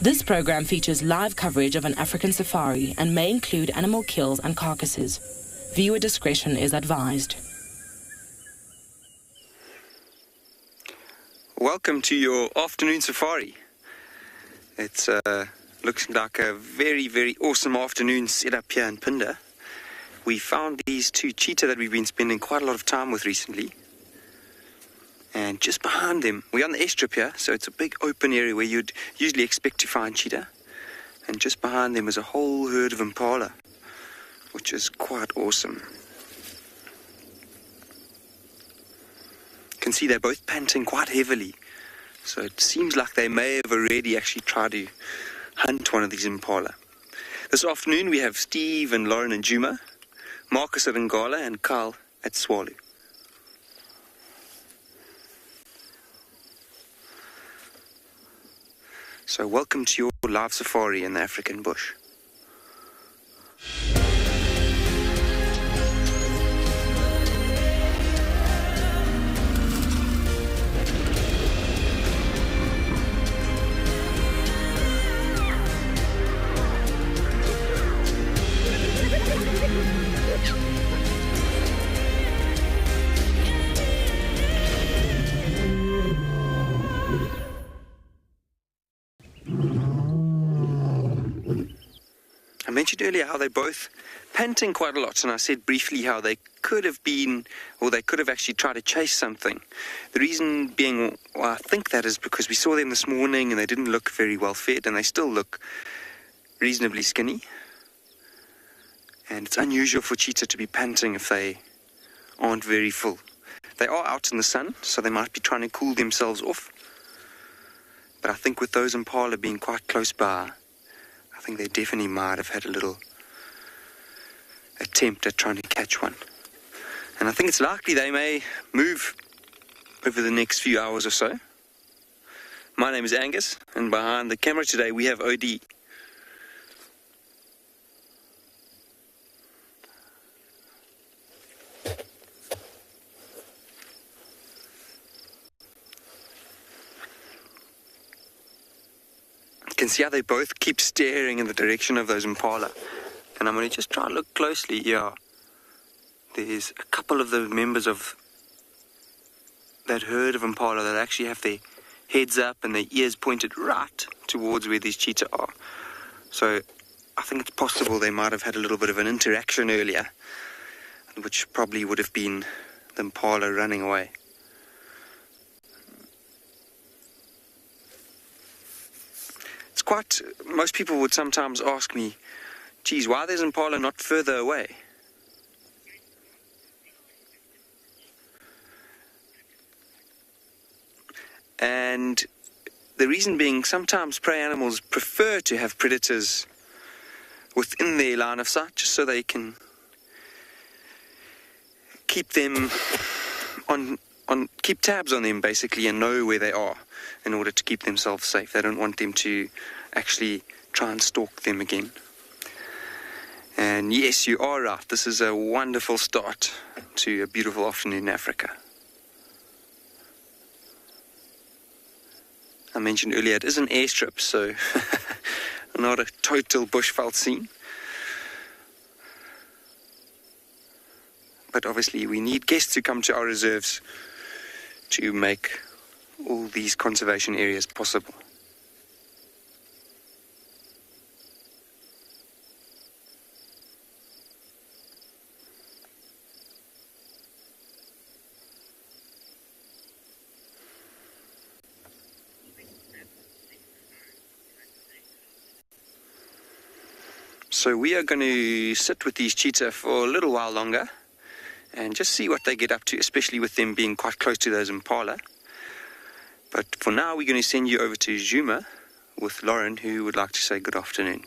This program features live coverage of an African safari and may include animal kills and carcasses. Viewer discretion is advised. Welcome to your afternoon safari. It looks like a very, very awesome afternoon set up here in Phinda. We found these two cheetah that we've been spending quite a lot of time with recently. And just behind them, we're on the airstrip here, so it's a big open area where you'd usually expect to find cheetah. And just behind them is a whole herd of impala, which is quite awesome. You can see they're both panting quite heavily. So it seems like they may have already actually tried to hunt one of these impala. This afternoon we have Steve and Lauren and Juma, Marcus at Ngala and Carl at Tswalu. So welcome to your live safari in the African bush. I mentioned earlier how they're both panting quite a lot, and I said briefly how they could have been, or they could have actually tried to chase something. The reason being, well, I think that is because we saw them this morning and they didn't look very well fed, and they still look reasonably skinny. And it's unusual for cheetah to be panting if they aren't very full. They are out in the sun, so they might be trying to cool themselves off. But I think with those impala being quite close by, I think they definitely might have had a little attempt at trying to catch one. And I think it's likely they may move over the next few hours or so. My name is Angus, and behind the camera today we have OD. You can see how they both keep staring in the direction of those impala. And I'm going to just try and look closely here. There's a couple of the members of that herd of impala that actually have their heads up and their ears pointed right towards where these cheetah are. So I think it's possible they might have had a little bit of an interaction earlier, which probably would have been the impala running away. Most people would sometimes ask me, geez, why there's impala not further away? And the reason being, sometimes prey animals prefer to have predators within their line of sight, just so they can keep them keep tabs on them basically, and know where they are in order to keep themselves safe. They don't want them to actually try and stalk them again. And yes, you are right. This is a wonderful start to a beautiful afternoon in Africa. I mentioned earlier it is an airstrip, so not a total bushveld scene. But obviously we need guests to come to our reserves to make all these conservation areas possible. So we are going to sit with these cheetah for a little while longer and just see what they get up to, especially with them being quite close to those impala. But for now, we're going to send you over to Juma with Lauren, who would like to say good afternoon.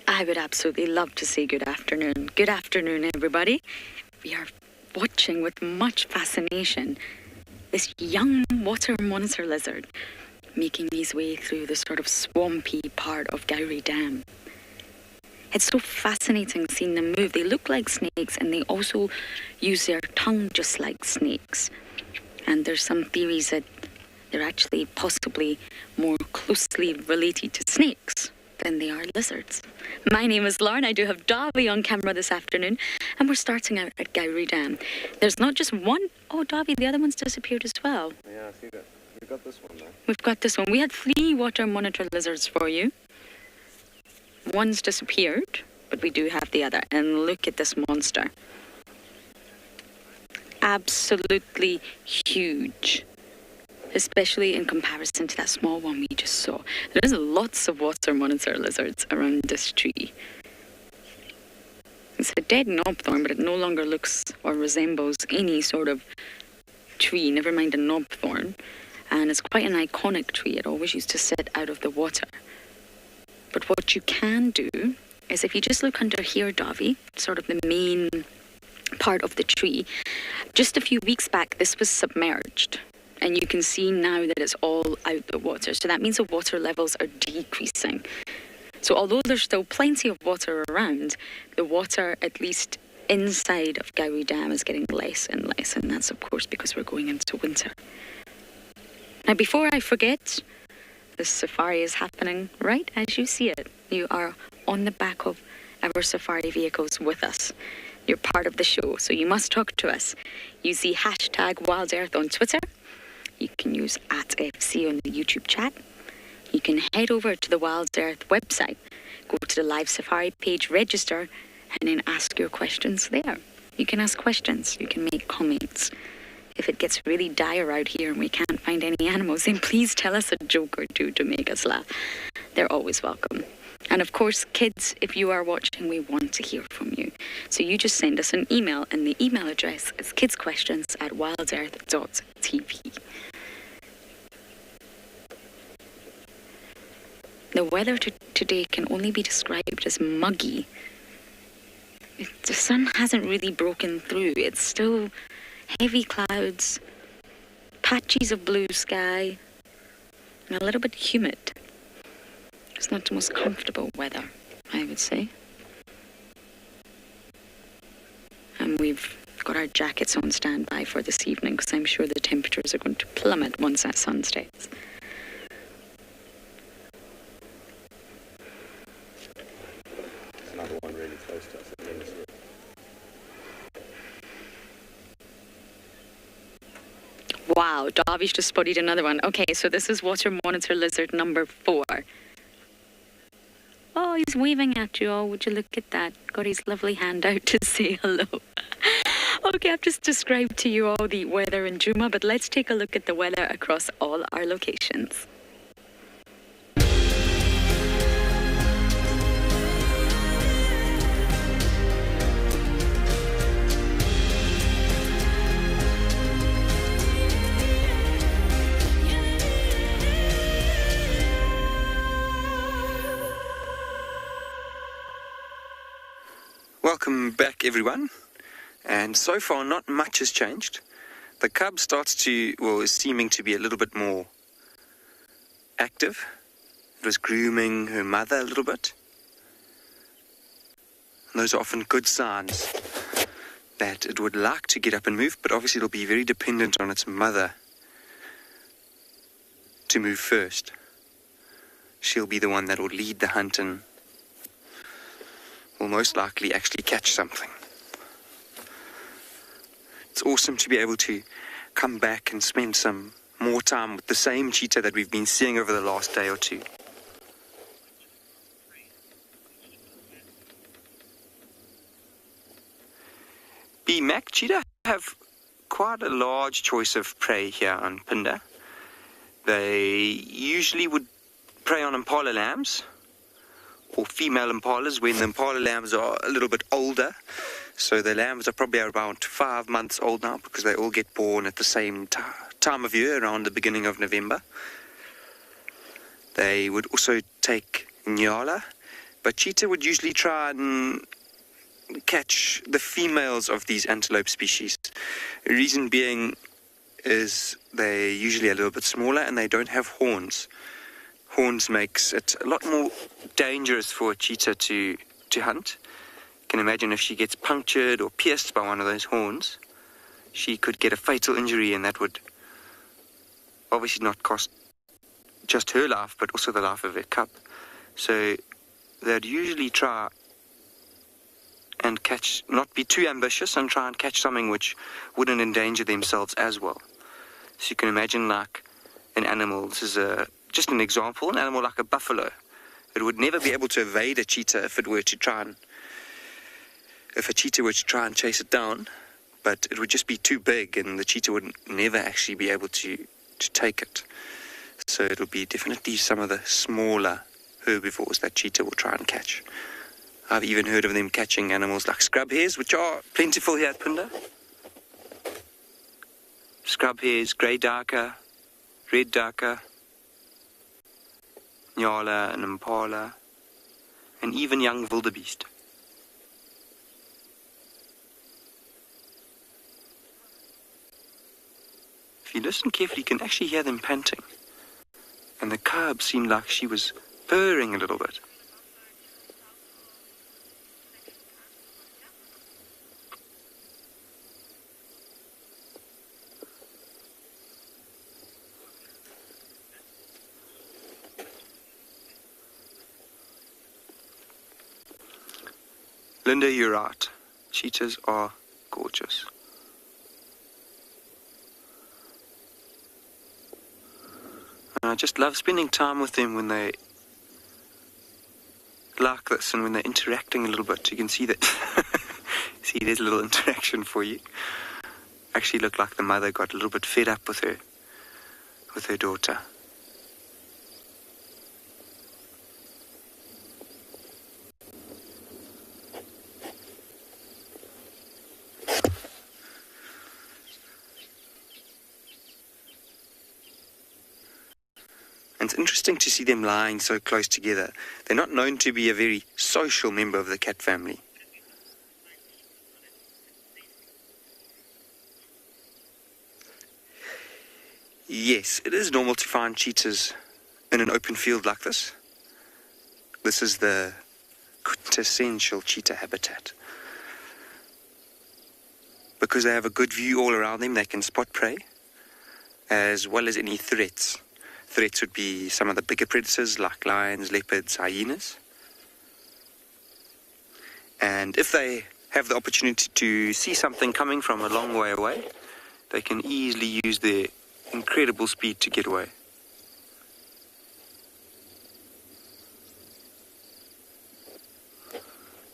I would absolutely love to say good afternoon. Good afternoon, everybody. We are watching with much fascination this young water monitor lizard making his way through the sort of swampy part of Gowrie Dam. It's so fascinating seeing them move. They look like snakes, and they also use their tongue just like snakes. And there's some theories that they're actually possibly more closely related to snakes than they are lizards. My name is Lauren. I do have Davy on camera this afternoon, and we're starting out at Gowrie Dam. There's not just one. Oh, Davy, the other one's disappeared as well. Yeah, I see that. We've got this one, though. We've got this one. We had 3 water monitor lizards for you. One's disappeared, but we do have the other. And look at this monster. Absolutely huge, especially in comparison to that small one we just saw. There's lots of water monitor lizards around this tree. It's a dead knobthorn, but it no longer looks or resembles any sort of tree, never mind a knobthorn. And it's quite an iconic tree. It always used to sit out of the water. But what you can do is if you just look under here, Davy, sort of the main part of the tree, just a few weeks back, this was submerged. And you can see now that it's all out the water. So that means the water levels are decreasing. So although there's still plenty of water around, the water, at least inside of Gowrie Dam, is getting less and less. And that's, of course, because we're going into winter. Now, before I forget, this safari is happening right as you see it. You are on the back of our safari vehicles with us. You're part of the show, so you must talk to us. Use the hashtag WildEarth on Twitter. You can use @FC on the YouTube chat. You can head over to the WildEarth website, go to the live safari page, register, and then ask your questions there. You can ask questions, you can make comments. If it gets really dire out here and we can't find any animals, then please tell us a joke or two to make us laugh. They're always welcome. And of course, kids, if you are watching, we want to hear from you. So you just send us an email, and the email address is kidsquestions@wildearth.tv. The weather today can only be described as muggy. The sun hasn't really broken through. It's still heavy clouds, patches of blue sky, and a little bit humid. It's not the most comfortable weather, I would say. And we've got our jackets on standby for this evening, because I'm sure the temperatures are going to plummet once that sun sets. There's another one really close to us. Wow, Davy's just spotted another one. Okay, so this is water monitor lizard number 4. Oh, he's waving at you all. Would you look at that? Got his lovely hand out to say hello. Okay, I've just described to you all the weather in Juma, but let's take a look at the weather across all our locations. Welcome back, everyone. And so far, not much has changed. The cub is seeming to be a little bit more active. It was grooming her mother a little bit. And those are often good signs that it would like to get up and move, but obviously it'll be very dependent on its mother to move first. She'll be the one that will lead the hunt and will most likely actually catch something. It's awesome to be able to come back and spend some more time with the same cheetah that we've been seeing over the last day or two. Mac cheetah have quite a large choice of prey here on Phinda. They usually would prey on impala lambs or female impalas when the impala lambs are a little bit older. So the lambs are probably around 5 months old now, because they all get born at the same time of year, around the beginning of November. They would also take Ngala, but cheetah would usually try and catch the females of these antelope species. The reason being is they're usually a little bit smaller and they don't have horns. Horns makes it a lot more dangerous for a cheetah to to hunt. You can imagine if she gets punctured or pierced by one of those horns, she could get a fatal injury, and that would obviously not cost just her life, but also the life of her cub. So they'd usually try and catch, not be too ambitious, and try and catch something which wouldn't endanger themselves as well. So you can imagine like an animal, this is just an example, an animal like a buffalo. It would never be able to evade a cheetah if a cheetah were to try and chase it down, but it would just be too big and the cheetah would never actually be able to take it. So it'll be definitely some of the smaller herbivores that cheetah will try and catch. I've even heard of them catching animals like scrub hares, which are plentiful here at Phinda. Scrub hares, grey duiker, red duiker, Ngala and impala, and even young wildebeest. If you listen carefully, you can actually hear them panting. And the cub seemed like she was purring a little bit. Linda, you're right. Cheetahs are gorgeous. And I just love spending time with them when they like this and when they're interacting a little bit. You can see that. See, there's a little interaction for you. Actually looked like the mother got a little bit fed up with her daughter. And it's interesting to see them lying so close together. They're not known to be a very social member of the cat family. Yes, it is normal to find cheetahs in an open field like this. This is the quintessential cheetah habitat. Because they have a good view all around them, they can spot prey, as well as any threats. Threats would be some of the bigger predators like lions, leopards, hyenas. And if they have the opportunity to see something coming from a long way away, they can easily use their incredible speed to get away.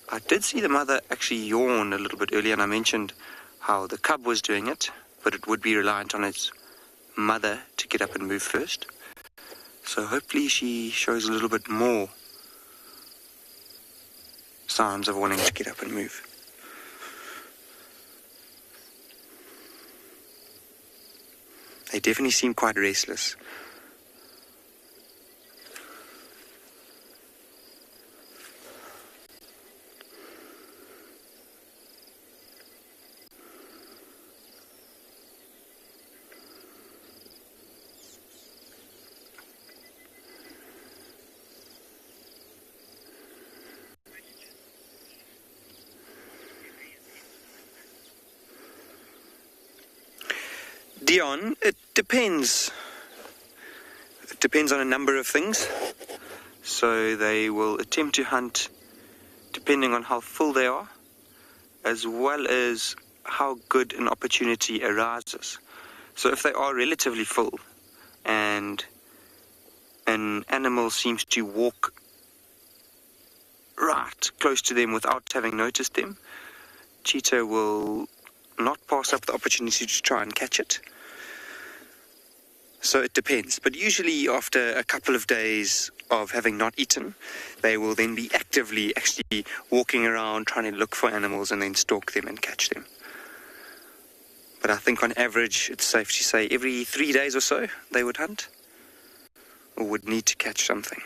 I did see the mother actually yawn a little bit earlier, and I mentioned how the cub was doing it, but it would be reliant on its mother to get up and move first. So hopefully she shows a little bit more signs of wanting to get up and move. They definitely seem quite restless. Thereon, it depends. It depends on a number of things. So they will attempt to hunt depending on how full they are, as well as how good an opportunity arises. So if they are relatively full and an animal seems to walk right close to them without having noticed them, cheetah will not pass up the opportunity to try and catch it. So it depends, but usually after a couple of days of having not eaten, they will then be actively actually walking around trying to look for animals and then stalk them and catch them. But I think on average it's safe to say every 3 days or so they would hunt or would need to catch something.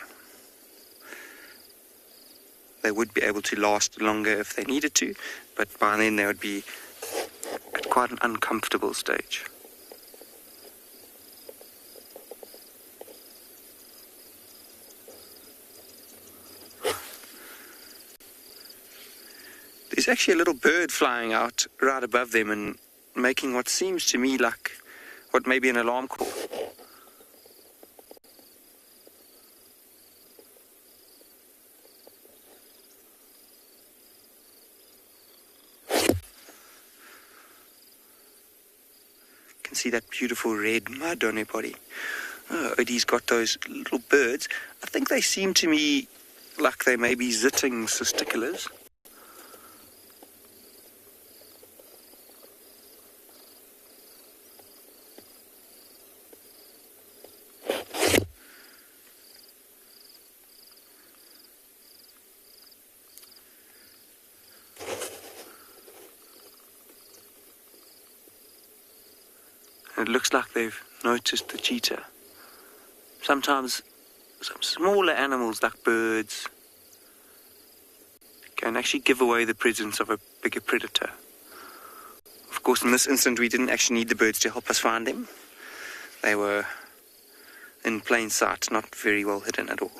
They would be able to last longer if they needed to, but by then they would be at quite an uncomfortable stage. there's actually a little bird flying out right above them and making what seems to me like what may be an alarm call. Can see that beautiful red mud on her body. Oh, Odie's got those little birds. I think they seem to me like they may be zitting cisticulars. It looks like they've noticed the cheetah. Sometimes some smaller animals like birds can actually give away the presence of a bigger predator. Of course, in this instance, we didn't actually need the birds to help us find them. They were in plain sight, not very well hidden at all.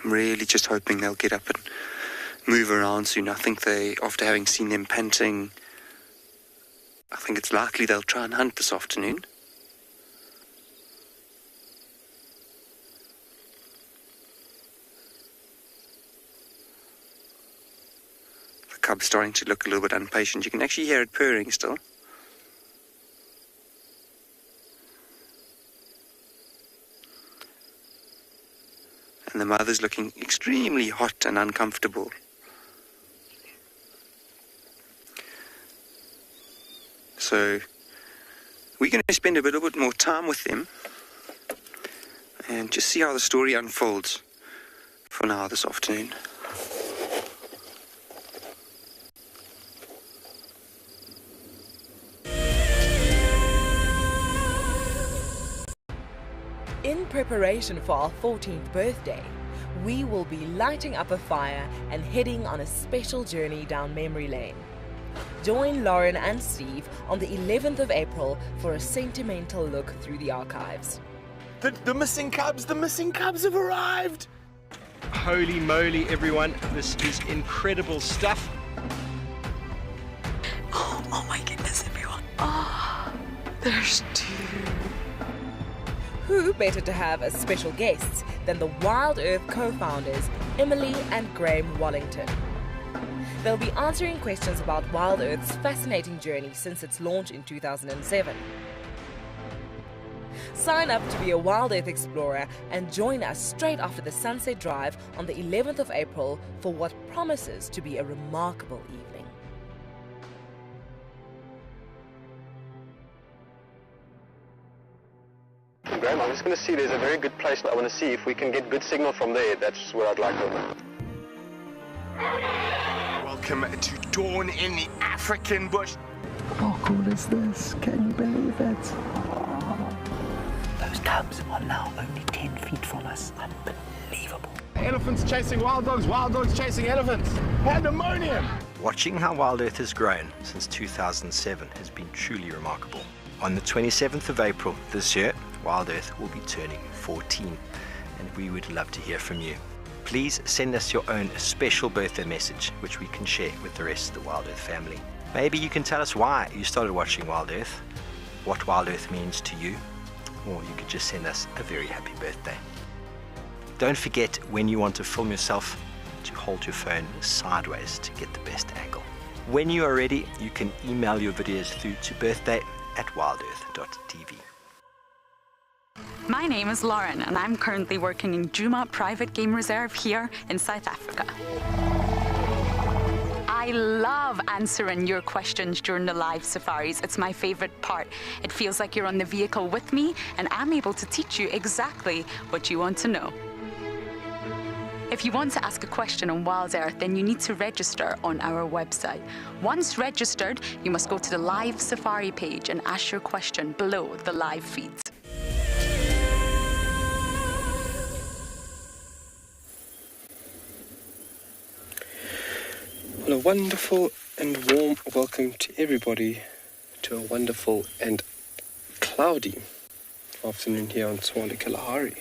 I'm really just hoping they'll get up and move around soon. I think after having seen them panting, I think it's likely they'll try and hunt this afternoon. The cub's starting to look a little bit impatient. You can actually hear it purring still. And the mother's looking extremely hot and uncomfortable. So we're going to spend a little bit more time with them and just see how the story unfolds for now this afternoon. In preparation for our 14th birthday, we will be lighting up a fire and heading on a special journey down memory lane. Join Lauren and Steve on the 11th of April for a sentimental look through the archives. The missing cubs have arrived! Holy moly, everyone, this is incredible stuff. Oh my goodness, everyone. Oh, there's two. Who better to have as special guests than the WildEarth co-founders Emily and Graham Wallington. They'll be answering questions about WildEarth's fascinating journey since its launch in 2007. Sign up to be a WildEarth explorer and join us straight after the Sunset Drive on the 11th of April for what promises to be a remarkable evening. Graham, I'm just going to see, there's a very good place that I want to see if we can get good signal from there. That's where I'd like to. Welcome to dawn in the African bush. How cool is this? Can you believe it? Those cubs are now only 10 feet from us. Unbelievable. Elephants chasing wild dogs chasing elephants. Pandemonium! Watching how WildEarth has grown since 2007 has been truly remarkable. On the 27th of April this year, WildEarth will be turning 14, and we would love to hear from you. Please send us your own special birthday message, which we can share with the rest of the WildEarth family. Maybe you can tell us why you started watching WildEarth, what WildEarth means to you, or you could just send us a very happy birthday. Don't forget, when you want to film yourself, to hold your phone sideways to get the best angle. When you are ready, you can email your videos through to birthday@wildearth.tv. My name is Lauren, and I'm currently working in Djuma Private Game Reserve here in South Africa. I love answering your questions during the live safaris. It's my favorite part. It feels like you're on the vehicle with me, and I'm able to teach you exactly what you want to know. If you want to ask a question on WildEarth, then you need to register on our website. Once registered, you must go to the live safari page and ask your question below the live feeds. Well, a wonderful and warm welcome to everybody to a wonderful and cloudy Afternoon here on Tswalu Kalahari.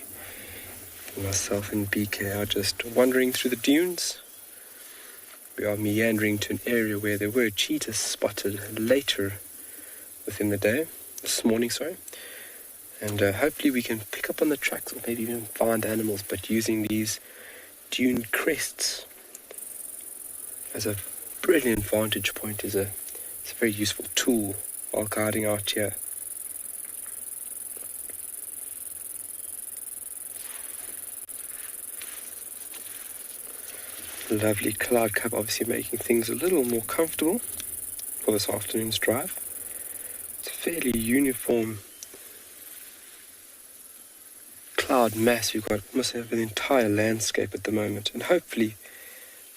Myself and BK are just wandering through the dunes. We are meandering to an area where there were cheetahs spotted later within the day, this morning, sorry. And hopefully we can pick up on the tracks or maybe even find animals, but using these dune crests as a brilliant vantage point it's a very useful tool while guiding out here. Lovely cloud cover, obviously making things a little more comfortable for this afternoon's drive. It's a fairly uniform cloud mass. We've got almost an entire landscape at the moment, and hopefully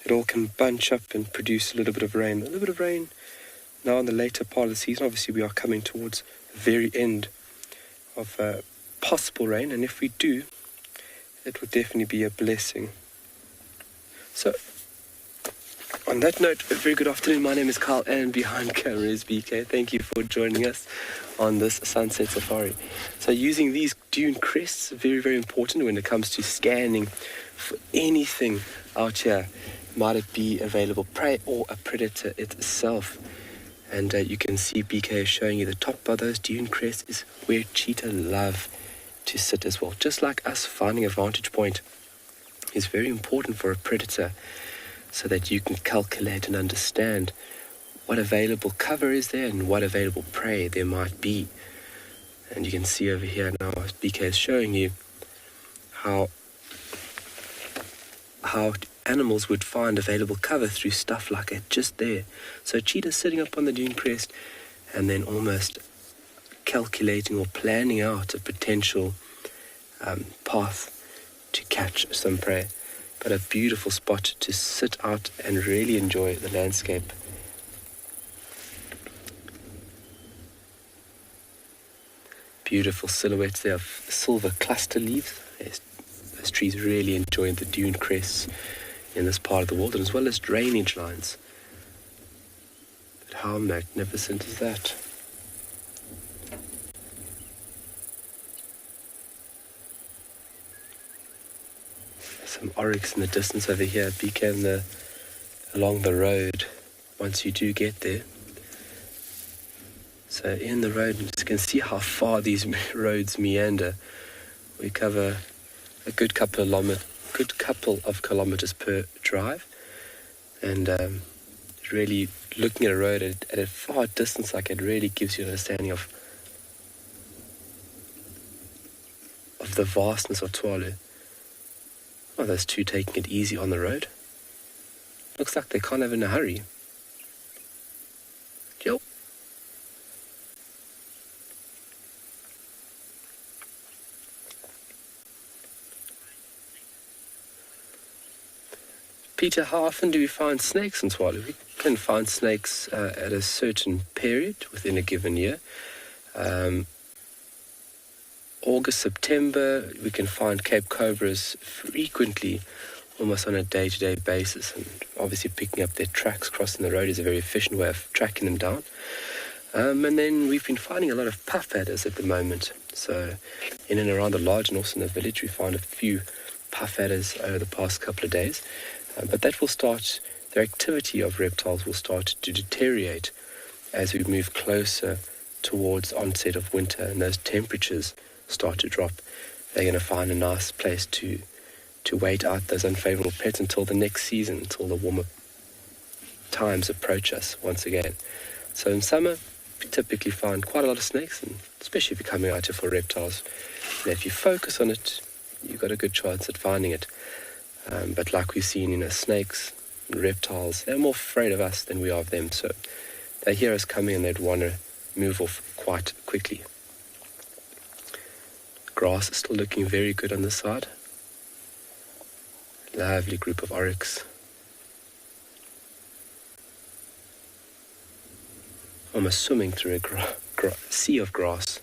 it all can bunch up and produce a little bit of rain. A little bit of rain now in the later part of the season. Obviously we are coming towards the very end of possible rain, and if we do, it would definitely be a blessing. So, on that note, a very good afternoon. My name is Carl, and behind camera is BK. Thank you for joining us on this sunset safari. So, using these dune crests, very, very important when it comes to scanning for anything out here. Might it be available prey or a predator itself? And you can see BK is showing you the top of those dune crests is where cheetah love to sit as well. Just like us, finding a vantage point is very important for a predator so that you can calculate and understand what available cover is there and what available prey there might be. And you can see over here now, BK is showing you how animals would find available cover through stuff like that just there. So cheetah sitting up on the dune crest and then almost calculating or planning out a potential path to catch some prey. But a beautiful spot to sit out and really enjoy the landscape. Beautiful silhouettes there of silver cluster leaves. Yes, those trees really enjoying the dune crests in this part of the world, and as well as drainage lines. But how magnificent is that? Some oryx in the distance over here, BK along the road once you do get there. So in the road, you can see how far these roads meander. We cover a good couple of kilometers per drive, and really looking at a road at a far distance like it really gives you an understanding of the vastness of Tswalu. Oh, those two taking it easy on the road. Looks like they can't have in a hurry. Yo. Peter, how often do we find snakes in Tswalu? We can find snakes at a certain period within a given year. August, September, we can find Cape Cobras frequently, almost on a day-to-day basis, and obviously picking up their tracks crossing the road is a very efficient way of tracking them down. And then we've been finding a lot of puff adders at the moment. So in and around the lodge and also in the village, we found a few puff adders over the past couple of days. But that will start, their activity of reptiles will start to deteriorate as we move closer towards onset of winter and those temperatures start to drop. They're going to find a nice place to wait out those unfavorable pests until the next season, until the warmer times approach us once again. So in summer, we typically find quite a lot of snakes, and especially if you're coming out here for reptiles. And if you focus on it, you've got a good chance at finding it. But like we've seen, snakes and reptiles, they're more afraid of us than we are of them. So they hear us coming and they'd want to move off quite quickly. Grass is still looking very good on this side. Lovely group of oryx. Almost swimming through a sea of grass.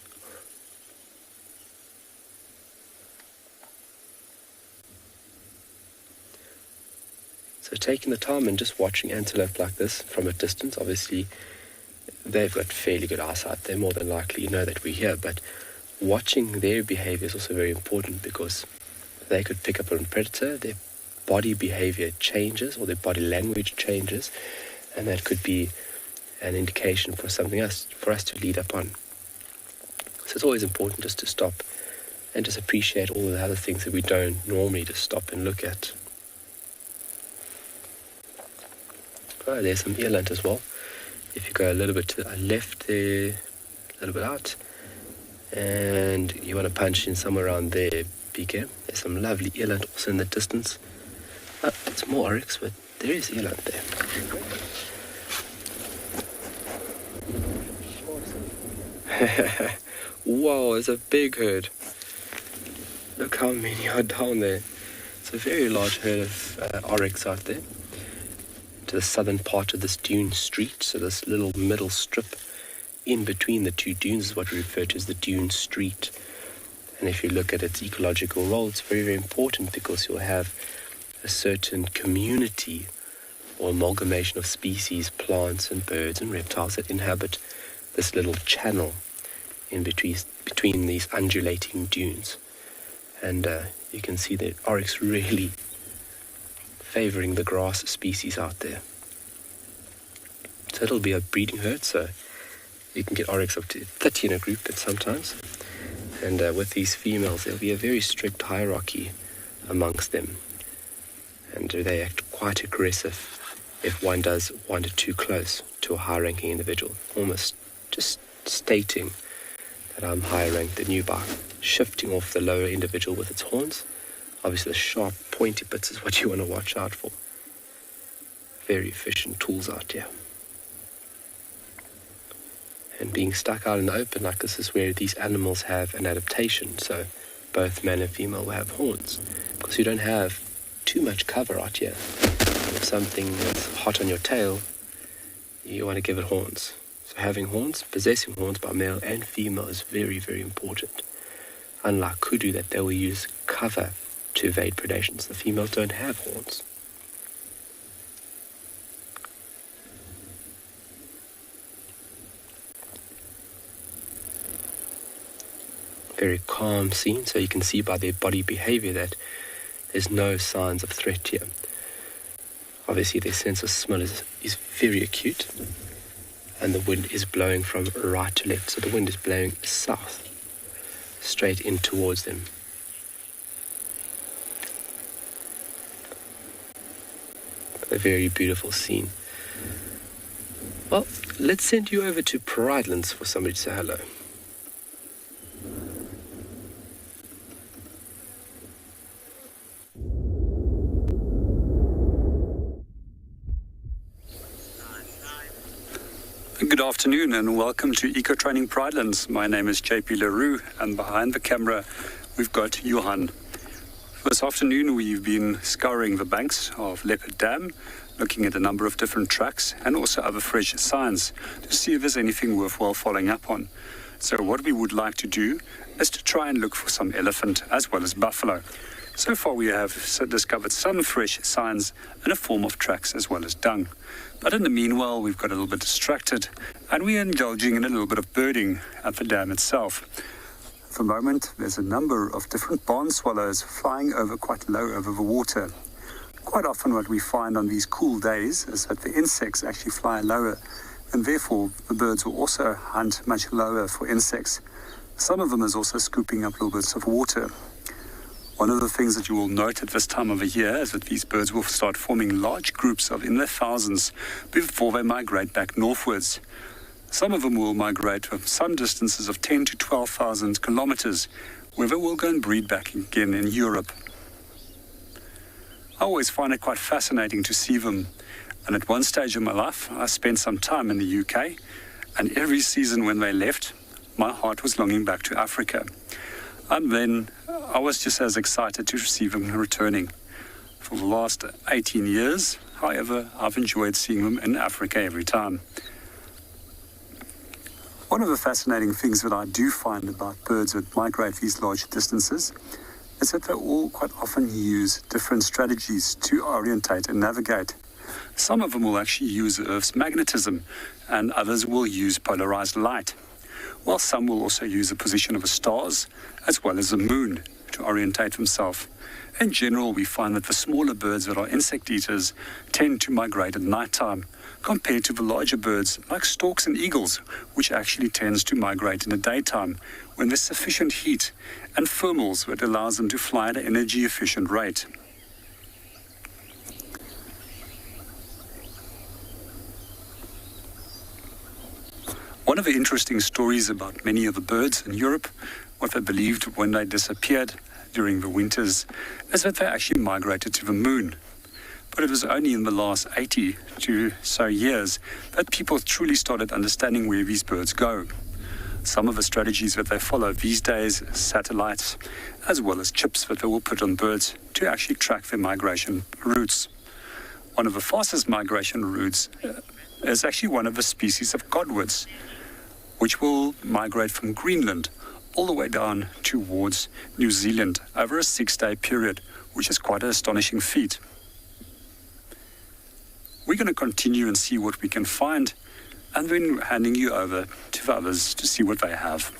So taking the time and just watching antelope like this from a distance, obviously they've got fairly good eyesight. They're more than likely know that we're here, but watching their behavior is also very important, because they could pick up on a predator, their body behavior changes or their body language changes, and that could be an indication for something else for us to lead up on. So it's always important just to stop and just appreciate all the other things that we don't normally just stop and look at. Oh, there's some eland as well. If you go a little bit to the left there, a little bit out, and you want to punch in somewhere around there, PK. There's some lovely eland also in the distance. Oh, it's more oryx, but there is eland there. Wow, it's a big herd. Look how many are down there. It's a very large herd of oryx out there. To the southern part of this dune street, so this little middle strip in between the two dunes is what we refer to as the dune street. And if you look at its ecological role, it's very, very important, because you'll have a certain community or amalgamation of species, plants and birds and reptiles that inhabit this little channel in between these undulating dunes. And you can see the oryx really favouring the grass species out there. So it'll be a breeding herd, so you can get oryx up to 30 in a group sometimes. And with these females, there'll be a very strict hierarchy amongst them. And they act quite aggressive if one does wander too close to a high-ranking individual, almost just stating that I'm higher ranked than you by shifting off the lower individual with its horns. Obviously the sharp pointy bits is what you want to watch out for. Very efficient tools out here. And being stuck out in the open like this is where these animals have an adaptation, so both male and female will have horns, because you don't have too much cover out here. If something is hot on your tail, you want to give it horns. So having horns, possessing horns by male and female is very, very important. Unlike Kudu, that they will use cover to evade predations, the females don't have horns. Very calm scene, so you can see by their body behavior that there's no signs of threat here. Obviously their sense of smell is very acute, and the wind is blowing from right to left, so the wind is blowing south, straight in towards them. A very beautiful scene. Well, let's send you over to Prrivate for somebody to say hello. Good afternoon and welcome to Eco Training Pridelands. My name is JP LaRue, and behind the camera we've got Johan. This afternoon we've been scouring the banks of Leopard Dam, looking at a number of different tracks and also other fresh signs to see if there's anything worthwhile following up on. So what we would like to do is to try and look for some elephant as well as buffalo. So far we have discovered some fresh signs in a form of tracks as well as dung. But in the meanwhile, we've got a little bit distracted and we're indulging in a little bit of birding at the dam itself. For the moment, there's a number of different barn swallows flying over quite low over the water. Quite often what we find on these cool days is that the insects actually fly lower, and therefore the birds will also hunt much lower for insects. Some of them is also scooping up little bits of water. One of the things that you will note at this time of the year is that these birds will start forming large groups of in their thousands before they migrate back northwards. Some of them will migrate from some distances of 10 to 12,000 kilometers, where they will go and breed back again in Europe. I always find it quite fascinating to see them, and at one stage in my life I spent some time in the UK, and every season when they left, my heart was longing back to Africa. And then I was just as excited to see them returning. For the last 18 years, however, I've enjoyed seeing them in Africa every time. One of the fascinating things that I do find about birds that migrate these large distances is that they all quite often use different strategies to orientate and navigate. Some of them will actually use Earth's magnetism, and others will use polarized light. while some will also use the position of the stars as well as the moon to orientate themselves. In general, we find that the smaller birds that are insect eaters tend to migrate at night time, compared to the larger birds like storks and eagles, which actually tends to migrate in the daytime when there's sufficient heat and thermals that allows them to fly at an energy efficient rate. One of the interesting stories about many of the birds in Europe, what they believed when they disappeared during the winters, is that they actually migrated to the moon. But it was only in the last 80 to so years that people truly started understanding where these birds go. Some of the strategies that they follow these days, satellites, as well as chips that they will put on birds to actually track their migration routes. One of the fastest migration routes is actually one of the species of godwards, which will migrate from Greenland all the way down towards New Zealand over a 6-day period, which is quite an astonishing feat. We're going to continue and see what we can find, and then handing you over to the others to see what they have.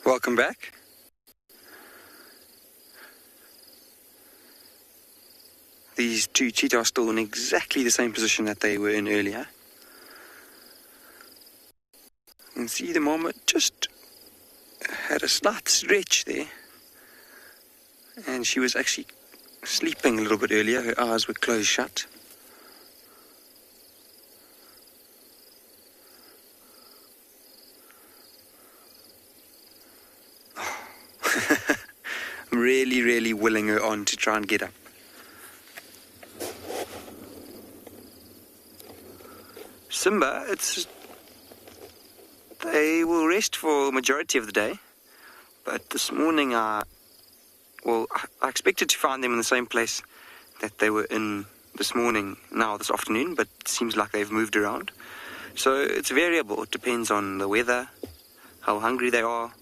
Welcome back. These two cheetahs are still in exactly the same position that they were in earlier. You can see the mama just had a slight stretch there, and she was actually sleeping a little bit earlier. Her eyes were closed shut. I'm really willing her on to try and get up. Simba, they will rest for the majority of the day, but this morning I expected to find them in the same place that they were in this morning, now this afternoon, but it seems like they've moved around. So it's variable. It depends on the weather, how hungry they are,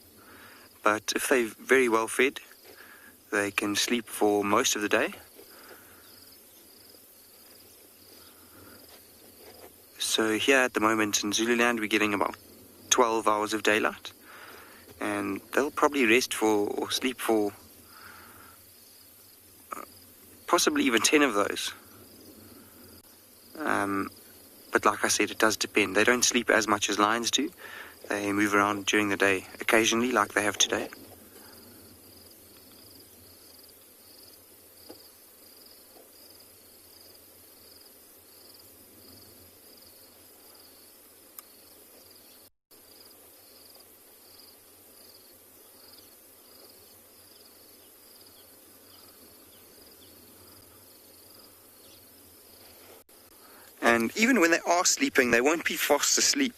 but if they're very well fed, they can sleep for most of the day. So here at the moment in Zululand, we're getting about 12 hours of daylight, and they'll probably rest for or sleep for possibly even 10 of those. But like I said, it does depend. They don't sleep as much as lions do. They move around during the day occasionally, like they have today. And even when they are sleeping, they won't be fast asleep.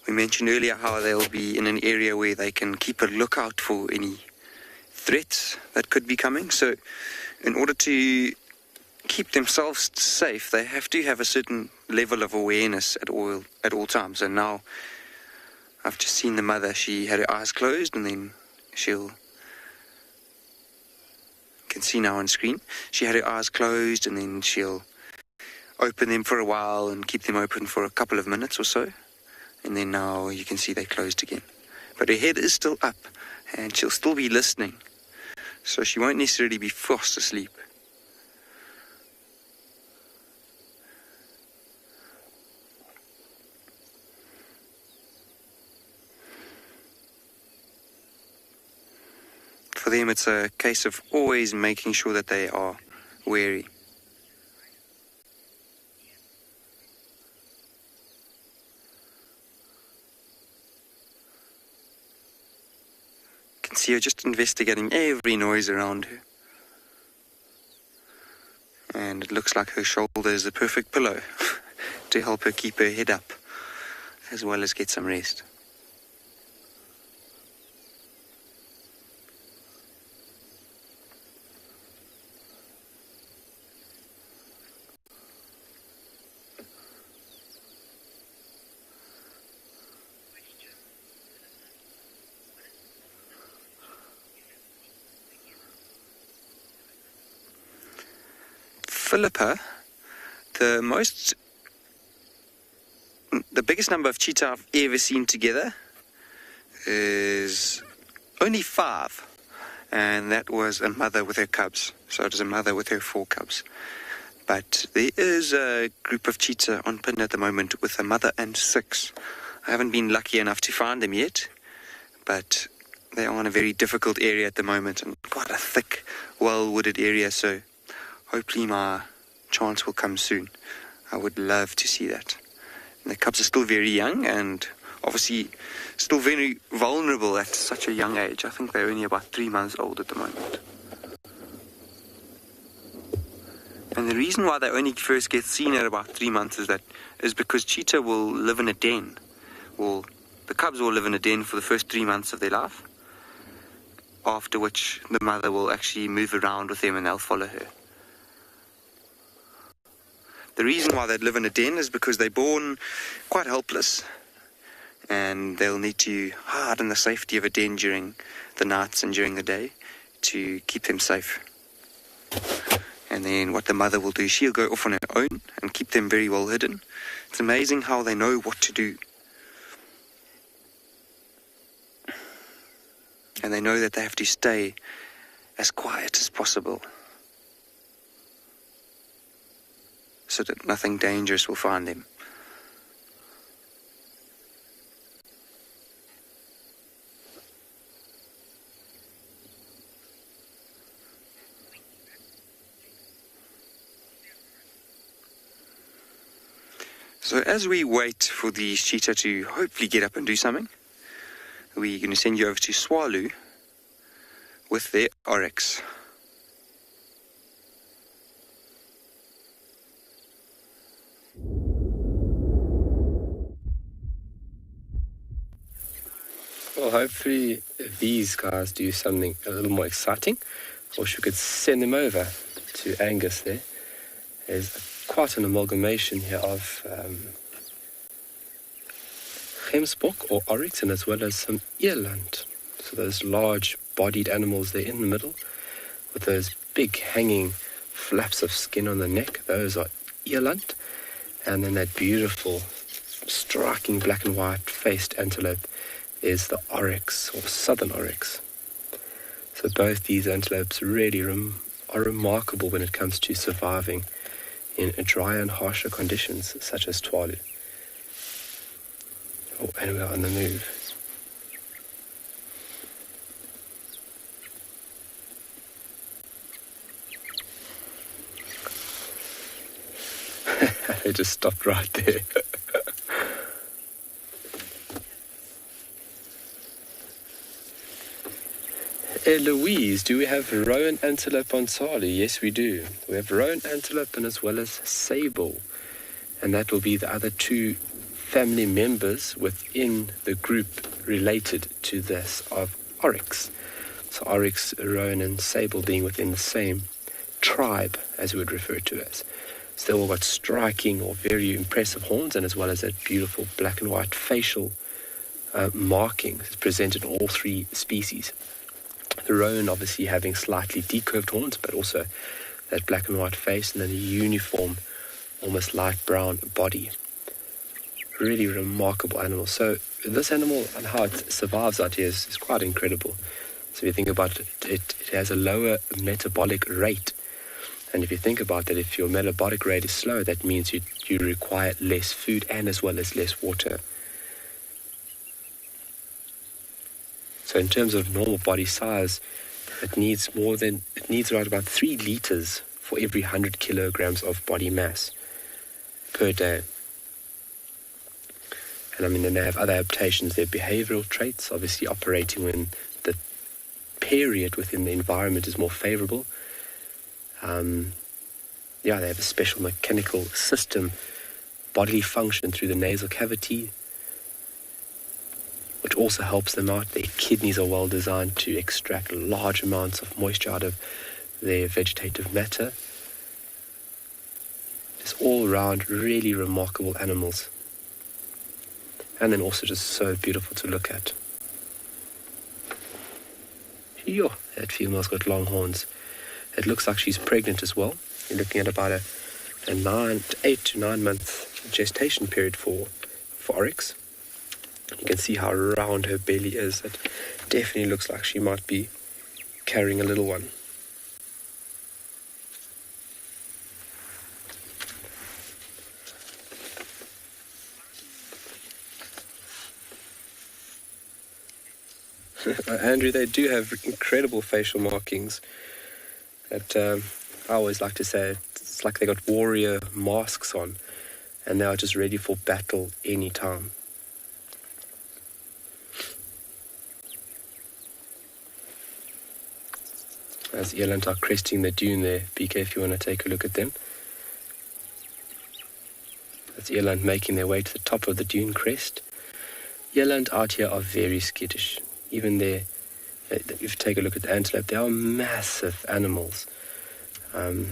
We mentioned earlier how they'll be in an area where they can keep a lookout for any threats that could be coming. So in order to keep themselves safe, they have to have a certain level of awareness at all times. And now I've just seen the mother. She had her eyes closed, and then you can see now on screen, she had her eyes closed, and then she'll open them for a while and keep them open for a couple of minutes or so, and then now you can see they closed again. But her head is still up, and she'll still be listening, so she won't necessarily be fast asleep. For them, it's a case of always making sure that they are wary. See her just investigating every noise around her. And it looks like her shoulder is the perfect pillow to help her keep her head up, as well as get some rest. Philippa, the biggest number of cheetah I've ever seen together is only 5, and that was a mother with her cubs. So it was a mother with her 4 cubs. But there is a group of cheetah on Phinda at the moment with a mother and 6. I haven't been lucky enough to find them yet, but they are in a very difficult area at the moment and quite a thick, well-wooded area, so hopefully my chance will come soon. I would love to see that. And the cubs are still very young and obviously still very vulnerable at such a young age. I think they're only about 3 months old at the moment. And the reason why they only first get seen at about 3 months is because cheetah will live in a den. Well, the cubs will live in a den for the first 3 months of their life, after which the mother will actually move around with them and they'll follow her. The reason why they live in a den is because they're born quite helpless and they'll need to hide in the safety of a den during the nights and during the day to keep them safe. And then what the mother will do, she'll go off on her own and keep them very well hidden. It's amazing how they know what to do. And they know that they have to stay as quiet as possible so that nothing dangerous will find them. So as we wait for these cheetah to hopefully get up and do something, we're going to send you over to Tswalu with their oryx. Well, hopefully these guys do something a little more exciting, or we could send them over to Angus there. There's quite an amalgamation here of gemsbok or oryx, and as well as some eland. So those large-bodied animals there in the middle with those big hanging flaps of skin on the neck, those are eland. And then that beautiful, striking black and white faced antelope is the oryx or southern oryx. So both these antelopes really are remarkable when it comes to surviving in drier and harsher conditions such as Tswalu. Oh, and we're on the move. They just stopped right there. Louise, do we have roan antelope on Tswalu? Yes, we do. We have roan antelope and as well as sable. And that will be the other 2 family members within the group related to this of oryx. So oryx, roan and sable being within the same tribe, as we would refer to as. So they've all got striking or very impressive horns, and as well as that beautiful black and white facial markings presented in all 3 species. The roan obviously having slightly decurved horns, but also that black and white face, and then a uniform, almost light brown body. Really remarkable animal. So this animal and how it survives out here is quite incredible. So if you think about it, it has a lower metabolic rate. And if you think about that, if your metabolic rate is slow, that means you require less food and as well as less water. So in terms of normal body size, it needs around about 3 liters for every 100 kilograms of body mass per day. And I mean, then they have other adaptations, their behavioral traits, obviously operating when the period within the environment is more favorable. They have a special mechanical system, bodily function through the nasal cavity, which also helps them out. Their kidneys are well designed to extract large amounts of moisture out of their vegetative matter. Just all around really remarkable animals. And then also just so beautiful to look at. Yo, that female's got long horns. It looks like she's pregnant as well. You're looking at about a 8 to 9 month gestation period for oryx. You can see how round her belly is. It definitely looks like she might be carrying a little one. Andrew, they do have incredible facial markings. I always like to say it's like they got warrior masks on, and they are just ready for battle any time. As eland are cresting the dune there, BK, if you want to take a look at them. That's eland making their way to the top of the dune crest. Eland out here are very skittish. Even there, if you take a look at the antelope, they are massive animals.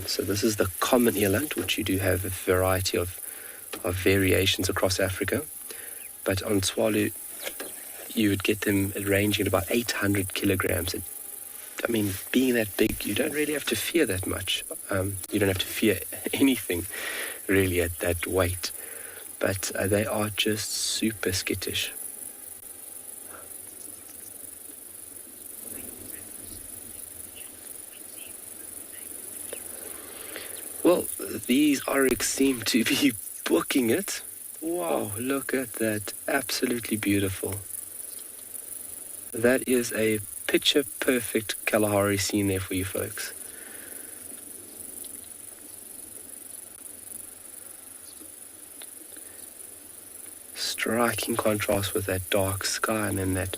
So this is the common eland, which you do have a variety of variations across Africa. But on Tswalu, you would get them ranging at about 800 kilograms. I mean, being that big, you don't really have to fear that much. You don't have to fear anything, really, at that weight. But they are just super skittish. Well, these oryx seem to be booking it. Wow, look at that. Absolutely beautiful. That is a picture-perfect Kalahari scene there for you folks. Striking contrast with that dark sky and then that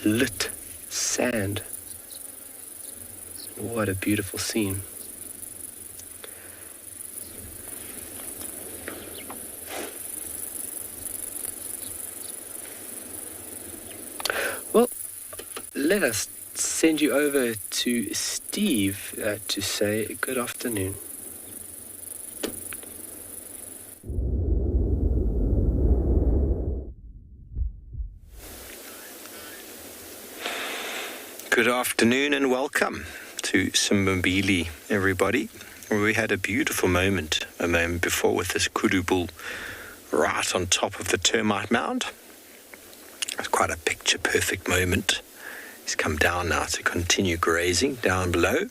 lit sand. What a beautiful scene. Well, let us send you over to Steve to say good afternoon. Good afternoon and welcome to Simbambili, everybody. We had a beautiful moment a moment before with this Kudu bull right on top of the termite mound. It's quite a picture-perfect moment. He's come down now to continue grazing down below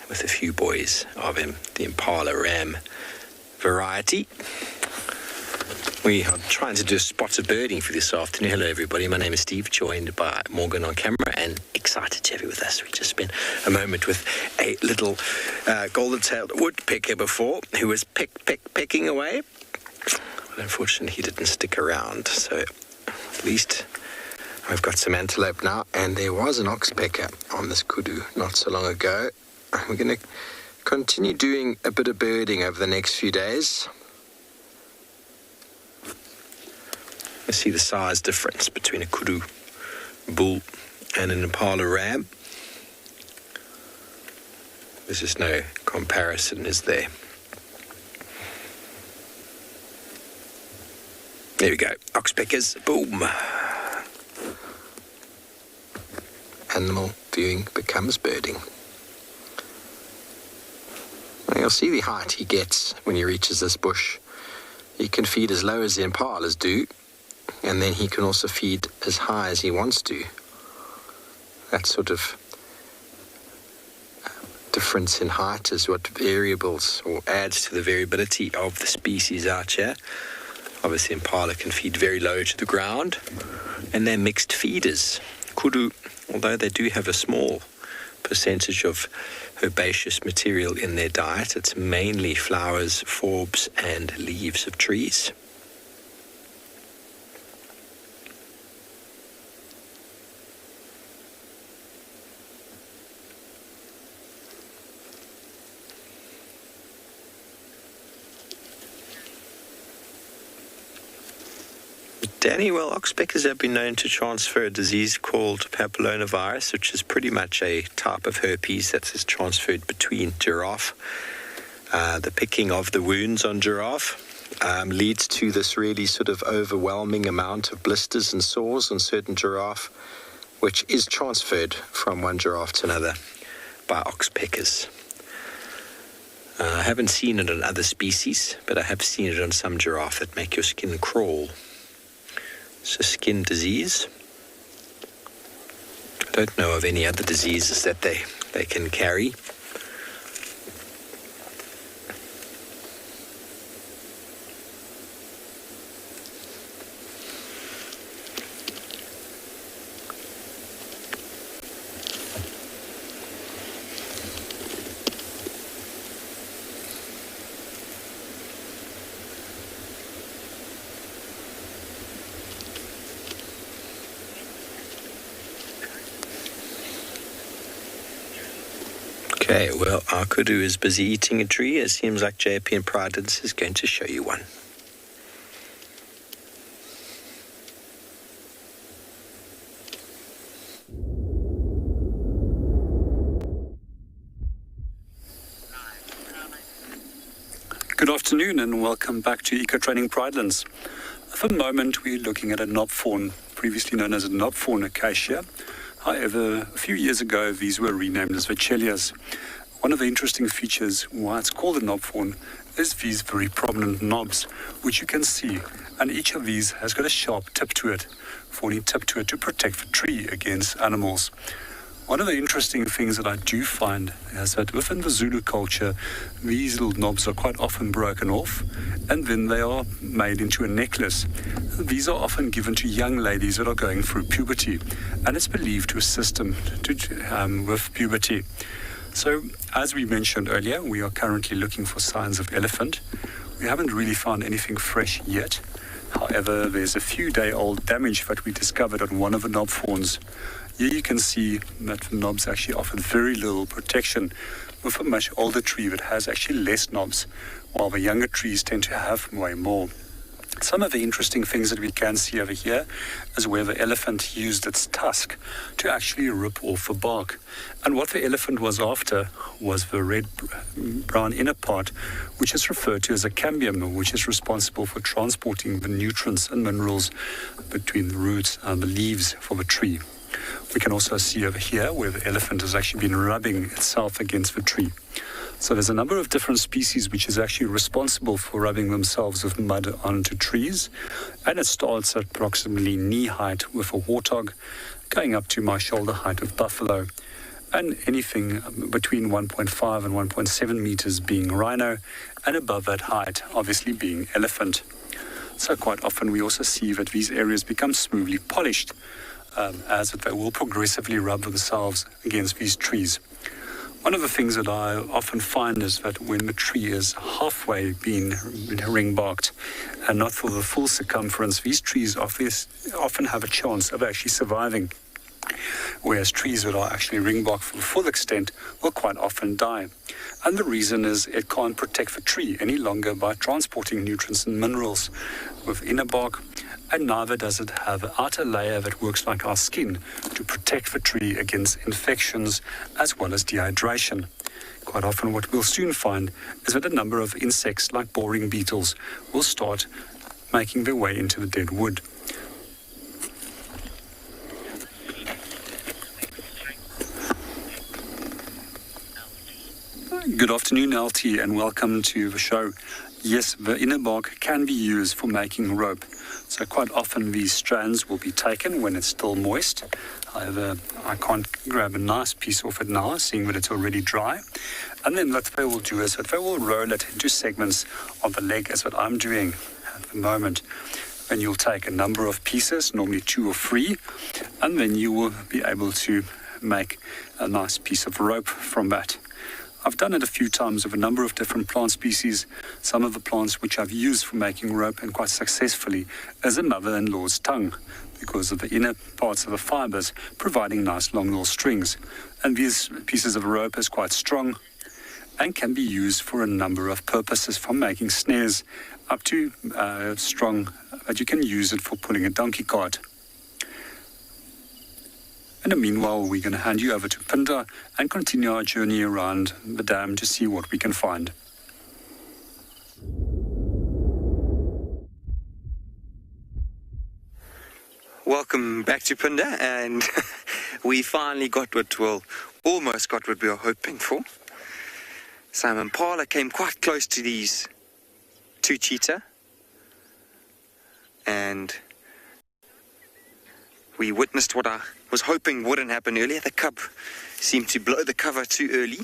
with a few boys of him, the impala ram variety. We are trying to do spotted birding for this afternoon. Hello, everybody. My name is Steve, joined by Morgan on camera, and excited to have you with us. We just spent a moment with a little golden-tailed woodpecker before, who was pecking away. But unfortunately, he didn't stick around, so at least I've got some antelope now, and there was an oxpecker on this kudu not so long ago. We're going to continue doing a bit of birding over the next few days. You see the size difference between a kudu bull and an impala ram. There's just no comparison, is there? There we go. Oxpeckers. Boom. Animal viewing becomes birding. Now you'll see the height he gets when he reaches this bush. He can feed as low as the impalas do, and then he can also feed as high as he wants to. That sort of difference in height is what variables or adds to the variability of the species out here. Obviously, impala can feed very low to the ground, and they're mixed feeders. Kudu, although they do have a small percentage of herbaceous material in their diet, it's mainly flowers, forbs, and leaves of trees. Danny, well, oxpeckers have been known to transfer a disease called papillomavirus, which is pretty much a type of herpes that is transferred between giraffe. The picking of the wounds on giraffe leads to this really sort of overwhelming amount of blisters and sores on certain giraffe, which is transferred from one giraffe to another by oxpeckers. I haven't seen it on other species, but I have seen it on some giraffe that make your skin crawl. It's a skin disease. I don't know of any other diseases that they can carry. Okay, well, our Kudu is busy eating a tree. It seems like JP and Prrivate is going to show you one. Good afternoon and welcome back to Eco Training Pridelands. For the moment, we're looking at a knob fawn, previously known as a knob fawn acacia. However, a few years ago, these were renamed as Vachelias. One of the interesting features why it's called a knob fawn is these very prominent knobs, which you can see, and each of these has got a sharp tip to it, thorny tip to it to protect the tree against animals. One of the interesting things that I do find is that within the Zulu culture, these little knobs are quite often broken off and then they are made into a necklace. These are often given to young ladies that are going through puberty, and it's believed to assist them with puberty. So, as we mentioned earlier, we are currently looking for signs of elephant. We haven't really found anything fresh yet. However, there's a few-day-old damage that we discovered on one of the knob fawns. Here you can see that the knobs actually offer very little protection, with a much older tree that has actually less knobs, while the younger trees tend to have way more. Some of the interesting things that we can see over here is where the elephant used its tusk to actually rip off the bark. And what the elephant was after was the red-brown inner part, which is referred to as a cambium, which is responsible for transporting the nutrients and minerals between the roots and the leaves for the tree. We can also see over here where the elephant has actually been rubbing itself against the tree. So there's a number of different species which is actually responsible for rubbing themselves with mud onto trees. And it starts at approximately knee height with a warthog, going up to my shoulder height with buffalo, and anything between 1.5 and 1.7 meters being rhino, and above that height obviously being elephant. So quite often we also see that these areas become smoothly polished, as they will progressively rub themselves against these trees. One of the things that I often find is that when the tree is halfway being ring-barked and not for the full circumference, these trees often have a chance of actually surviving, whereas trees that are actually ring-barked for the full extent will quite often die. And the reason is it can't protect the tree any longer by transporting nutrients and minerals with inner bark, and neither does it have an outer layer that works like our skin to protect the tree against infections as well as dehydration. Quite often what we'll soon find is that a number of insects like boring beetles will start making their way into the dead wood. Good afternoon, LT, and welcome to the show. Yes, the inner bark can be used for making rope. So quite often these strands will be taken when it's still moist. However, I can't grab a nice piece off it now, seeing that it's already dry. And then what they will do is that they will roll it into segments of the leg, as what I'm doing at the moment. Then you'll take a number of pieces, normally 2 or 3, and then you will be able to make a nice piece of rope from that. I've done it a few times with a number of different plant species. Some of the plants which I've used for making rope, and quite successfully, is a mother-in-law's tongue, because of the inner parts of the fibers providing nice long little strings. And these pieces of rope is quite strong and can be used for a number of purposes, from making snares up to strong that you can use it for pulling a donkey cart. And meanwhile, we're going to hand you over to Phinda and continue our journey around the dam to see what we can find. Welcome back to Phinda, and we finally got almost got what we were hoping for. some impala came quite close to these two cheetah, and we witnessed what I was hoping wouldn't happen earlier. The cub seemed to blow the cover too early,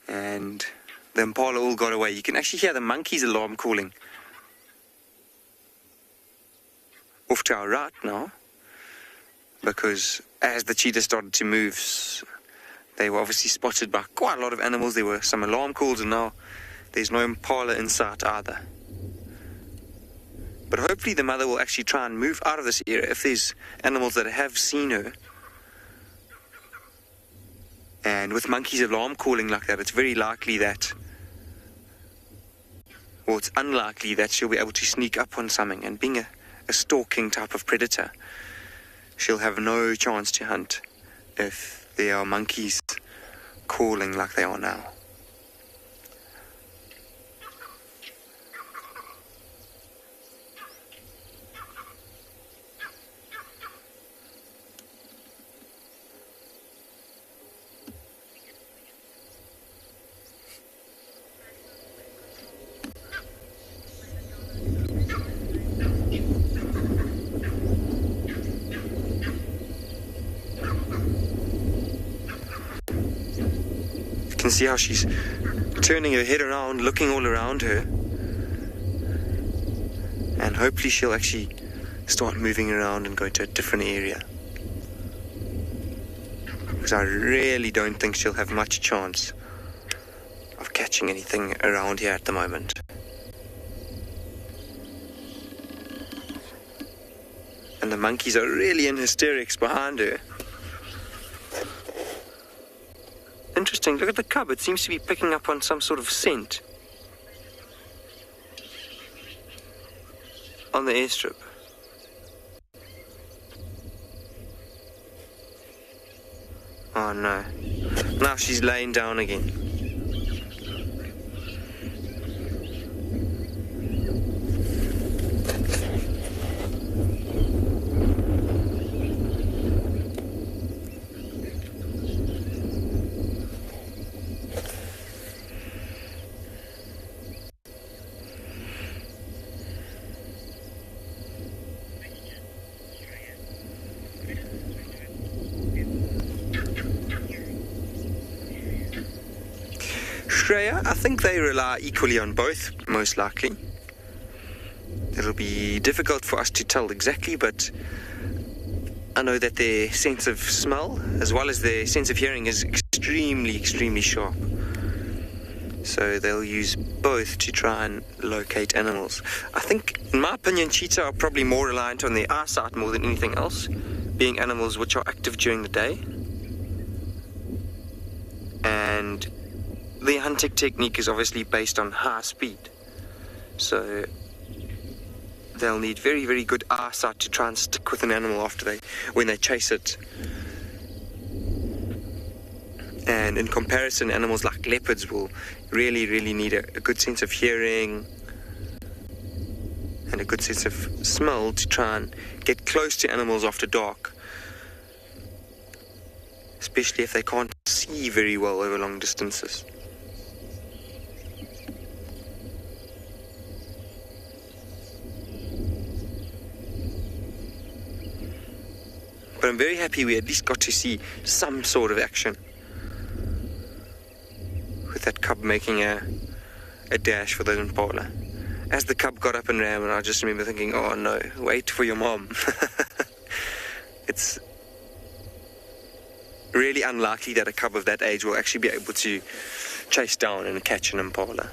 and the impala all got away. You can actually hear the monkey's alarm calling off to our right now, because as the cheetah started to move, they were obviously spotted by quite a lot of animals. There were some alarm calls, and now there's no impala in sight either. But hopefully the mother will actually try and move out of this area if there's animals that have seen her. And with monkeys alarm calling like that, it's very likely that, or it's unlikely that she'll be able to sneak up on something. And being a stalking type of predator, she'll have no chance to hunt if there are monkeys calling like they are now. See how she's turning her head around, looking all around her, and hopefully she'll actually start moving around and go to a different area, because I really don't think she'll have much chance of catching anything around here at the moment. And the monkeys are really in hysterics behind her. Interesting, look at the cub. It seems to be picking up on some sort of scent on the airstrip. Oh no. Now she's laying down again. I think they rely equally on both, most likely. It'll be difficult for us to tell exactly, but I know that their sense of smell, as well as their sense of hearing, is extremely sharp. So they'll use both to try and locate animals. I think, in my opinion, cheetah are probably more reliant on their eyesight more than anything else, being animals which are active during the day. And their hunting technique is obviously based on high speed, so they'll need very good eyesight to try and stick with an animal when they chase it. And in comparison, animals like leopards will really need a good sense of hearing and a good sense of smell to try and get close to animals after dark, especially if they can't see very well over long distances. But I'm very happy we at least got to see some sort of action, with that cub making a dash for the impala. As the cub got up and ran, and I just remember thinking, oh no, wait for your mom. It's really unlikely that a cub of that age will actually be able to chase down and catch an impala.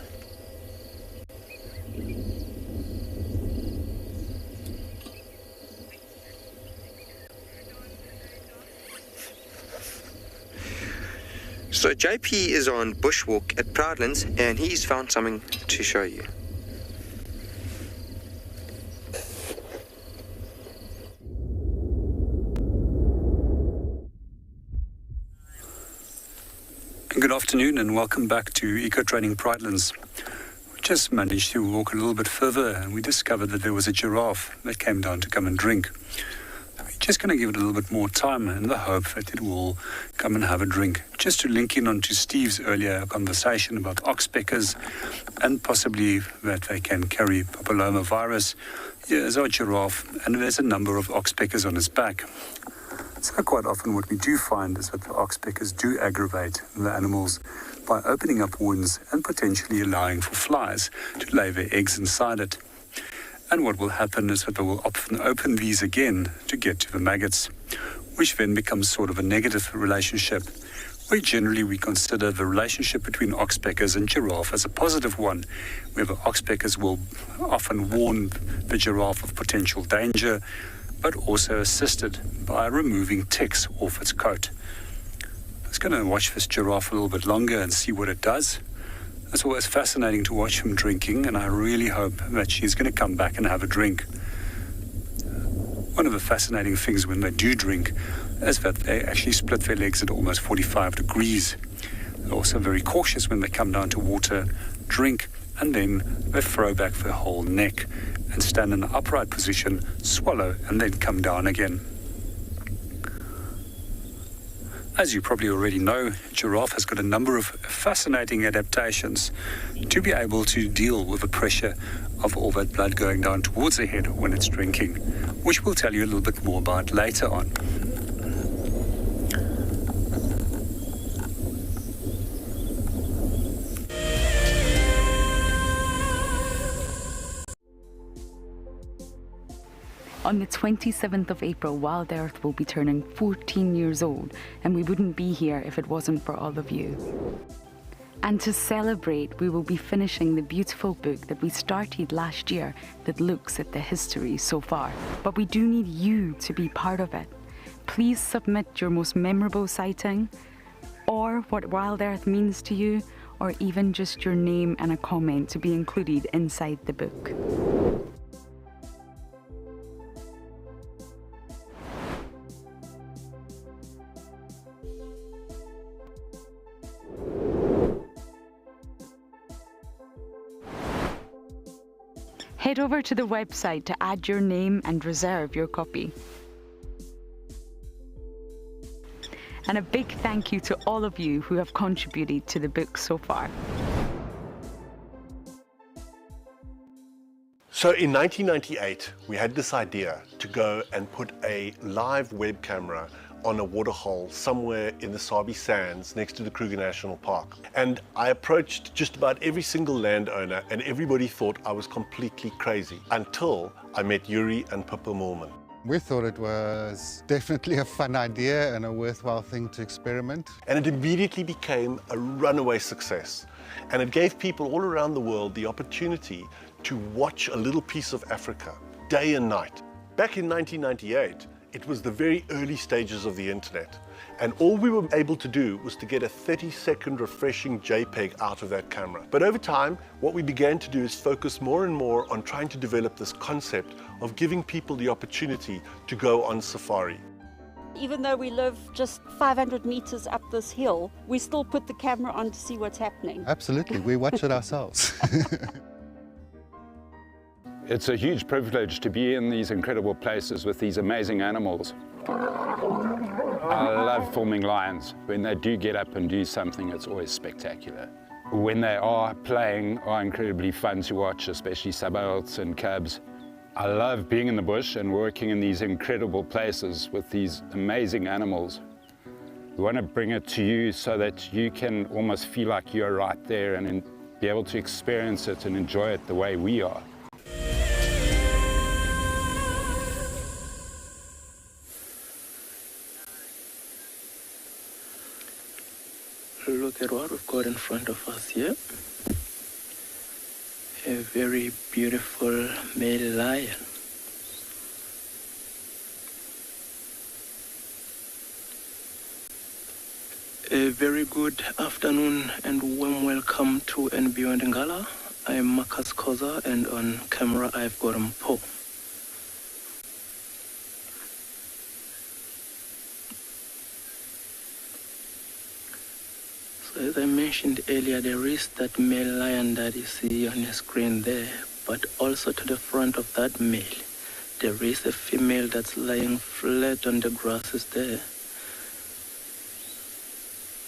So JP is on bushwalk at Proudlands, and he's found something to show you. Good afternoon and welcome back to Eco Training Pridelands. We just managed to walk a little bit further and we discovered that there was a giraffe that came down to come and drink. We Just going to give it a little bit more time in the hope that it will come and have a drink. Just to link in onto Steve's earlier conversation about oxpeckers and possibly that they can carry papillomavirus. Here's our giraffe, and there's a number of oxpeckers on his back. So quite often what we do find is that the oxpeckers do aggravate the animals by opening up wounds and potentially allowing for flies to lay their eggs inside it. And what will happen is that they will often open these again to get to the maggots, which then becomes sort of a negative relationship, where generally we consider the relationship between oxpeckers and giraffe as a positive one, where the oxpeckers will often warn the giraffe of potential danger, but also assisted by removing ticks off its coat. I'm just going to watch this giraffe a little bit longer and see what it does. It's always fascinating to watch him drinking, and I really hope that she's going to come back and have a drink. One of the fascinating things when they do drink is that they actually split their legs at almost 45 degrees. They're also very cautious when they come down to water, drink, and then they throw back their whole neck and stand in an upright position, swallow, and then come down again. As you probably already know, giraffe has got a number of fascinating adaptations to be able to deal with the pressure of all that blood going down towards the head when it's drinking, which we'll tell you a little bit more about later on. On the 27th of April, WildEarth will be turning 14 years old, and we wouldn't be here if it wasn't for all of you. And to celebrate, we will be finishing the beautiful book that we started last year that looks at the history so far. But we do need you to be part of it. Please submit your most memorable sighting, or what WildEarth means to you, or even just your name and a comment to be included inside the book. Head over to the website to add your name and reserve your copy. And a big thank you to all of you who have contributed to the book so far. So in 1998, we had this idea to go and put a live web camera on a waterhole somewhere in the Sabi sands next to the Kruger National Park. And I approached just about every single landowner, and everybody thought I was completely crazy until I met Yuri and Pippa Moorman. We thought it was definitely a fun idea and a worthwhile thing to experiment. And it immediately became a runaway success. And it gave people all around the world the opportunity to watch a little piece of Africa day and night. Back in 1998, it was the very early stages of the internet, and all we were able to do was to get a 30-second refreshing JPEG out of that camera. But over time, what we began to do is focus more and more on trying to develop this concept of giving people the opportunity to go on safari. Even though we live just 500 meters up this hill, we still put the camera on to see what's happening. Absolutely, we watch it ourselves. It's a huge privilege to be in these incredible places with these amazing animals. I love filming lions. When they do get up and do something, it's always spectacular. When they are playing, are incredibly fun to watch, especially subalterns and cubs. I love being in the bush and working in these incredible places with these amazing animals. We want to bring it to you so that you can almost feel like you're right there and be able to experience it and enjoy it the way we are. Look at what we've got in front of us here. A very beautiful male lion. A very good afternoon and warm welcome to andBeyond Ngala. I'm Marcus Koza, and on camera I've got Hippo. As I mentioned earlier, there is that male lion that you see on the screen there, but also to the front of that male, There is a female that's lying flat on the grasses there.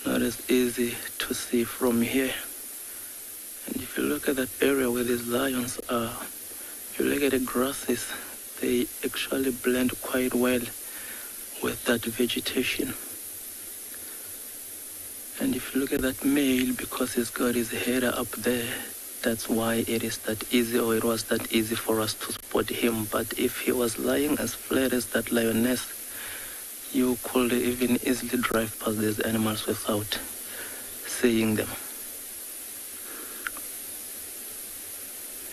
Not as easy to see from here. And if you look at that area where these lions are, if you look at the grasses, they actually blend quite well with that vegetation. And if you look at that male, because he's got his header up there, that's why it is that easy, or it was that easy for us to spot him. But if he was lying as flat as that lioness, you could even easily drive past these animals without seeing them.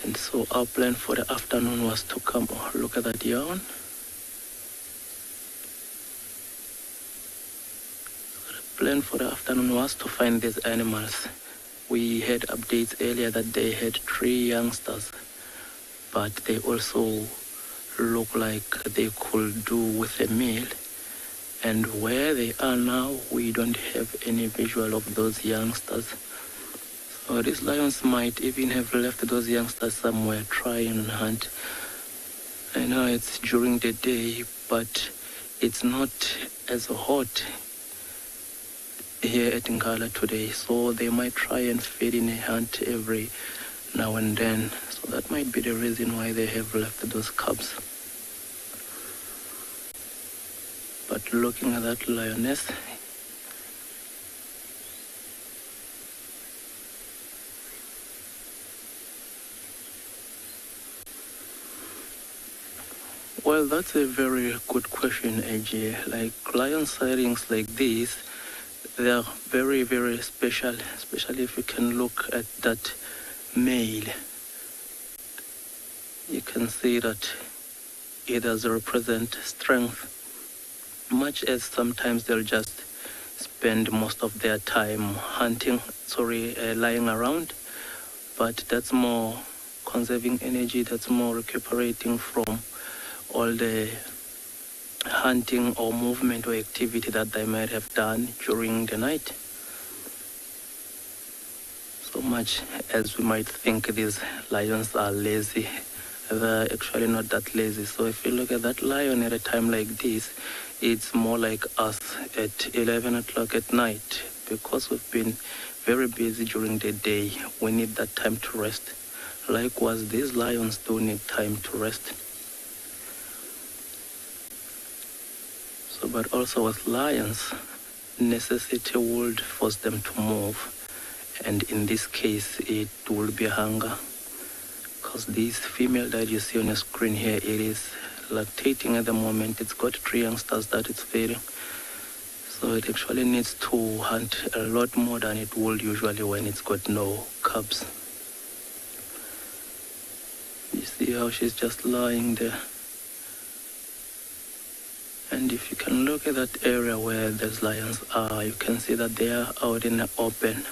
And so our plan for the afternoon was to come look at that yarn. Plan for the afternoon was to find these animals. We had updates earlier that they had 3 youngsters, but they also look like they could do with a male. And where they are now, we don't have any visual of those youngsters. So these lions might even have left those youngsters somewhere trying and hunt. I know it's during the day, but it's not as hot here at Ngala today, so they might try and feed in a hunt every now and then. So that might be the reason why they have left those cubs. But looking at that lioness, well, that's a very good question, AJ. Like lion sightings like this, they are very, very special, especially if you can look at that male. You can see that it does represent strength, much as sometimes they'll just spend most of their time lying around, but that's more conserving energy, that's more recuperating from all the hunting or movement or activity that they might have done during the night. So much as we might think these lions are lazy, they're actually not that lazy. So if you look at that lion at a time like this, it's more like us at 11 o'clock at night. Because we've been very busy during the day, we need that time to rest. Likewise, these lions do need time to rest. So, but also with lions, necessity would force them to move. And in this case, it will be hunger. Because this female that you see on the screen here, it is lactating at the moment. It's got 3 youngsters that it's feeding. So it actually needs to hunt a lot more than it would usually when it's got no cubs. You see how she's just lying there. And if you can look at that area where those lions are, you can see that they are out in the open,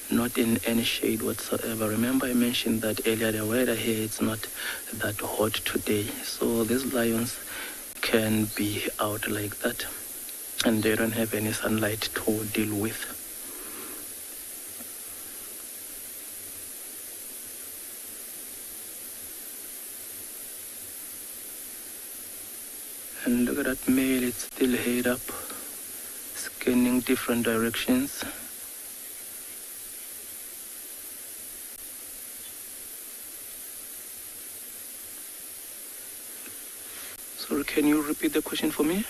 not in any shade whatsoever. Remember I mentioned that earlier, the weather here, it's not that hot today. So these lions can be out like that, and they don't have any sunlight to deal with. And look at that male, it's still head up, scanning different directions. Sorry, can you repeat the question for me?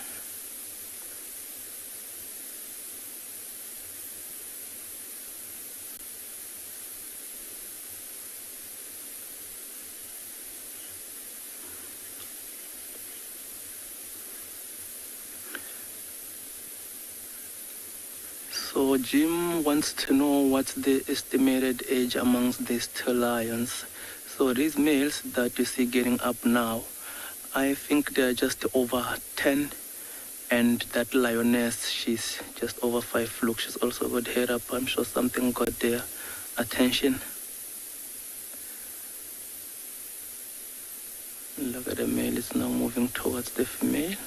So Jim wants to know what's the estimated age amongst these 2 lions. So these males that you see getting up now, I think they're just over 10. And that lioness, she's just over 5. Look, she's also got head up. I'm sure something got their attention. Look at the male, it's now moving towards the female.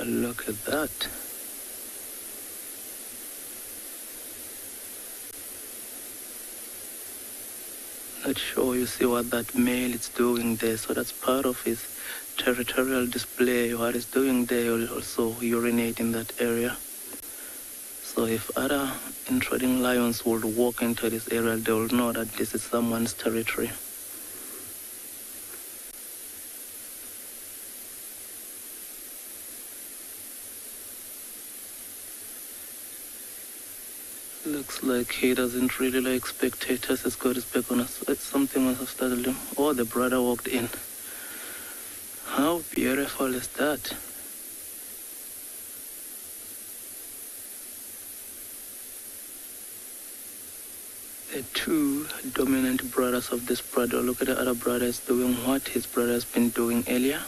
Look at that. Let's show you, see what that male is doing there. So that's part of his territorial display. What he's doing there, will also urinate in that area. So if other intruding lions would walk into this area, they will know that this is someone's territory. Looks like he doesn't really like spectators. He's got his back on us. Something must have startled him. Oh, the brother walked in. How beautiful is that? The two dominant brothers of this brother. Look at the other brother is doing what his brother has been doing earlier.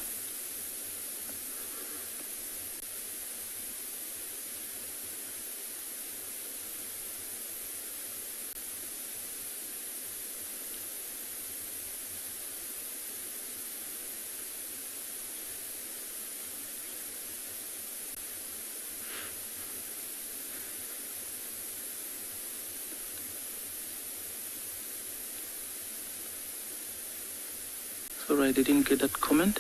Sorry, I didn't get that comment.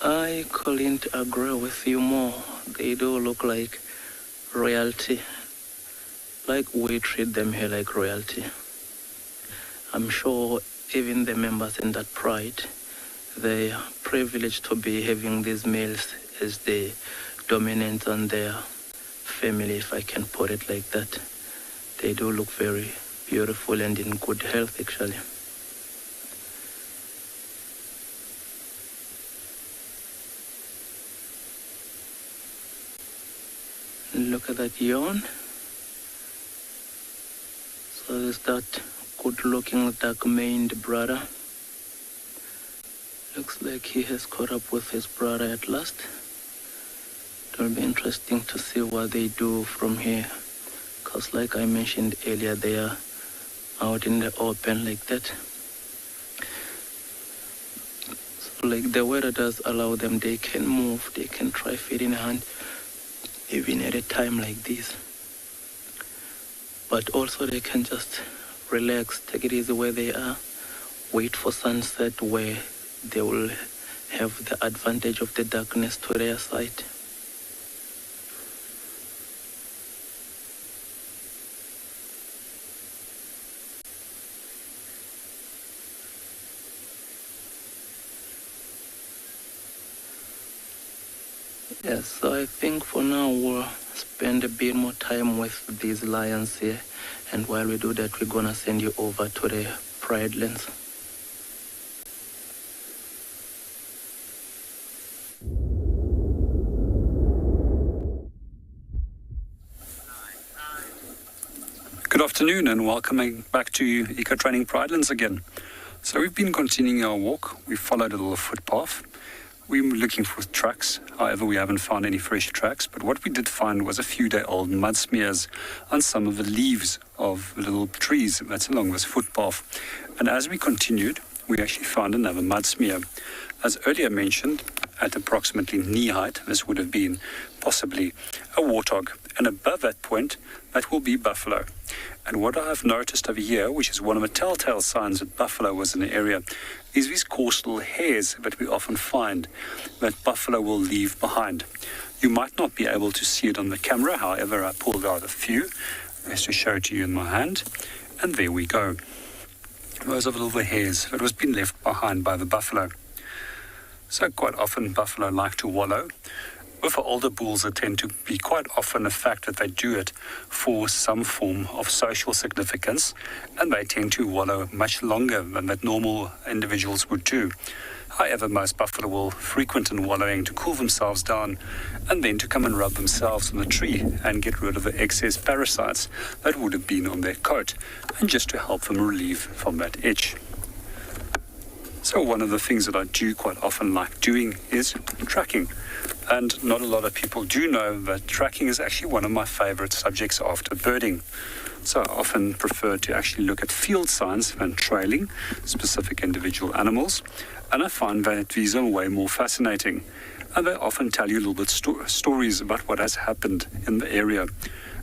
I couldn't agree with you more. They do look like royalty. Like we treat them here like royalty. I'm sure even the members in that pride, they are privileged to be having these males as the dominant on their family, if I can put it like that. They do look very beautiful and in good health, actually. Look at that yawn. So there's that good-looking dark-maned brother. Looks like he has caught up with his brother at last. It'll be interesting to see what they do from here. Because like I mentioned earlier, they are out in the open like that. So like the weather does allow them, they can move, they can try feeding a hand, even at a time like this. But also they can just relax, take it easy where they are, wait for sunset where they will have the advantage of the darkness to their side. Yes, so I think for now we'll spend a bit more time with these lions here, and while we do that, we're gonna send you over to the Pride Lands. Good afternoon and welcome back to Eco Training Pride Lands again. So we've been continuing our walk. We followed a little footpath. We were looking for tracks, however we haven't found any fresh tracks, but what we did find was a few day old mud smears on some of the leaves of little trees that's along this footpath. And as we continued, we actually found another mud smear. As earlier mentioned, at approximately knee height, this would have been possibly a warthog, and above that point, that will be buffalo. And what I have noticed over here, which is one of the telltale signs that buffalo was in the area, is these coarse little hairs that we often find that buffalo will leave behind. You might not be able to see it on the camera, however, I pulled out a few just to show it to you in my hand, and there we go. Those are the little hairs that was been left behind by the buffalo. So quite often buffalo like to wallow. With the older bulls, they tend to be quite often the fact that they do it for some form of social significance, and they tend to wallow much longer than that normal individuals would do. However, most buffalo will frequent in wallowing to cool themselves down and then to come and rub themselves on the tree and get rid of the excess parasites that would have been on their coat, and just to help them relieve from that itch. So one of the things that I do quite often like doing is tracking. And not a lot of people do know that tracking is actually one of my favorite subjects after birding. So I often prefer to actually look at field signs than trailing specific individual animals. And I find that these are way more fascinating. And they often tell you a little bit stories about what has happened in the area,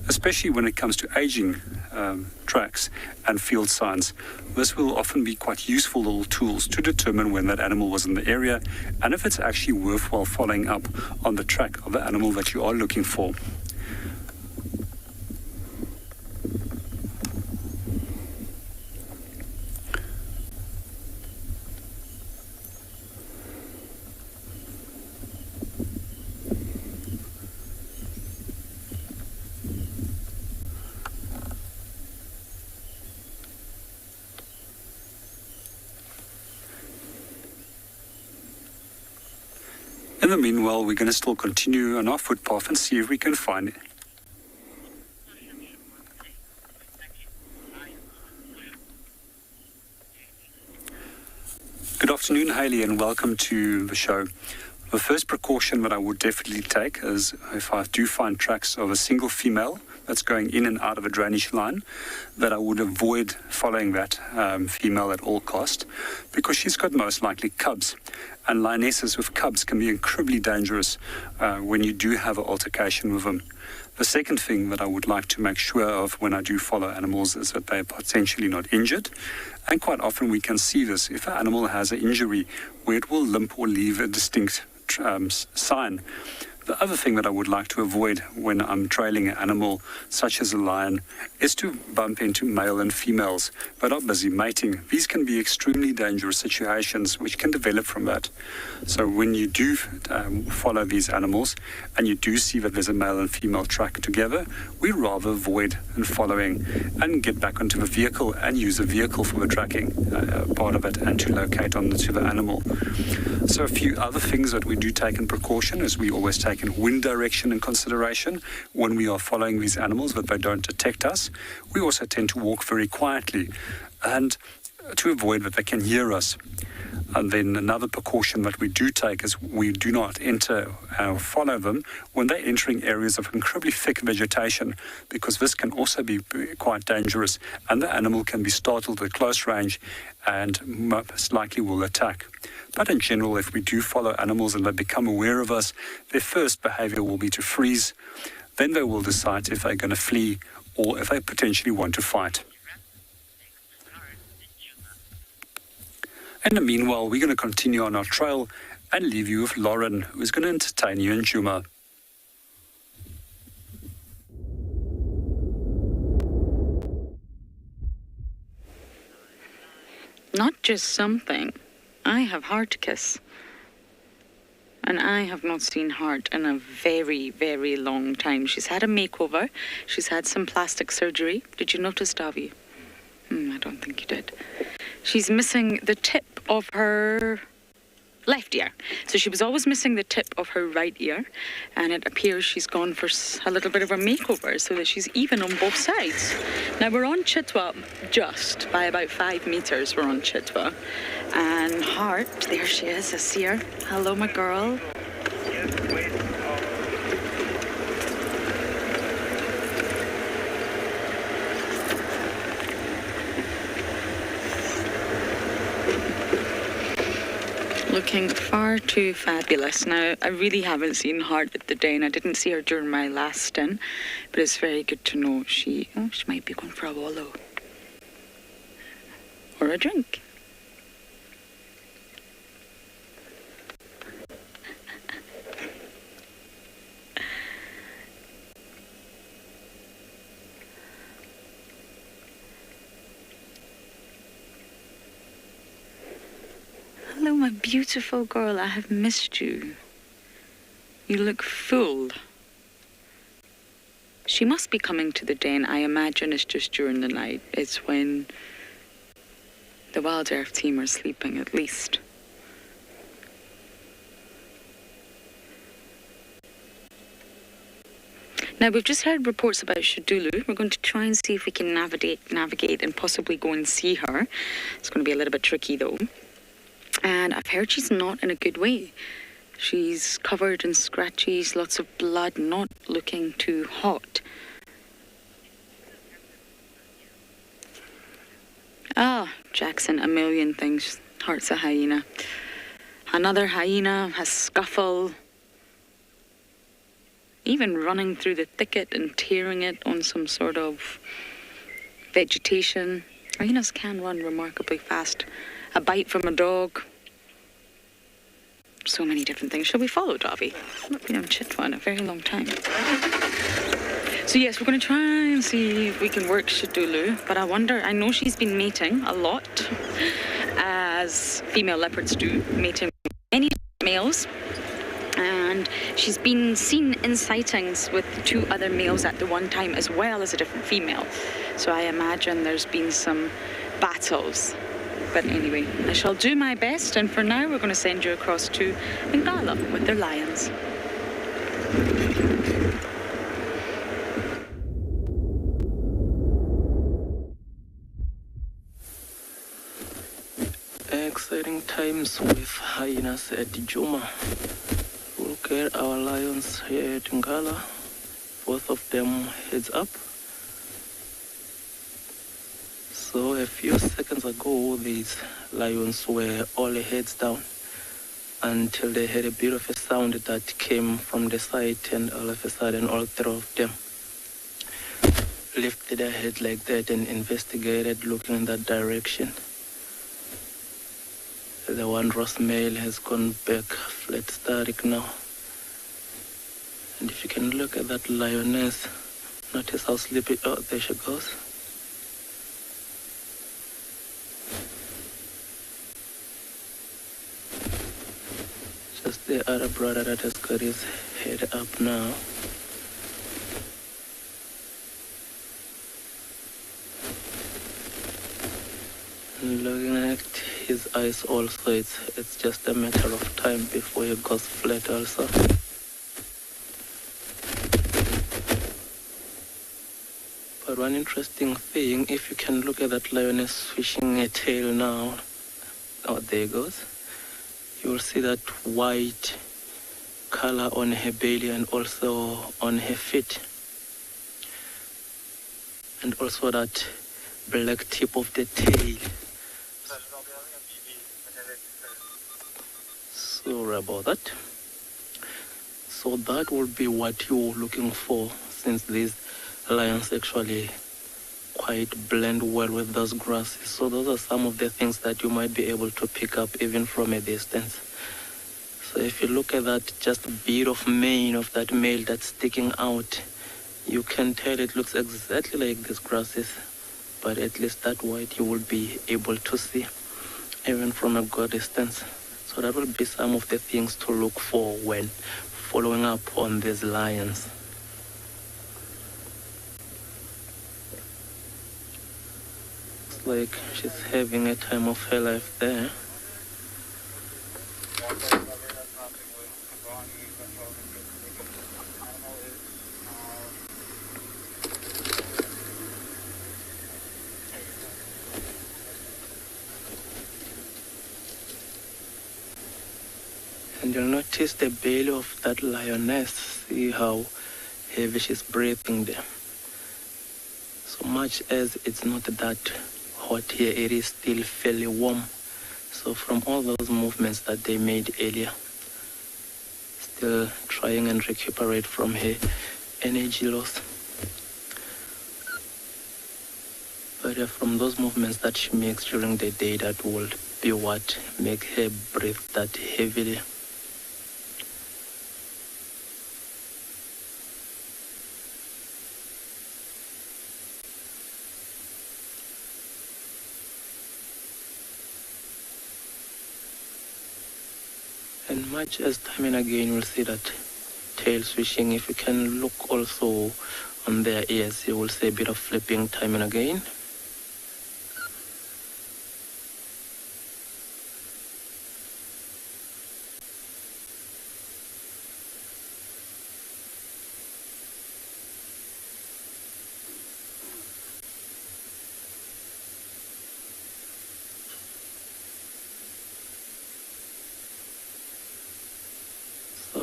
especially when it comes to aging tracks and field signs. This will often be quite useful little tools to determine when that animal was in the area and if it's actually worthwhile following up on the track of the animal that you are looking for. In the meanwhile, we're going to still continue on our footpath and see if we can find it. Good afternoon, Hayley, and welcome to the show. The first precaution that I would definitely take is if I do find tracks of a single female that's going in and out of a drainage line, that I would avoid following that female at all cost, because she's got most likely cubs. And lionesses with cubs can be incredibly dangerous when you do have an altercation with them. The second thing that I would like to make sure of when I do follow animals is that they are potentially not injured. And quite often we can see this if an animal has an injury where it will limp or leave a distinct sign. The other thing that I would like to avoid when I'm trailing an animal, such as a lion, is to bump into male and females that are busy mating. These can be extremely dangerous situations which can develop from that. So when you do follow these animals and you do see that there's a male and female track together, we rather avoid and following and get back onto the vehicle and use the vehicle for the tracking part of it and to locate onto the animal. So a few other things that we do take in precaution is we always take in wind direction in consideration when we are following these animals, that they don't detect us. We also tend to walk very quietly and to avoid that they can hear us. And then another precaution that we do take is we do not enter or follow them when they're entering areas of incredibly thick vegetation, because this can also be quite dangerous and the animal can be startled at close range and most likely will attack. But in general, if we do follow animals and they become aware of us, their first behavior will be to freeze. Then they will decide if they're going to flee or if they potentially want to fight. In the meanwhile, we're going to continue on our trail and leave you with Lauren, who's going to entertain you in Juma. Not just something. I have Heart Kiss. And I have not seen Heart in a very, very long time. She's had a makeover. She's had some plastic surgery. Did you notice, Davi? I don't think you did. She's missing the tip of her left ear. So she was always missing the tip of her right ear. And it appears she's gone for a little bit of a makeover so that she's even on both sides. Now we're on Chitwa, just by about 5 meters we're on Chitwa. And Heart, there she is, I see her. Hello, my girl. Looking far too fabulous. Now, I really haven't seen Heart at the den. I didn't see her during my last stint, but it's very good to know she might be going for a wallow. Or a drink. Hello, my beautiful girl. I have missed you. You look full. She must be coming to the den. I imagine it's just during the night. It's when the WildEarth team are sleeping, at least. Now, we've just heard reports about Shadulu. We're going to try and see if we can navigate and possibly go and see her. It's going to be a little bit tricky, though. And I've heard she's not in a good way. She's covered in scratches, lots of blood, not looking too hot. Ah, Jackson, a million things. Heart's a hyena. Another hyena, a scuffle. Even running through the thicket and tearing it on some sort of vegetation. Hyenas can run remarkably fast. A bite from a dog. So many different things. Shall we follow Davi? I've not been on Chitwa in a very long time. So yes, we're going to try and see if we can work Tswalu, but I wonder, I know she's been mating a lot, as female leopards do, mating with many males, and she's been seen in sightings with 2 other males at the one time, as well as a different female. So I imagine there's been some battles. But anyway, I shall do my best, and for now we're going to send you across to Ngala with their lions. Exciting times with hyenas at Juma. We'll get our lions here at Ngala. Both of them heads up. So a few seconds ago, these lions were all heads down until they heard a bit of a sound that came from the side, and all of a sudden all 3 of them lifted their head like that and investigated, looking in that direction. The one Ross male has gone back flat static now. And if you can look at that lioness, notice how sleepy, oh, there she goes. Just the other brother that has got his head up now. And looking at his eyes also, it's just a matter of time before he goes flat also. But one interesting thing, if you can look at that lioness swishing a tail now, oh, there it goes. You will see that white color on her belly and also on her feet. And also that black tip of the tail. Sorry about that. So that will be what you're looking for, since these lions actually quite blend well with those grasses. So those are some of the things that you might be able to pick up even from a distance. So if you look at that just bit of mane of that male that's sticking out, you can tell it looks exactly like these grasses, but at least that white you will be able to see even from a good distance. So that will be some of the things to look for when following up on these lions. Looks like she's having a time of her life there. And you'll notice the belly of that lioness. See how heavy she's breathing there. So much as it's not that hot here, it is still fairly warm. So from all those movements that they made earlier, still trying and recuperate from her energy loss. But from those movements that she makes during the day, that will be what make her breathe that heavily. And much as time and again you'll see that tail swishing. If you can look also on their ears, you will see a bit of flipping time and again.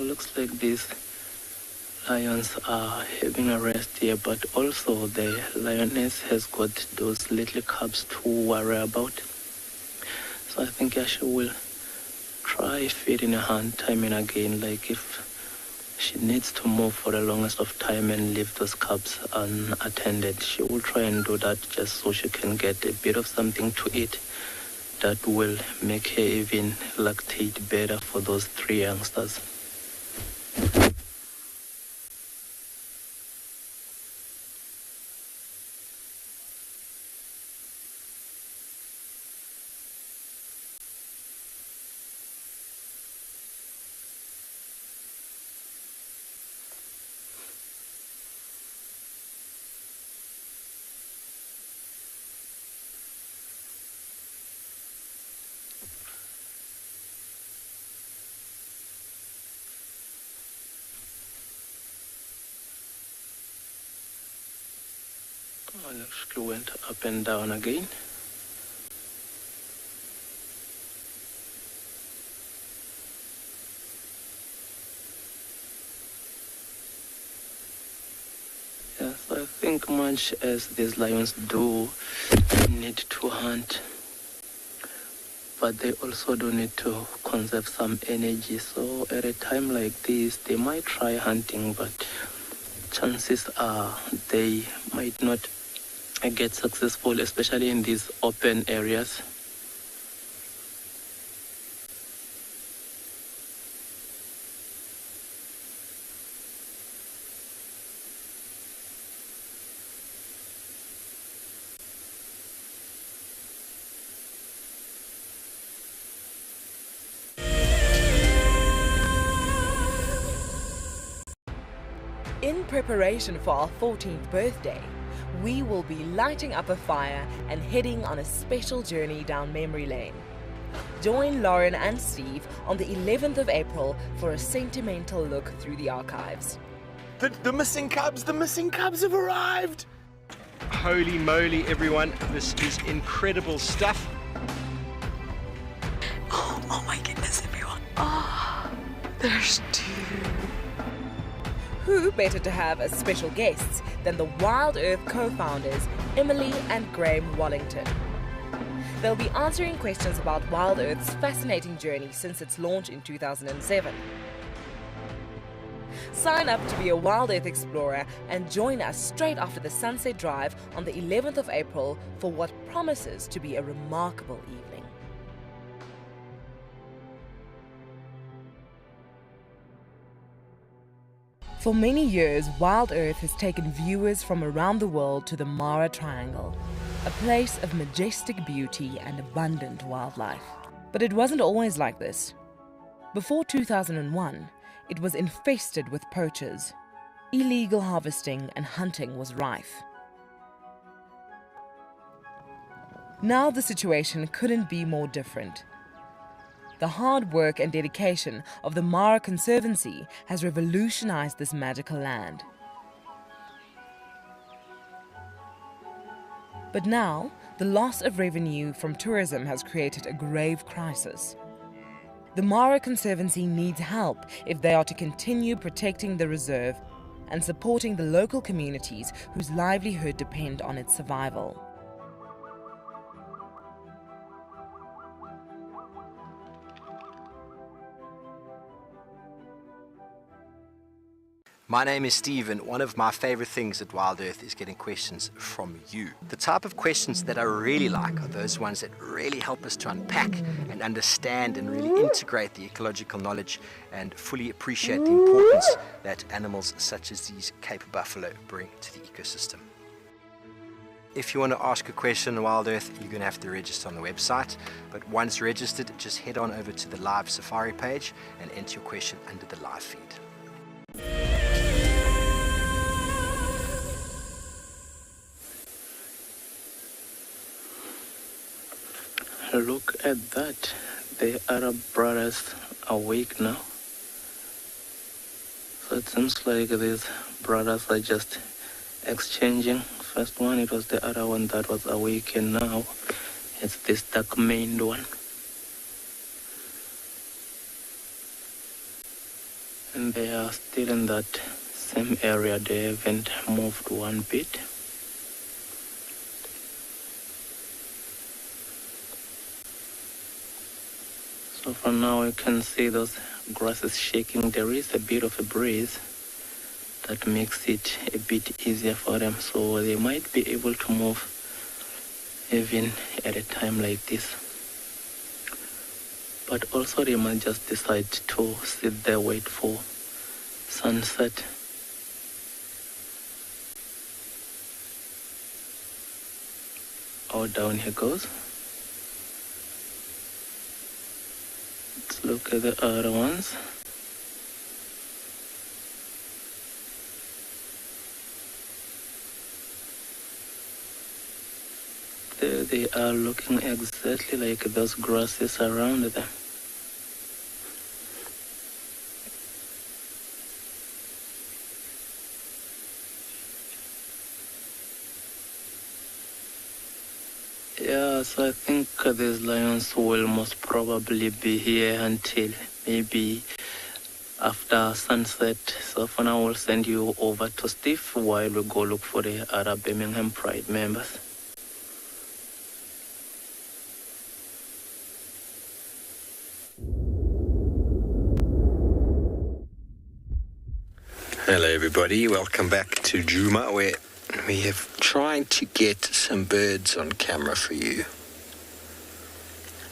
looks like these lions are having a rest here, but also the lioness has got those little cubs to worry about. So I think she will try feeding her time and again, like if she needs to move for the longest of time and leave those cubs unattended, she will try and do that just so she can get a bit of something to eat that will make her even lactate better for those 3 youngsters. She went up and down again. Yes, I think much as these lions do need to hunt, but they also do need to conserve some energy. So at a time like this, they might try hunting, but chances are they might not get successful, especially in these open areas. In preparation for our 14th birthday, we will be lighting up a fire and heading on a special journey down memory lane. Join Lauren and Steve on the 11th of April for a sentimental look through the archives. The missing cubs have arrived! Holy moly, everyone, this is incredible stuff. Oh my goodness, everyone. Oh, there's 2. Who better to have as special guests than the WildEarth co-founders Emily and Graham Wallington. They'll be answering questions about WildEarth's fascinating journey since its launch in 2007. Sign up to be a WildEarth explorer and join us straight after the sunset drive on the 11th of April for what promises to be a remarkable evening. For many years, WildEarth has taken viewers from around the world to the Mara Triangle, a place of majestic beauty and abundant wildlife. But it wasn't always like this. Before 2001, it was infested with poachers. Illegal harvesting and hunting was rife. Now the situation couldn't be more different. The hard work and dedication of the Mara Conservancy has revolutionized this magical land. But now, the loss of revenue from tourism has created a grave crisis. The Mara Conservancy needs help if they are to continue protecting the reserve and supporting the local communities whose livelihood depend on its survival. My name is Steve, and one of my favorite things at WildEarth is getting questions from you. The type of questions that I really like are those ones that really help us to unpack and understand and really integrate the ecological knowledge and fully appreciate the importance that animals such as these Cape buffalo bring to the ecosystem. If you want to ask a question on WildEarth, you're going to have to register on the website. But once registered, just head on over to the live safari page and enter your question under the live feed. Look at that. The Arab brothers awake now. So it seems like these brothers are just exchanging. First one, it was the other one that was awake, and now it's this dark-maned one. And they are still in that same area. They haven't moved one bit. So for now you can see those grasses shaking. There is a bit of a breeze that makes it a bit easier for them, so they might be able to move even at a time like this. But also they might just decide to sit there, wait for sunset. Oh, down here goes. Let's look at the other ones. There they are, looking exactly like those grasses around them. Yeah, so I think these lions will most probably be here until maybe after sunset. So for now, we'll send you over to Steve while we go look for the other Birmingham Pride members. Hello everybody, welcome back to Juma, where we have tried to get some birds on camera for you.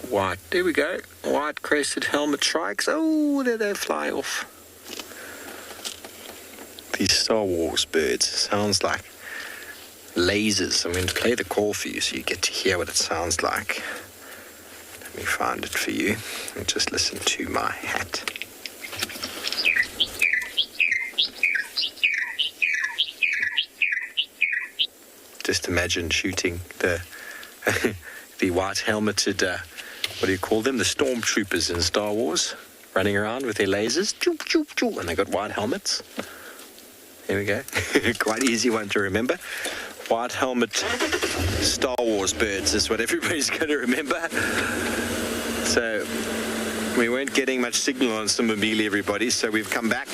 White, there we go, white crested helmet shrikes. Oh, there they fly off. These Star Wars birds, sounds like lasers. I'm going to play the call for you so you get to hear what it sounds like. Let me find it for you and just listen to my hat. Just imagine shooting the the white helmeted, what do you call them? The stormtroopers in Star Wars, running around with their lasers, choop, choop, choop, and they got white helmets. There we go. Quite easy one to remember. White helmet Star Wars birds is what everybody's going to remember. So we weren't getting much signal on Simbabili, everybody, so we've come back.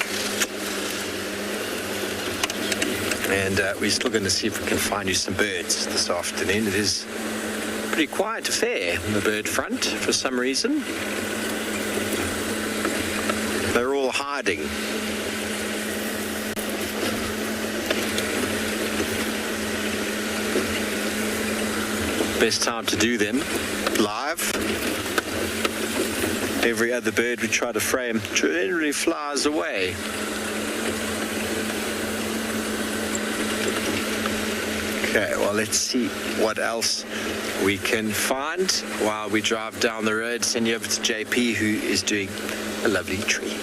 And we're still going to see if we can find you some birds this afternoon. It is a pretty quiet affair on the bird front for some reason. They're all hiding. Best time to do them live. Every other bird we try to frame generally flies away. Okay, well, let's see what else we can find while we drive down the road. Send you over to JP, who is doing a lovely tree.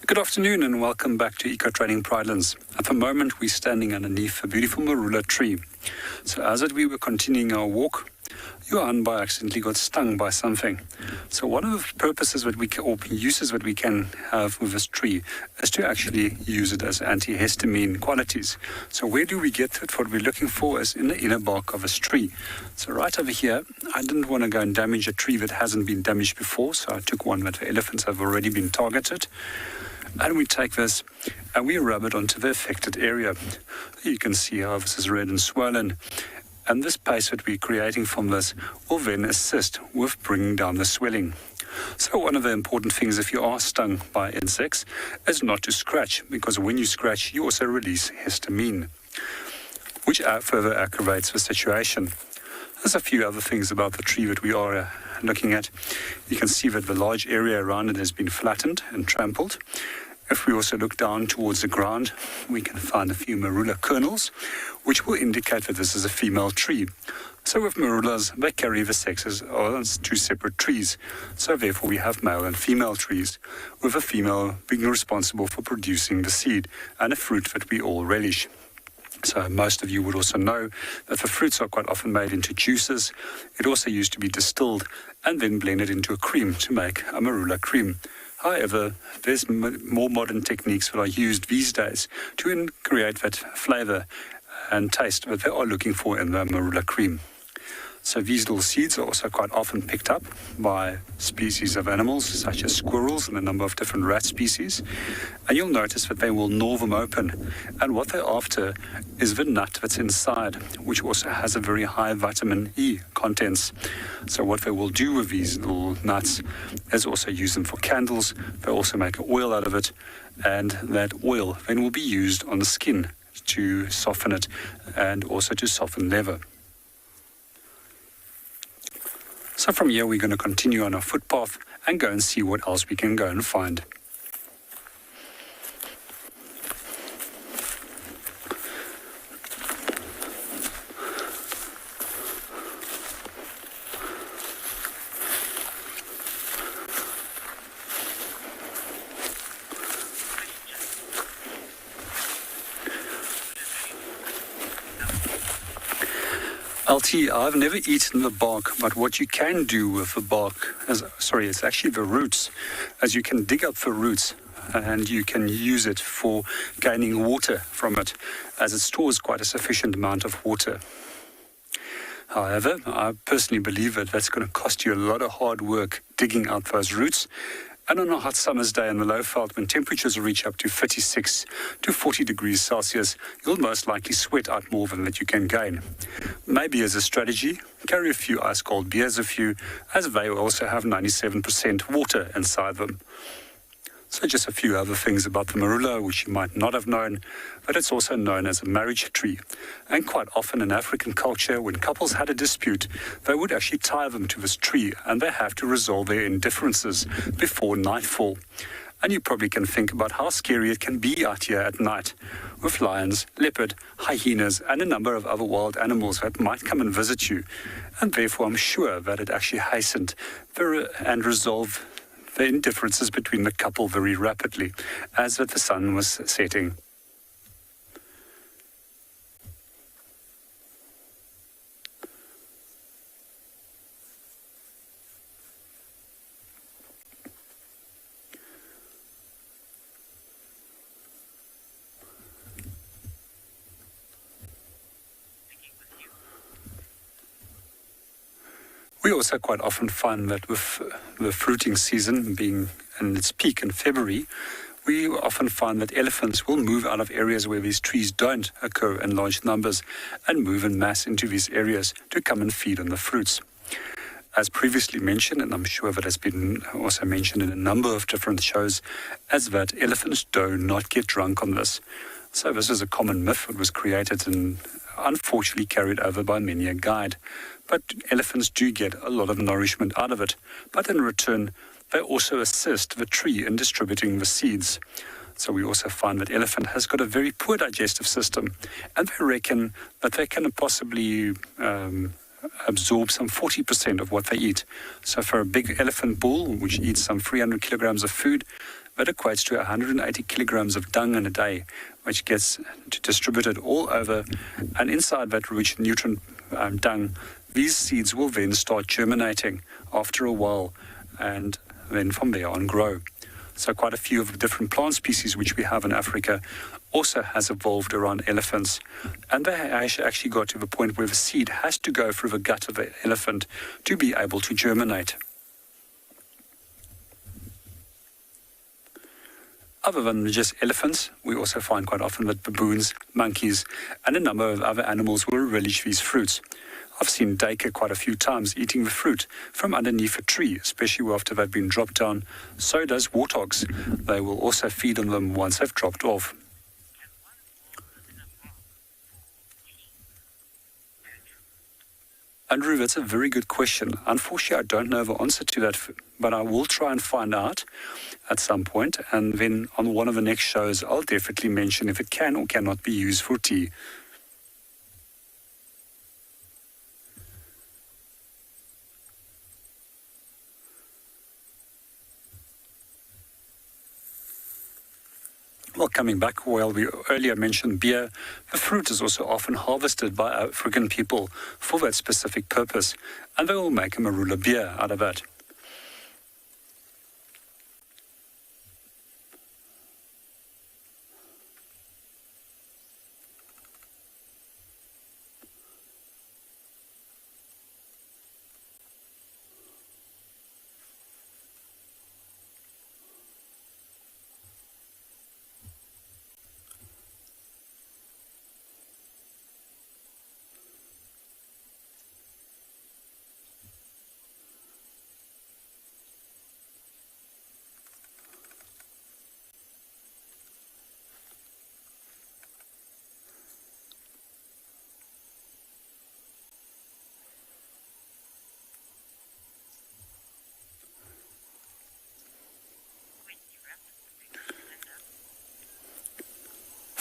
Good afternoon and welcome back to Eco Training Pridelands. At the moment, we're standing underneath a beautiful marula tree. So as we were continuing our walk, Johan by accidentally got stung by something. So one of the purposes that we can, or uses that we can have with this tree is to actually use it as antihistamine qualities. So where do we get it? What we're looking for is in the inner bark of this tree. So right over here, I didn't want to go and damage a tree that hasn't been damaged before, so I took one that the elephants have already been targeted. And we take this and we rub it onto the affected area. You can see how this is red and swollen. And this paste that we're creating from this will then assist with bringing down the swelling. So one of the important things if you are stung by insects is not to scratch, because when you scratch, you also release histamine, which further aggravates the situation. There's a few other things about the tree that we are looking at. You can see that the large area around it has been flattened and trampled. If we also look down towards the ground, we can find a few marula kernels, which will indicate that this is a female tree. So with marulas, they carry the sexes as two separate trees. So therefore we have male and female trees, with a female being responsible for producing the seed and a fruit that we all relish. So most of you would also know that the fruits are quite often made into juices. It also used to be distilled and then blended into a cream to make a marula cream. However, there's more modern techniques that are used these days to create that flavour and taste that they are looking for in the marula cream. So these little seeds are also quite often picked up by species of animals such as squirrels and a number of different rat species. And you'll notice that they will gnaw them open. And what they're after is the nut that's inside, which also has a very high vitamin E contents. So what they will do with these little nuts is also use them for candles. They also make oil out of it. And that oil then will be used on the skin to soften it and also to soften leather. So from here we're going to continue on our footpath and go and see what else we can go and find. LT, I've never eaten the bark, but what you can do with the bark, it's actually the roots, as you can dig up the roots and you can use it for gaining water from it, as it stores quite a sufficient amount of water. However, I personally believe that that's going to cost you a lot of hard work digging out those roots. And on a hot summer's day in the Lowveld, when temperatures reach up to 36 to 40 degrees Celsius, you'll most likely sweat out more than that you can gain. Maybe as a strategy, carry a few ice-cold beers with you, as they also have 97% water inside them. So just a few other things about the marula, which you might not have known, but it's also known as a marriage tree. And quite often in African culture, when couples had a dispute, they would actually tie them to this tree, and they have to resolve their indifferences before nightfall. And you probably can think about how scary it can be out here at night, with lions, leopard, hyenas, and a number of other wild animals that might come and visit you. And therefore I'm sure that it actually hastened and resolved the indifferences between the couple very rapidly, as that the sun was setting. We also quite often find that with the fruiting season being in its peak in February, we often find that elephants will move out of areas where these trees don't occur in large numbers and move en masse into these areas to come and feed on the fruits. As previously mentioned, and I'm sure that has been also mentioned in a number of different shows, as that elephants do not get drunk on this. So this is a common myth that was created and unfortunately carried over by many a guide. But elephants do get a lot of nourishment out of it. But in return, they also assist the tree in distributing the seeds. So we also find that elephant has got a very poor digestive system, and they reckon that they can possibly absorb some 40% of what they eat. So for a big elephant bull, which eats some 300 kilograms of food, that equates to 180 kilograms of dung in a day, which gets distributed all over. And inside that rich nutrient dung, these seeds will then start germinating after a while, and then from there on grow. So quite a few of the different plant species which we have in Africa also has evolved around elephants. And they actually got to the point where the seed has to go through the gut of the elephant to be able to germinate. Other than just elephants, we also find quite often that baboons, monkeys, and a number of other animals will relish these fruits. I've seen duiker quite a few times eating the fruit from underneath a tree, especially after they've been dropped down. So does warthogs. They will also feed on them once they've dropped off. Andrew, that's a very good question. Unfortunately, I don't know the answer to that, but I will try and find out at some point. And then on one of the next shows, I'll definitely mention if it can or cannot be used for tea. Well, coming back, while we earlier mentioned beer, the fruit is also often harvested by African people for that specific purpose, and they will make a marula beer out of that.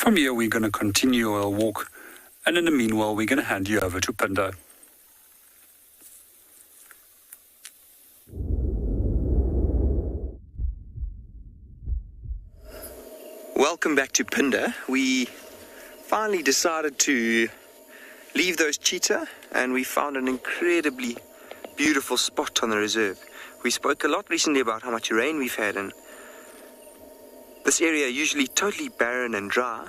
From here, we're going to continue our walk, and in the meanwhile, we're going to hand you over to Phinda. Welcome back to Phinda. We finally decided to leave those cheetah, and we found an incredibly beautiful spot on the reserve. We spoke a lot recently about how much rain we've had, and this area, usually totally barren and dry,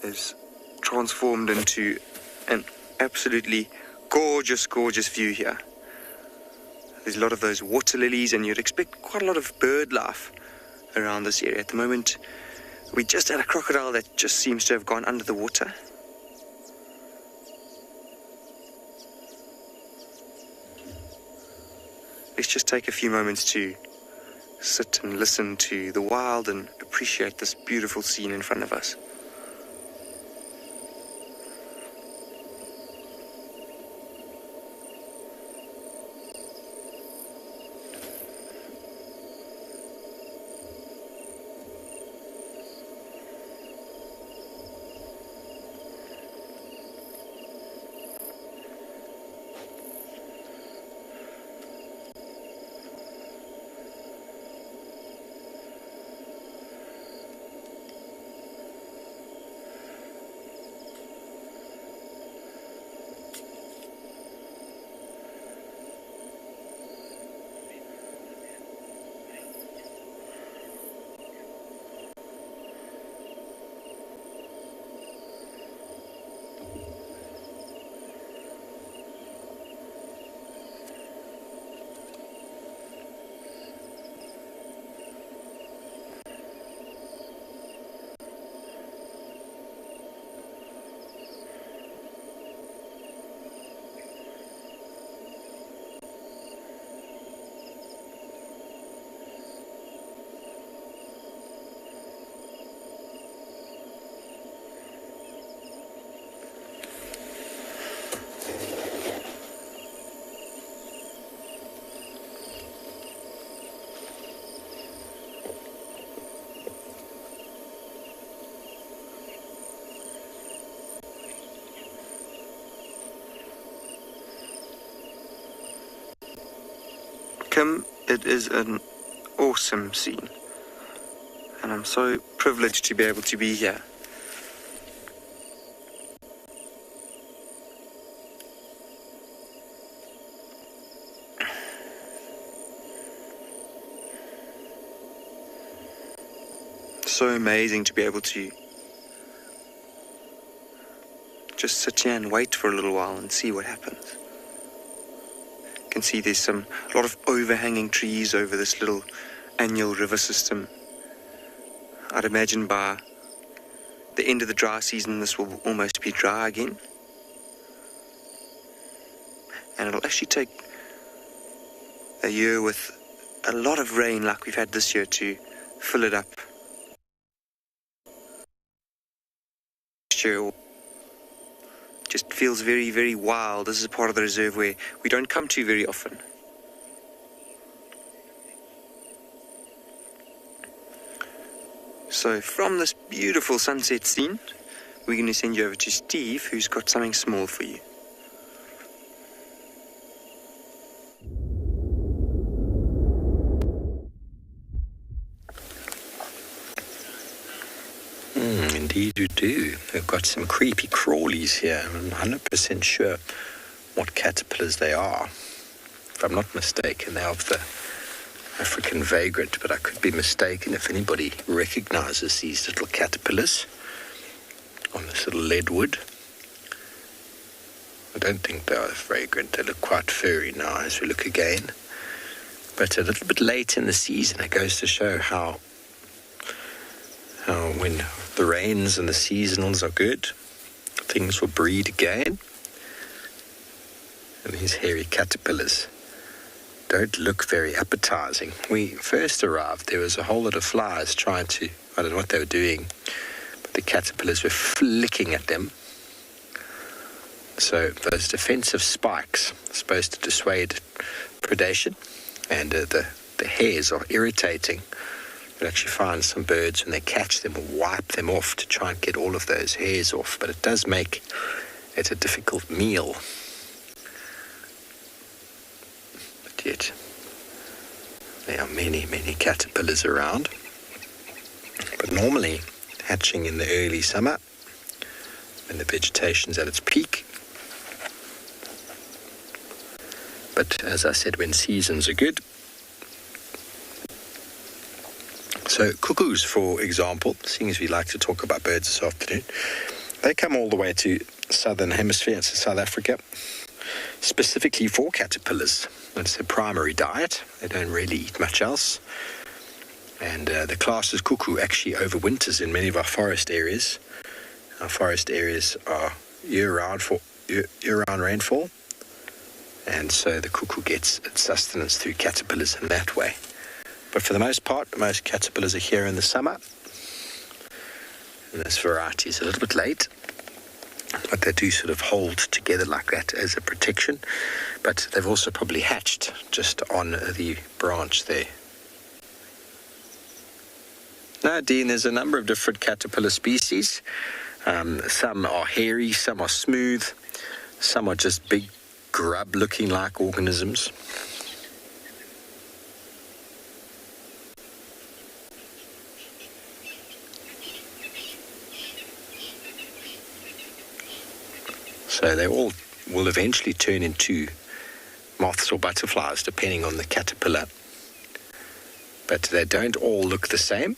is transformed into an absolutely gorgeous, gorgeous view here. There's a lot of those water lilies, and you'd expect quite a lot of bird life around this area. At the moment, we just had a crocodile that just seems to have gone under the water. Let's just take a few moments to sit and listen to the wild and appreciate this beautiful scene in front of us. It is an awesome scene, and I'm so privileged to be able to be here. So amazing to be able to just sit here and wait for a little while and see what happens. You can see there's a lot of overhanging trees over this little annual river system. I'd imagine by the end of the dry season this will almost be dry again, and it'll actually take a year with a lot of rain like we've had this year to fill it up. Just feels very, very wild. This is a part of the reserve where we don't come to very often. So from this beautiful sunset scene, we're going to send you over to Steve, who's got something small for you. Indeed you do. We've got some creepy crawlies here. I'm 100% sure what caterpillars they are. If I'm not mistaken, they're of the African vagrant, but I could be mistaken. If anybody recognizes these little caterpillars on this little leadwood, I don't think they are vagrant. They look quite furry now as we look again. But a little bit late in the season, it goes to show how when the rains and the seasonals are good, things will breed again. And these hairy caterpillars don't look very appetizing. We first arrived, there was a whole lot of flies trying to, I don't know what they were doing, but the caterpillars were flicking at them. So those defensive spikes are supposed to dissuade predation, and the hairs are irritating You'll actually find some birds, when they catch them, will wipe them off to try and get all of those hairs off, but it does make it a difficult meal. But yet, there are many, many caterpillars around. But normally, hatching in the early summer, when the vegetation's at its peak. But as I said, when seasons are good. So cuckoos, for example, seeing as we like to talk about birds this afternoon, they come all the way to southern hemisphere, to South Africa, specifically for caterpillars. It's their primary diet. They don't really eat much else. And the class's cuckoo actually overwinters in many of our forest areas. Our forest areas are year-round rainfall. And so the cuckoo gets its sustenance through caterpillars in that way. But for the most part, most caterpillars are here in the summer. And this variety is a little bit late, but they do sort of hold together like that as a protection. But they've also probably hatched just on the branch there. Now, Dean, there's a number of different caterpillar species. Some are hairy, some are smooth, some are just big grub-looking like organisms. So they all will eventually turn into moths or butterflies, depending on the caterpillar. But they don't all look the same.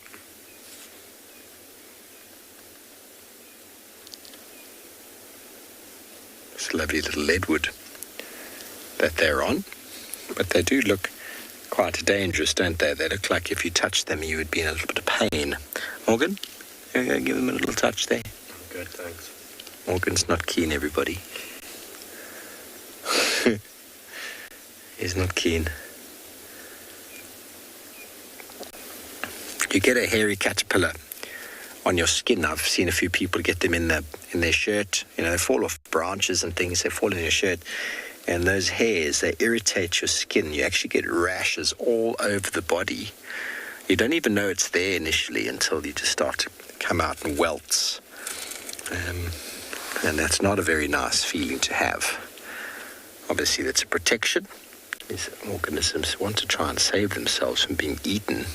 This lovely little leadwood that they're on. But they do look quite dangerous, don't they? They look like if you touch them, you would be in a little bit of pain. Morgan, give them a little touch there. Good, thanks. Morgan's not keen, everybody. He's not keen. You get a hairy caterpillar on your skin. I've seen a few people get them in their shirt. You know, they fall off branches and things. They fall in your shirt. And those hairs, they irritate your skin. You actually get rashes all over the body. You don't even know it's there initially until you just start to come out in welts. And that's not a very nice feeling to have. Obviously, that's a protection. These organisms want to try and save themselves from being eaten.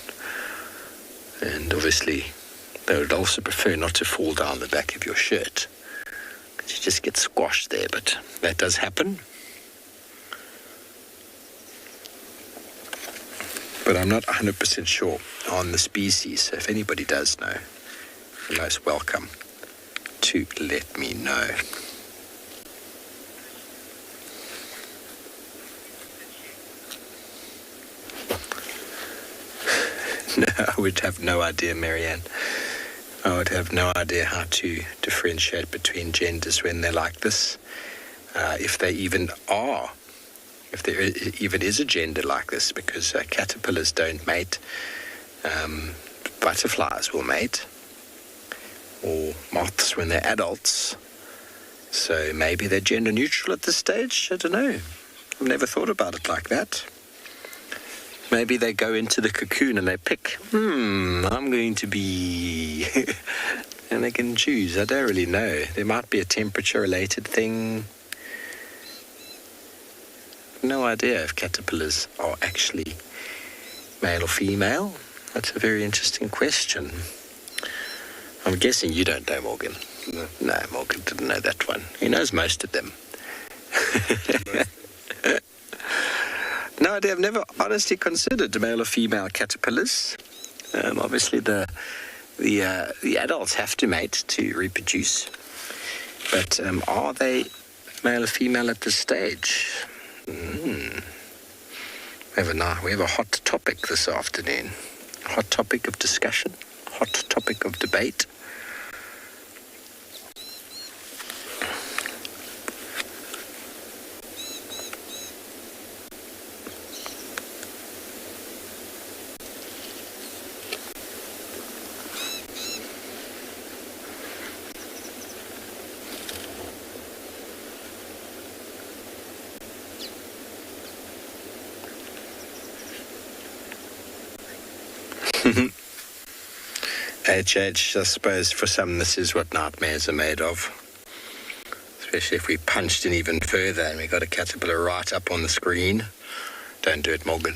And obviously, they would also prefer not to fall down the back of your shirt, because you just get squashed there, but that does happen. But I'm not 100% sure on the species, so if anybody does know, you're most welcome to let me know. No, I would have no idea, Marianne. I would have no idea how to differentiate between genders when they're like this. If they even are. If there even is a gender like this, because caterpillars don't mate. Butterflies will mate. Or moths when they're adults. So maybe they're gender neutral at this stage. I don't know. I've never thought about it like that. Maybe they go into the cocoon and they pick, I'm going to be... and they can choose. I don't really know. There might be a temperature-related thing. No idea if caterpillars are actually male or female. That's a very interesting question. I'm guessing you don't know, Morgan. No, Morgan didn't know that one. He knows most of them. No idea. I've never honestly considered male or female caterpillars. Obviously, the adults have to mate to reproduce. But are they male or female at this stage? We have a hot topic this afternoon. Hot topic of discussion. Hot topic of debate. I suppose for some this is what nightmares are made of. Especially if we punched in even further and we got a caterpillar right up on the screen. Don't do it, Morgan.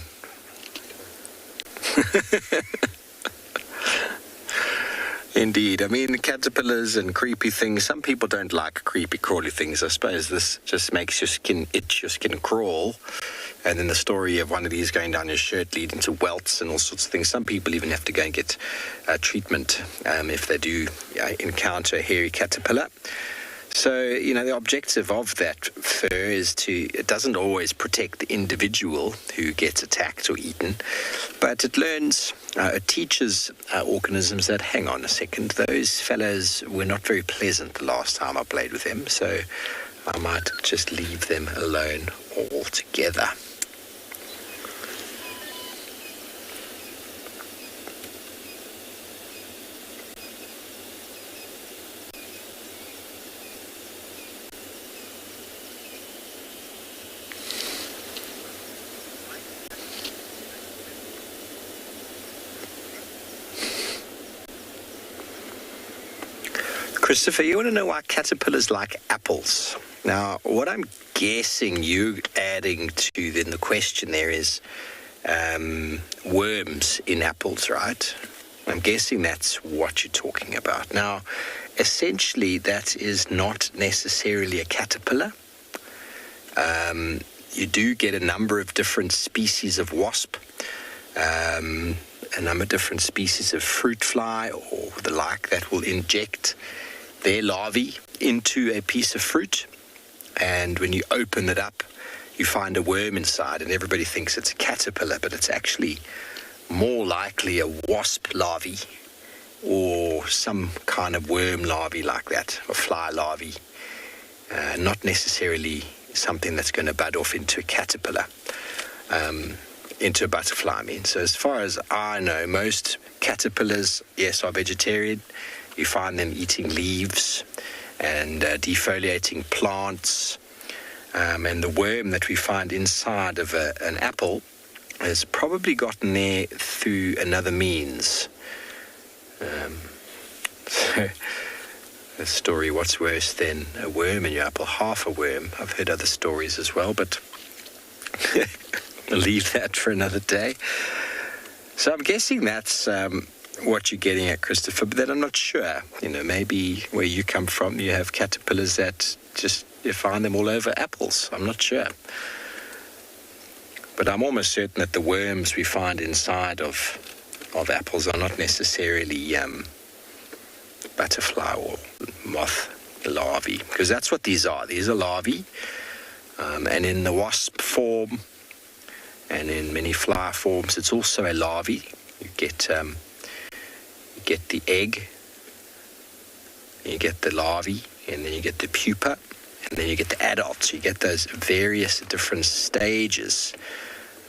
Indeed. I mean, caterpillars and creepy things, some people don't like creepy, crawly things. I suppose this just makes your skin itch, your skin crawl. And then the story of one of these going down your shirt leading to welts and all sorts of things. Some people even have to go and get treatment if they do encounter a hairy caterpillar. So, you know, the objective of that fur is it doesn't always protect the individual who gets attacked or eaten, but it teaches organisms that, hang on a second, those fellows were not very pleasant the last time I played with them, so I might just leave them alone altogether. Christopher, you want to know why caterpillars like apples? Now, what I'm guessing you adding to then the question there is worms in apples, right? I'm guessing that's what you're talking about. Now, essentially, that is not necessarily a caterpillar. You do get a number of different species of wasp, a number of different species of fruit fly or the like that will inject their larvae into a piece of fruit, and when you open it up you find a worm inside, and everybody thinks it's a caterpillar, but it's actually more likely a wasp larvae or some kind of worm larvae like that, or fly larvae, not necessarily something that's going to bud off into a caterpillar, into a butterfly, I mean. So as far as I know, most caterpillars, yes, are vegetarian. You find them eating leaves and defoliating plants. And the worm that we find inside of an apple has probably gotten there through another means. So the story, what's worse than a worm in your apple? Half a worm. I've heard other stories as well, but I'll leave that for another day. So I'm guessing that's what you're getting at, Christopher, but then I'm not sure. You know, maybe where you come from, you have caterpillars that just, you find them all over apples. I'm not sure. But I'm almost certain that the worms we find inside of apples are not necessarily butterfly or moth larvae, because that's what these are. These are larvae, and in the wasp form and in many fly forms, it's also a larvae. You get the egg, you get the larvae, and then you get the pupa, and then you get the adults. You get those various different stages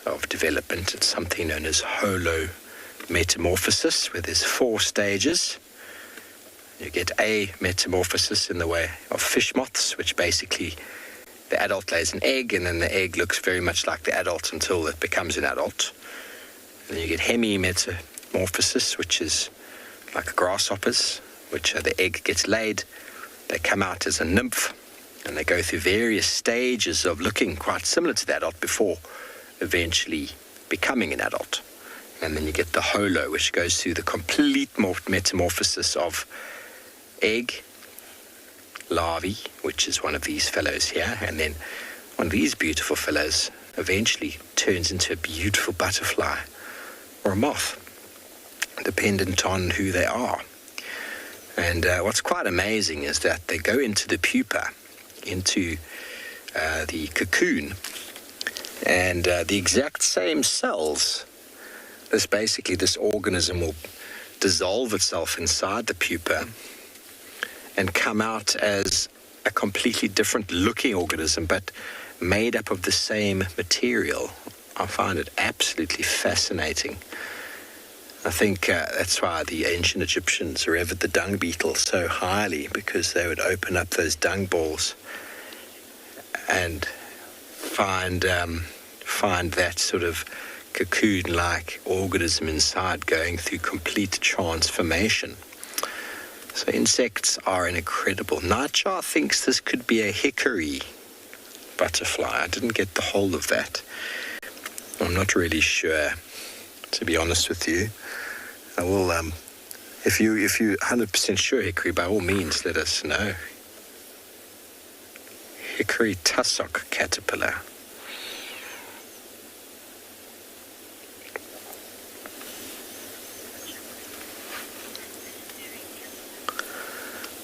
of development. It's something known as holometamorphosis, where there's 4 stages. You get a metamorphosis in the way of fish moths, which basically the adult lays an egg, and then the egg looks very much like the adult until it becomes an adult. And then you get hemimetamorphosis, which is like grasshoppers, which the egg gets laid. They come out as a nymph, and they go through various stages of looking quite similar to the adult before eventually becoming an adult. And then you get the holo, which goes through the complete metamorphosis of egg, larvae, which is one of these fellows here, and then one of these beautiful fellows eventually turns into a beautiful butterfly or a moth, dependent on who they are. And what's quite amazing is that they go into the pupa, into the cocoon, and the exact same cells, this organism will dissolve itself inside the pupa and come out as a completely different looking organism, but made up of the same material. I find it absolutely fascinating. I think that's why the ancient Egyptians revered the dung beetle so highly, because they would open up those dung balls and find that sort of cocoon-like organism inside going through complete transformation. So insects are an incredible. Nightjar thinks this could be a hickory butterfly. I didn't get the whole of that. I'm not really sure, to be honest with you. I will, if you're 100% sure hickory, by all means, let us know. Hickory tussock caterpillar.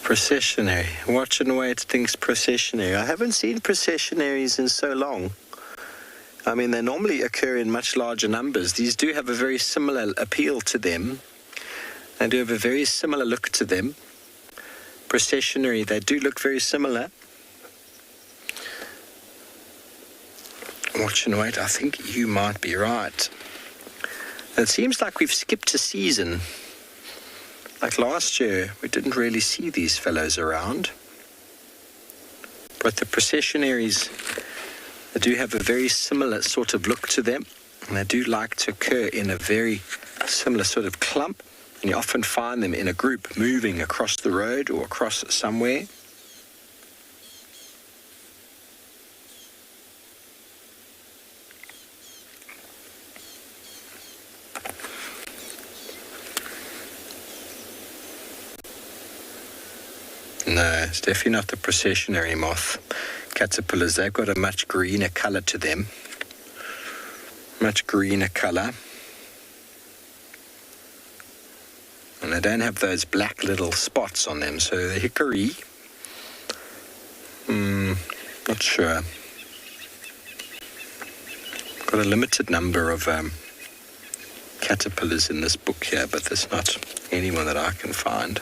Processionary. Watch and wait thinks processionary. I haven't seen processionaries in so long. I mean, they normally occur in much larger numbers. These do have a very similar appeal to them. They do have a very similar look to them. Processionary, they do look very similar. Watch and wait, I think you might be right. It seems like we've skipped a season. Like last year, we didn't really see these fellows around. But the processionaries, they do have a very similar sort of look to them. And they do like to occur in a very similar sort of clump. And you often find them in a group moving across the road or across somewhere. No, it's definitely not the processionary moth caterpillars. They've got a much greener colour to them. Much greener colour. And they don't have those black little spots on them. So the hickory, not sure. Got a limited number of caterpillars in this book here, but there's not anyone that I can find.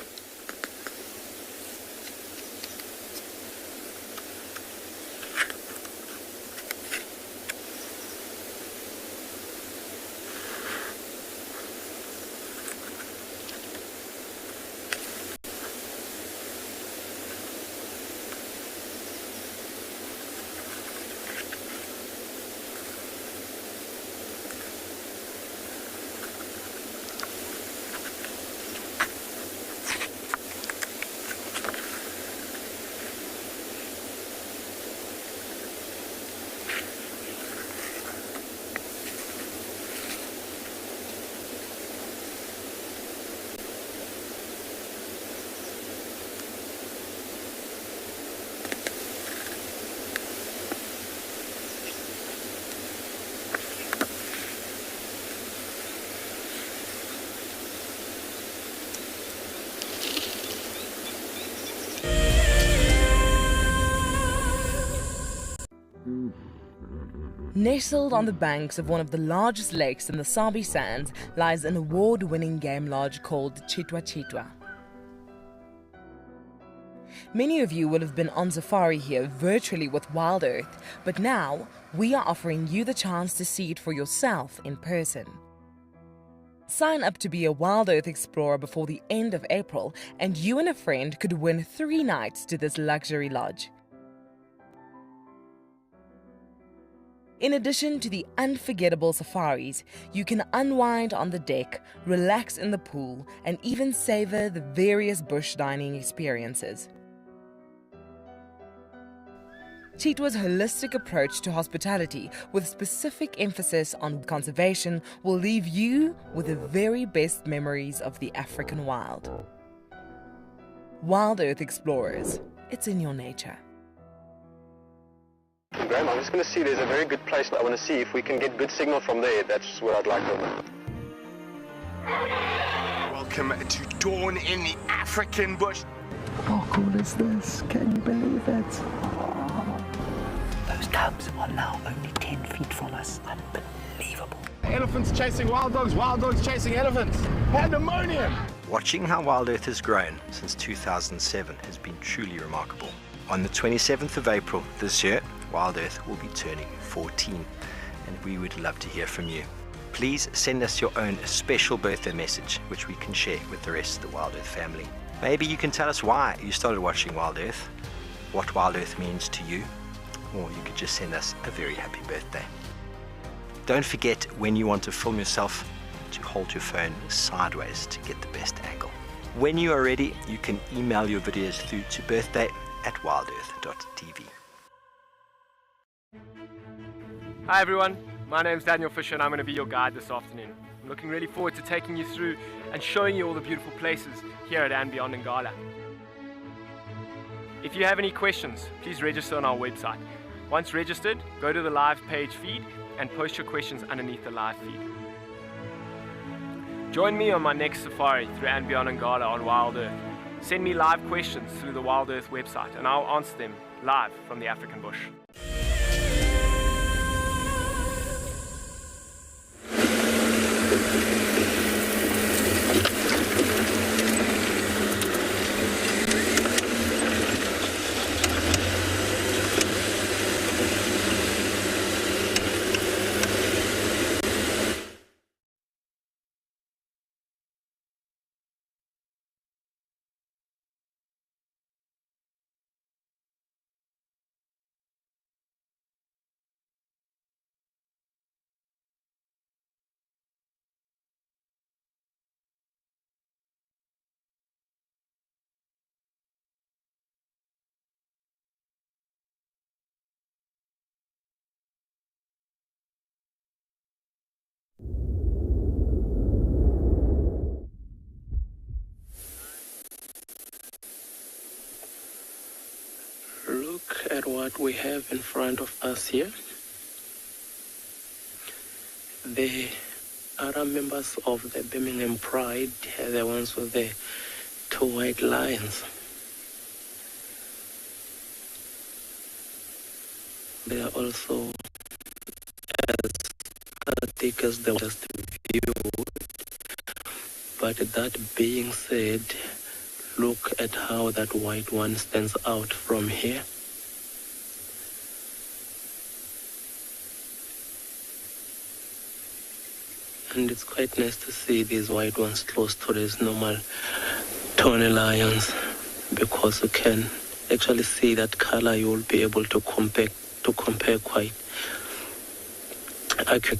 Nestled on the banks of one of the largest lakes in the Sabi sands lies an award-winning game lodge called Chitwa. Many of you will have been on safari here virtually with WildEarth, but now we are offering you the chance to see it for yourself in person. Sign up to be a WildEarth explorer before the end of April, and you and a friend could win 3 nights to this luxury lodge. In addition to the unforgettable safaris, you can unwind on the deck, relax in the pool, and even savor the various bush dining experiences. Chitwa's holistic approach to hospitality, with specific emphasis on conservation, will leave you with the very best memories of the African wild. WildEarth Explorers, it's in your nature. Graham, I'm just going to see, there's a very good place that I want to see if we can get good signal from there. That's what I'd like to know. Welcome to dawn in the African bush. How cool is this? Can you believe it? Those cubs are now only 10 feet from us. Unbelievable. Elephants chasing wild dogs chasing elephants. Pandemonium! Watching how WildEarth has grown since 2007 has been truly remarkable. On the 27th of April this year, WildEarth will be turning 14, and we would love to hear from you. Please send us your own special birthday message, which we can share with the rest of the WildEarth family. Maybe you can tell us why you started watching WildEarth, what WildEarth means to you, or you could just send us a very happy birthday. Don't forget, when you want to film yourself, to hold your phone sideways to get the best angle. When you are ready, you can email your videos through to birthday@wildearth.tv. Hi everyone, my name's Daniel Fisher and I'm going to be your guide this afternoon. I'm looking really forward to taking you through and showing you all the beautiful places here at andBeyond in Ngala. If you have any questions, please register on our website. Once registered, go to the live page feed and post your questions underneath the live feed. Join me on my next safari through andBeyond in Ngala on WildEarth. Send me live questions through the WildEarth website and I'll answer them live from the African bush. Look at what we have in front of us here. The other members of the Birmingham Pride, the ones with the two white lions. They are also as static as the just viewed. But that being said, look at how that white one stands out from here. And it's quite nice to see these white ones close to these normal tawny lions, because you can actually see that color. You will be able to compare quite accurately.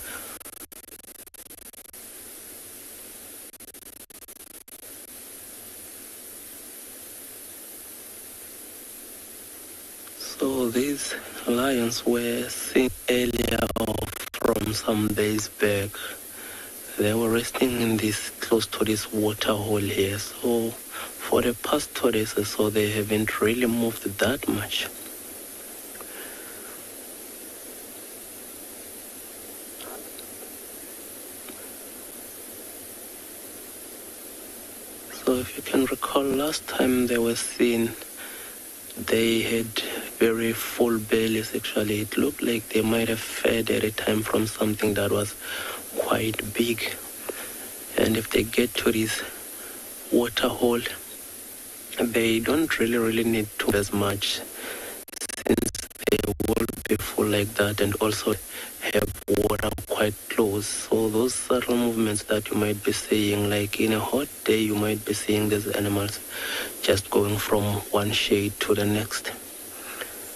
So these lions were seen earlier from some days back. They were resting in this, close to this water hole here. So for the past 2 days or so, they haven't really moved that much. So if you can recall, last time they were seen, they had very full bellies. Actually, it looked like they might have fed at a time from something that was quite big. And if they get to this water hole, they don't really need to as much, since they will be full like that and also have water quite close. So those subtle movements that you might be seeing, like in a hot day, you might be seeing these animals just going from one shade to the next.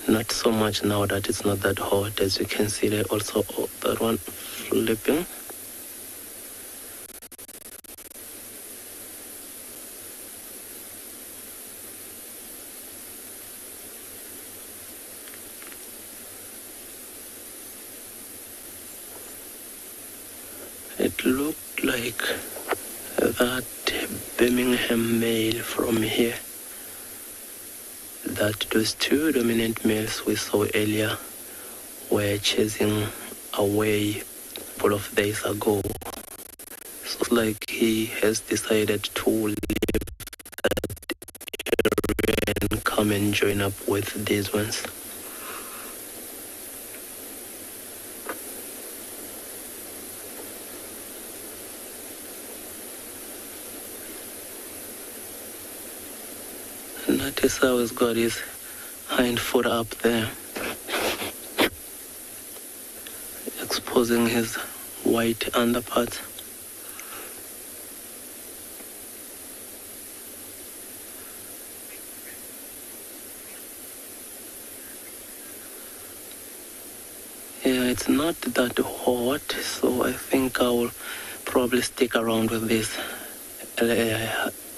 Not so much now that it's not that hot. As you can see, they also that one flipping. It looked like that Birmingham male from here, that those two dominant males we saw earlier were chasing away a couple of days ago. So it's like he has decided to leave that area and come and join up with these ones. Notice how he's got his hind foot up there, exposing his white underpart. Yeah, It's not that hot, so I think I will probably stick around with this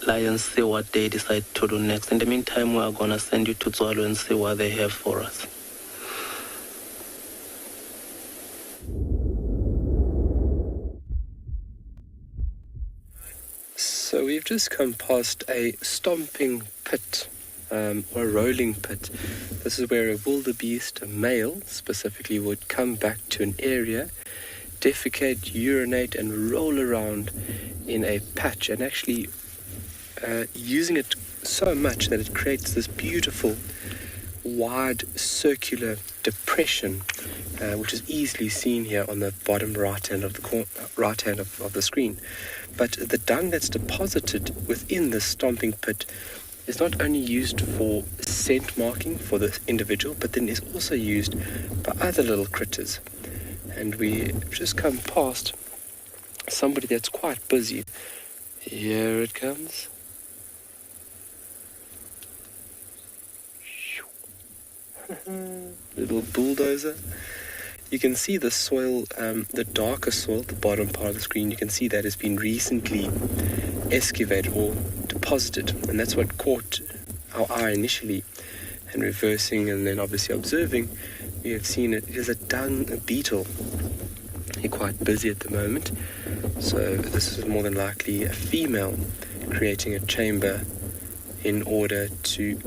lions, see what they decide to do next. In the meantime, we are going to send you to Tswalu and see what they have for us. So we've just come past a stomping pit, or a rolling pit. This is where a wildebeest, a male specifically, would come back to an area, defecate, urinate and roll around in a patch, and actually using it so much that it creates this beautiful wide circular depression, which is easily seen here on the bottom right hand of the screen. But the dung that's deposited within the stomping pit is not only used for scent marking for the individual, but then is also used by other little critters. And we just come past somebody that's quite busy. Here it comes. Little bulldozer. You can see the soil, the darker soil at the bottom part of the screen. You can see that has been recently excavated or deposited, and that's what caught our eye initially. And reversing and then obviously observing, we have seen it is a beetle. He's quite busy at the moment, so this is more than likely a female creating a chamber in order to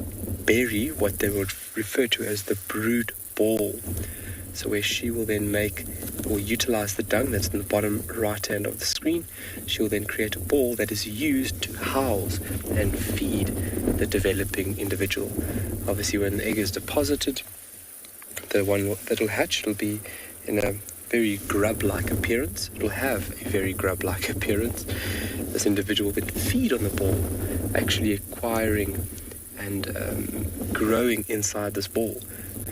bury what they would refer to as the brood ball. So where she will then make or utilize the dung that's in the bottom right hand of the screen, she will then create a ball that is used to house and feed the developing individual. Obviously when the egg is deposited, the one that will hatch, it'll be in a very grub-like appearance. It'll have a very grub-like appearance. This individual will then feed on the ball, actually acquiring and growing inside this ball,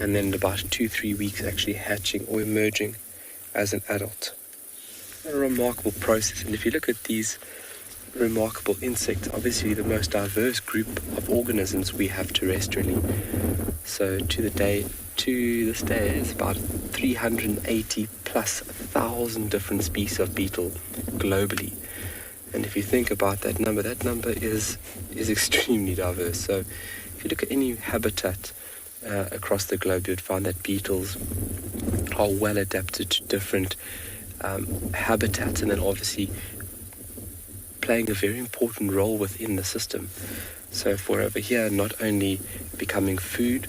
and then in about 2-3 weeks actually hatching or emerging as an adult. A remarkable process. And if you look at these remarkable insects, obviously the most diverse group of organisms we have terrestrially. So to this day, it's about 380 plus 1,000 different species of beetle globally. And if you think about that number is extremely diverse. So if you look at any habitat across the globe, you'd find that beetles are well adapted to different habitats, and then obviously playing a very important role within the system. So for over here, not only becoming food,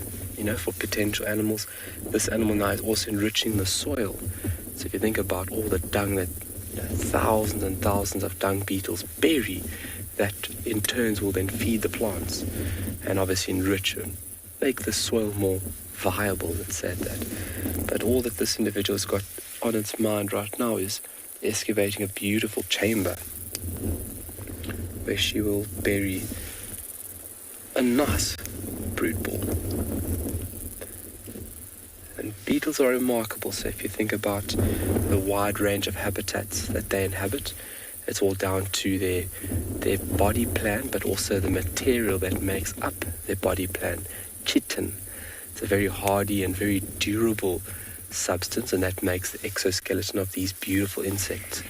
for potential animals, this animal now is also enriching the soil. So if you think about all the dung that thousands and thousands of dung beetles bury, that in turns will then feed the plants and obviously enrich and make the soil more viable, let's say that. But all that this individual has got on its mind right now is excavating a beautiful chamber where she will bury a nice brood ball. And beetles are remarkable. So if you think about the wide range of habitats that they inhabit, it's all down to their body plan, but also the material that makes up their body plan. Chitin. It's a very hardy and very durable substance, and that makes the exoskeleton of these beautiful insects.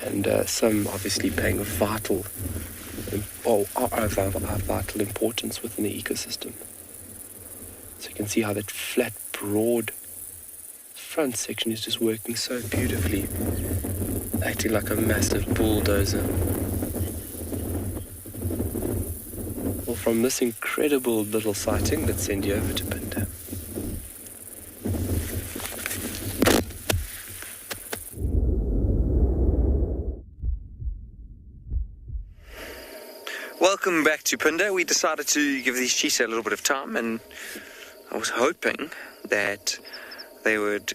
And some obviously playing a vital importance within the ecosystem. So you can see how that flat, broad front section is just working so beautifully, acting like a massive bulldozer. Well, from this incredible little sighting, let's send you over to Phinda. Welcome back to Phinda. We decided to give these cheetahs a little bit of time, and I was hoping that they would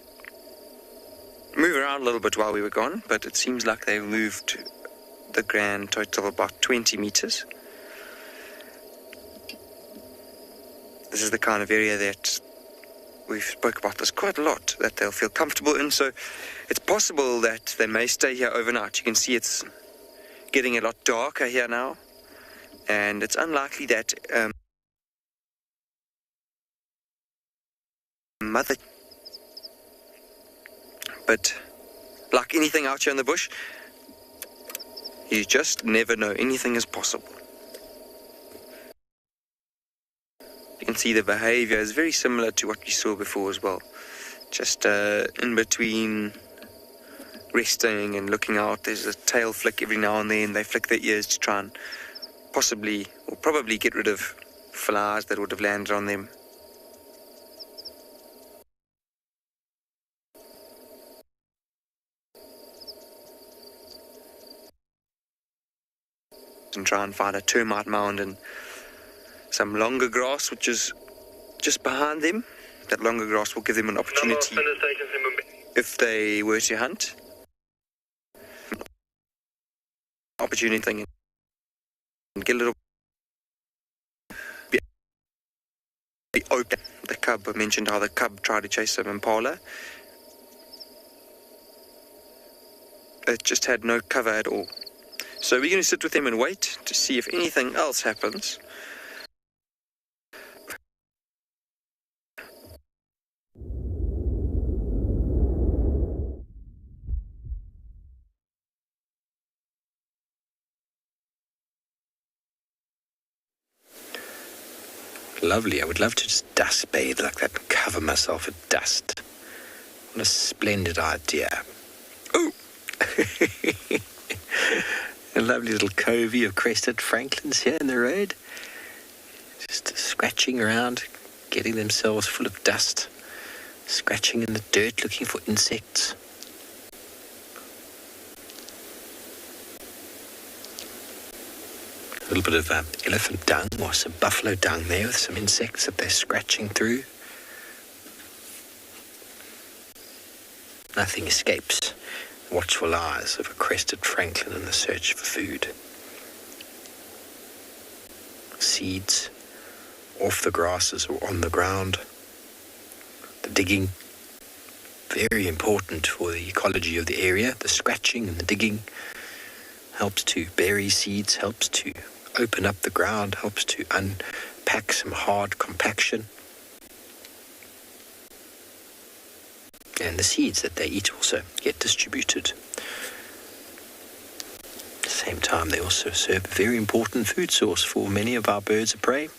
move around a little bit while we were gone, but it seems like they've moved the grand total of about 20 meters. This is the kind of area that we've spoke about this quite a lot, that they'll feel comfortable in, so it's possible that they may stay here overnight. You can see it's getting a lot darker here now, and it's unlikely that mother But like anything out here in the bush, you just never know. Anything is possible. You can see the behavior is very similar to what we saw before as well. Just in between resting and looking out, there's a tail flick every now and then. They flick their ears to try and possibly or probably get rid of flies that would have landed on them. And try and find a termite mound and some longer grass, which is just behind them. That longer grass will give them an opportunity, if they were to hunt, opportunity thing, and get a little be open. The cub, I mentioned how the cub tried to chase some impala. It just had no cover at all. So we're going to sit with them and wait to see if anything else happens. Lovely. I would love to just dust bathe like that and cover myself with dust. What a splendid idea. Oh! A lovely little covey of crested franklins here in the road. Just scratching around, getting themselves full of dust. Scratching in the dirt, looking for insects. A little bit of elephant dung or some buffalo dung there with some insects that they're scratching through. Nothing escapes the watchful eyes of a crested franklin in the search for food. Seeds off the grasses or on the ground. The digging, very important for the ecology of the area. The scratching and the digging helps to bury seeds, helps to open up the ground, helps to unpack some hard compaction. And the seeds that they eat also get distributed. At the same time, they also serve a very important food source for many of our birds of prey.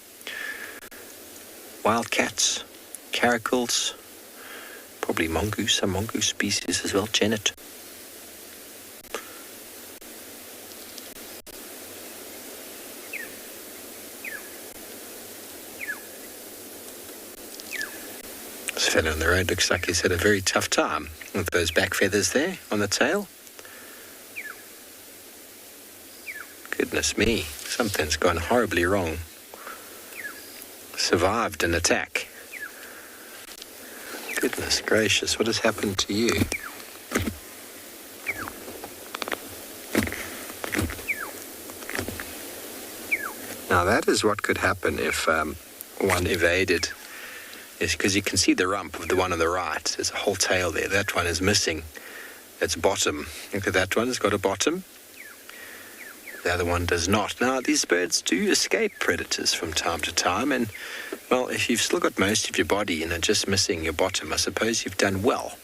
Wildcats, caracals, probably mongoose, some mongoose species as well, genet. This fellow on the road looks like he's had a very tough time with those back feathers there on the tail. Goodness me, something's gone horribly wrong. Survived an attack. Goodness gracious, what has happened to you? Now that is what could happen if one evaded. Is because you can see the rump of the one on the right. There's a whole tail there. That one is missing its bottom. Look at that one, it's got a bottom. The other one does not. Now, these birds do escape predators from time to time, and, well, if you've still got most of your body and are just missing your bottom, I suppose you've done well.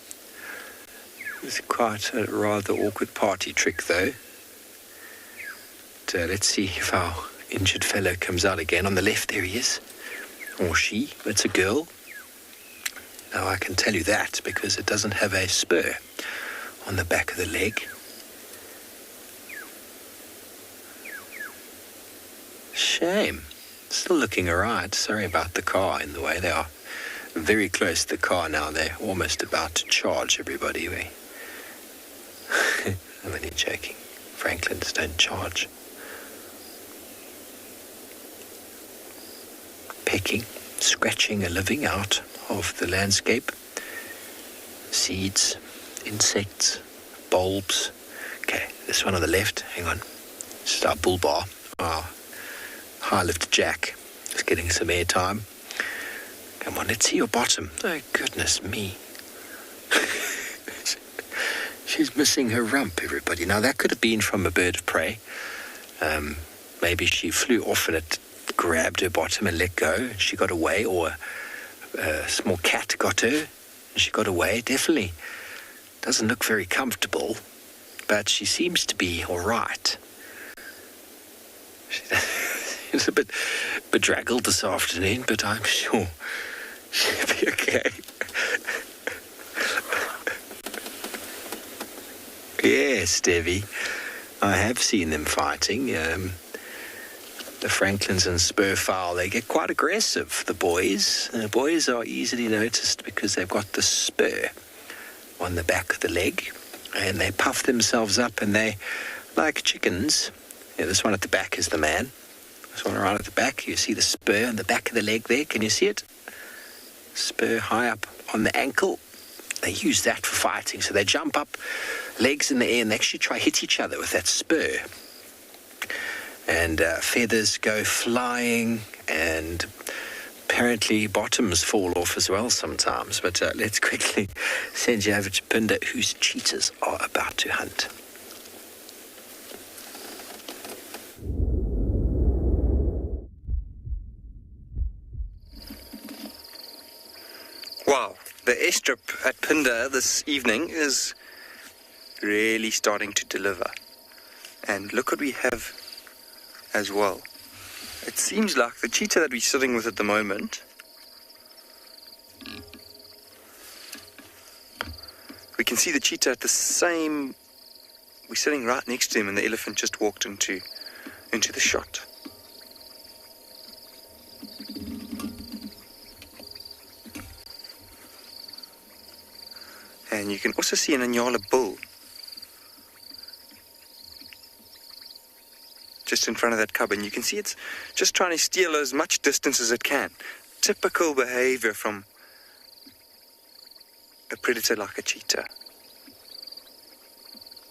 It's quite a rather awkward party trick, though. But, let's see if our injured fellow comes out again. On the left, there he is. Or she. It's a girl. Now, I can tell you that because it doesn't have a spur on the back of the leg. Shame. Still looking alright. Sorry about the car in the way. They are very close to the car now. They're almost about to charge everybody. I'm only joking. Franklins don't charge. Pecking, scratching a living out of the landscape. Seeds, insects, bulbs. Okay, this one on the left, hang on. This is our bull bar, our high-lift jack. It's getting some air time. Come on, let's see your bottom. Oh, goodness me. She's missing her rump, everybody. Now, that could have been from a bird of prey. Maybe she flew off and it grabbed her bottom and let go, and she got away, or a small cat got her and she got away. Definitely Doesn't look very comfortable, but she seems to be all right. She's a bit bedraggled this afternoon, but I'm sure she'll be okay. Yes, Debbie, I have seen them fighting. The Franklins and Spurfowl, they get quite aggressive, the boys. The boys are easily noticed because they've got the spur on the back of the leg, and they puff themselves up, and they, like chickens, this one at the back is the man. This one right at the back, you see the spur on the back of the leg there. Can you see it? Spur high up on the ankle. They use that for fighting. So they jump up, legs in the air, and they actually try to hit each other with that spur. And feathers go flying, and apparently bottoms fall off as well sometimes. But let's quickly send you over to Phinda, whose cheetahs are about to hunt. Wow, the airstrip at Phinda this evening is really starting to deliver. And look what we have as well. It seems like the cheetah that we're sitting with at the moment, we can see the cheetah at the same, we're sitting right next to him, and the elephant just walked into the shot. And you can also see an Ngala bull just in front of that cub, and you can see it's just trying to steal as much distance as it can. Typical behavior from a predator like a cheetah.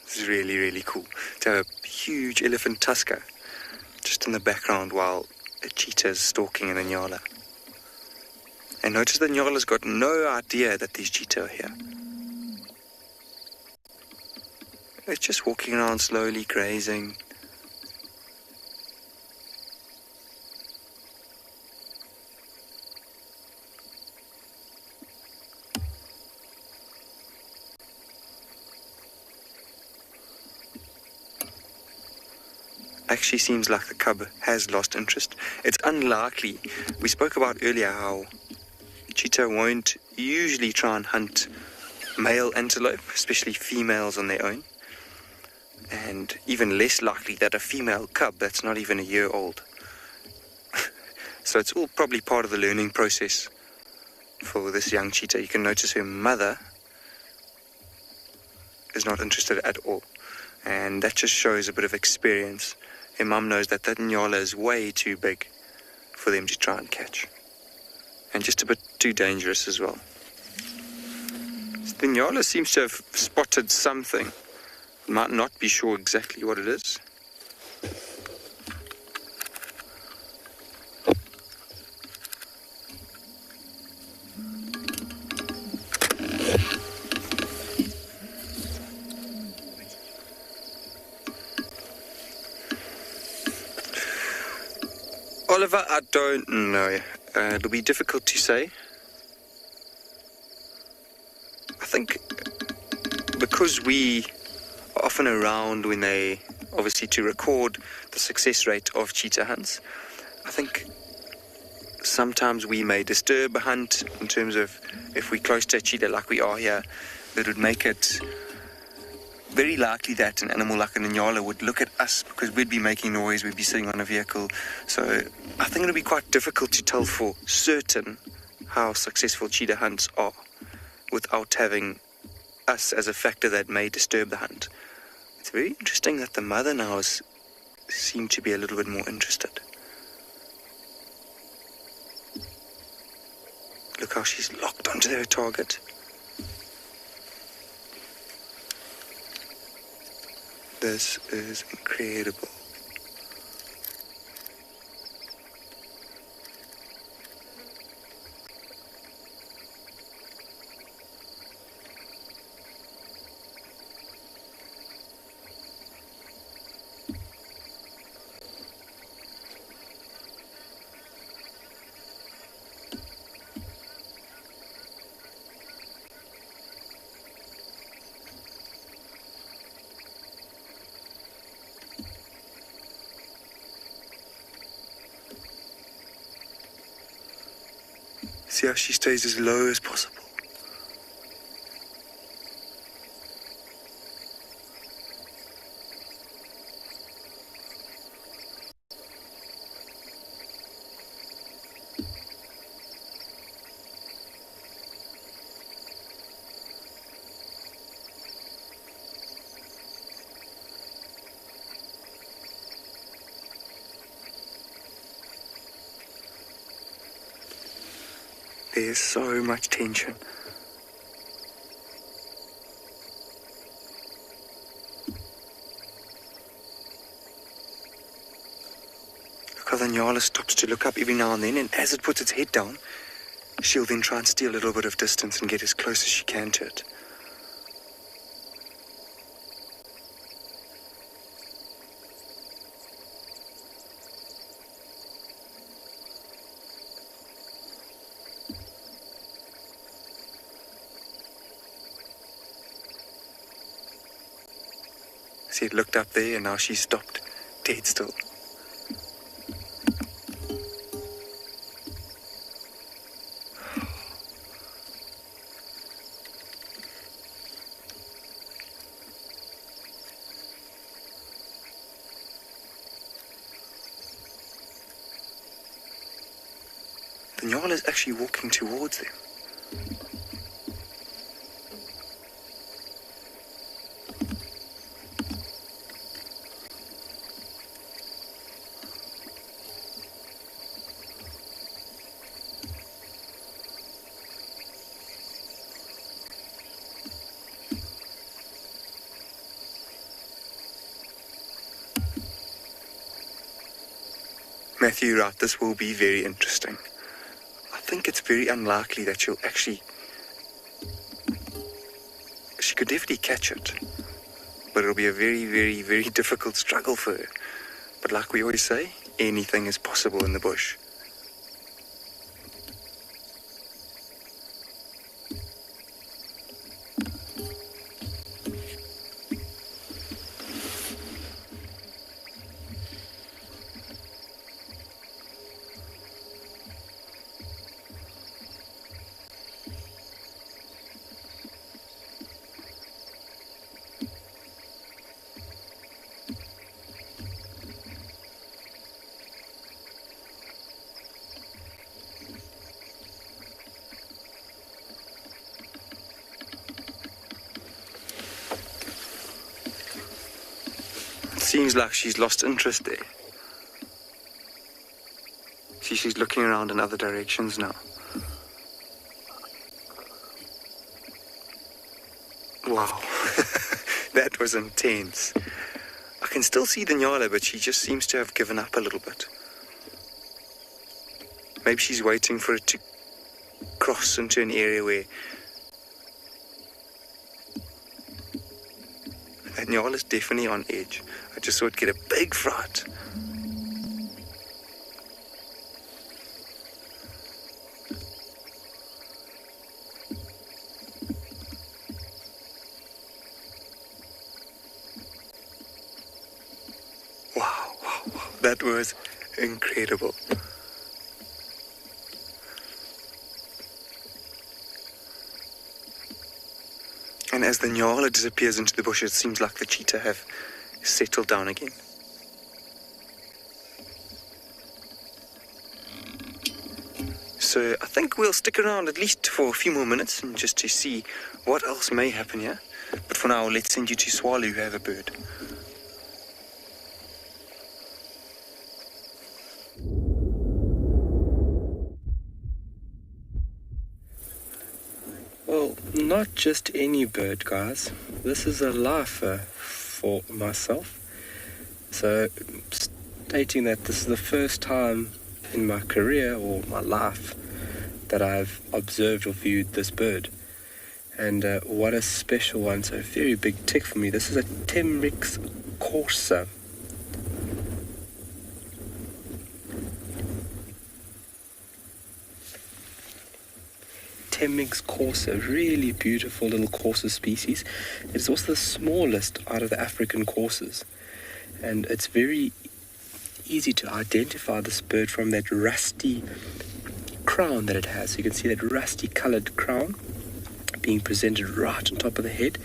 This is really, really cool to have a huge elephant tusker just in the background while a cheetah is stalking an Ngala. And notice the Ngala's got no idea that these cheetah are here. It's just walking around slowly, grazing. Actually seems like the cub has lost interest. It's unlikely. We spoke about earlier how cheetah won't usually try and hunt male antelope, especially females on their own. And even less likely that a female cub that's not even a year old. So it's all probably part of the learning process for this young cheetah. You can notice her mother is not interested at all. And that just shows a bit of experience. Her mum knows that that Ngala is way too big for them to try and catch. And just a bit too dangerous as well. So the Ngala seems to have spotted something. Might not be sure exactly what it is. Oliver, I don't know. It'll be difficult to say. I think because we are often around when they, obviously to record the success rate of cheetah hunts, I think sometimes we may disturb a hunt in terms of if we're close to a cheetah like we are here, that would make it very likely that an animal like an Ngala would look at us because we'd be making noise, we'd be sitting on a vehicle. So I think it'll be quite difficult to tell for certain how successful cheetah hunts are without having us as a factor that may disturb the hunt. It's very interesting that the mother now seemed to be a little bit more interested. Look how she's locked onto her target. This is incredible. See how she stays as low as possible. There's so much tension. Look how the Nyala stops to look up every now and then, and as it puts its head down, she'll then try and steal a little bit of distance and get as close as she can to it. See, it looked up there and now she's stopped, dead still. The Nyala is actually walking towards them. Matthew, right, this will be very interesting. I think it's very unlikely that she could definitely catch it, but it'll be a very, very, very difficult struggle for her. But like we always say, anything is possible in the bush. Seems like she's lost interest there. See, she's looking around in other directions now. Wow, that was intense. I can still see the Nyala, but she just seems to have given up a little bit. Maybe she's waiting for it to cross into an area where that Nyala's definitely on edge. I just saw it get a big fright. Wow, that was incredible. And as the Nyala disappears into the bush, it seems like the cheetah have settled down again. So I think we'll stick around at least for a few more minutes and just to see what else may happen here. But for now, let's send you to Tswalu, who have a bird. Well, not just any bird, guys. This is a lifer for myself. So, stating that this is the first time in my career or my life that I've observed or viewed this bird. And what a special one. So, a very big tick for me. This is a Temrix corsa. Temrix corsa, really beautiful little corsa species. It's also the smallest out of the African corsas, and it's very easy to identify this bird from that rusty crown that it has. So you can see that rusty coloured crown being presented right on top of the head,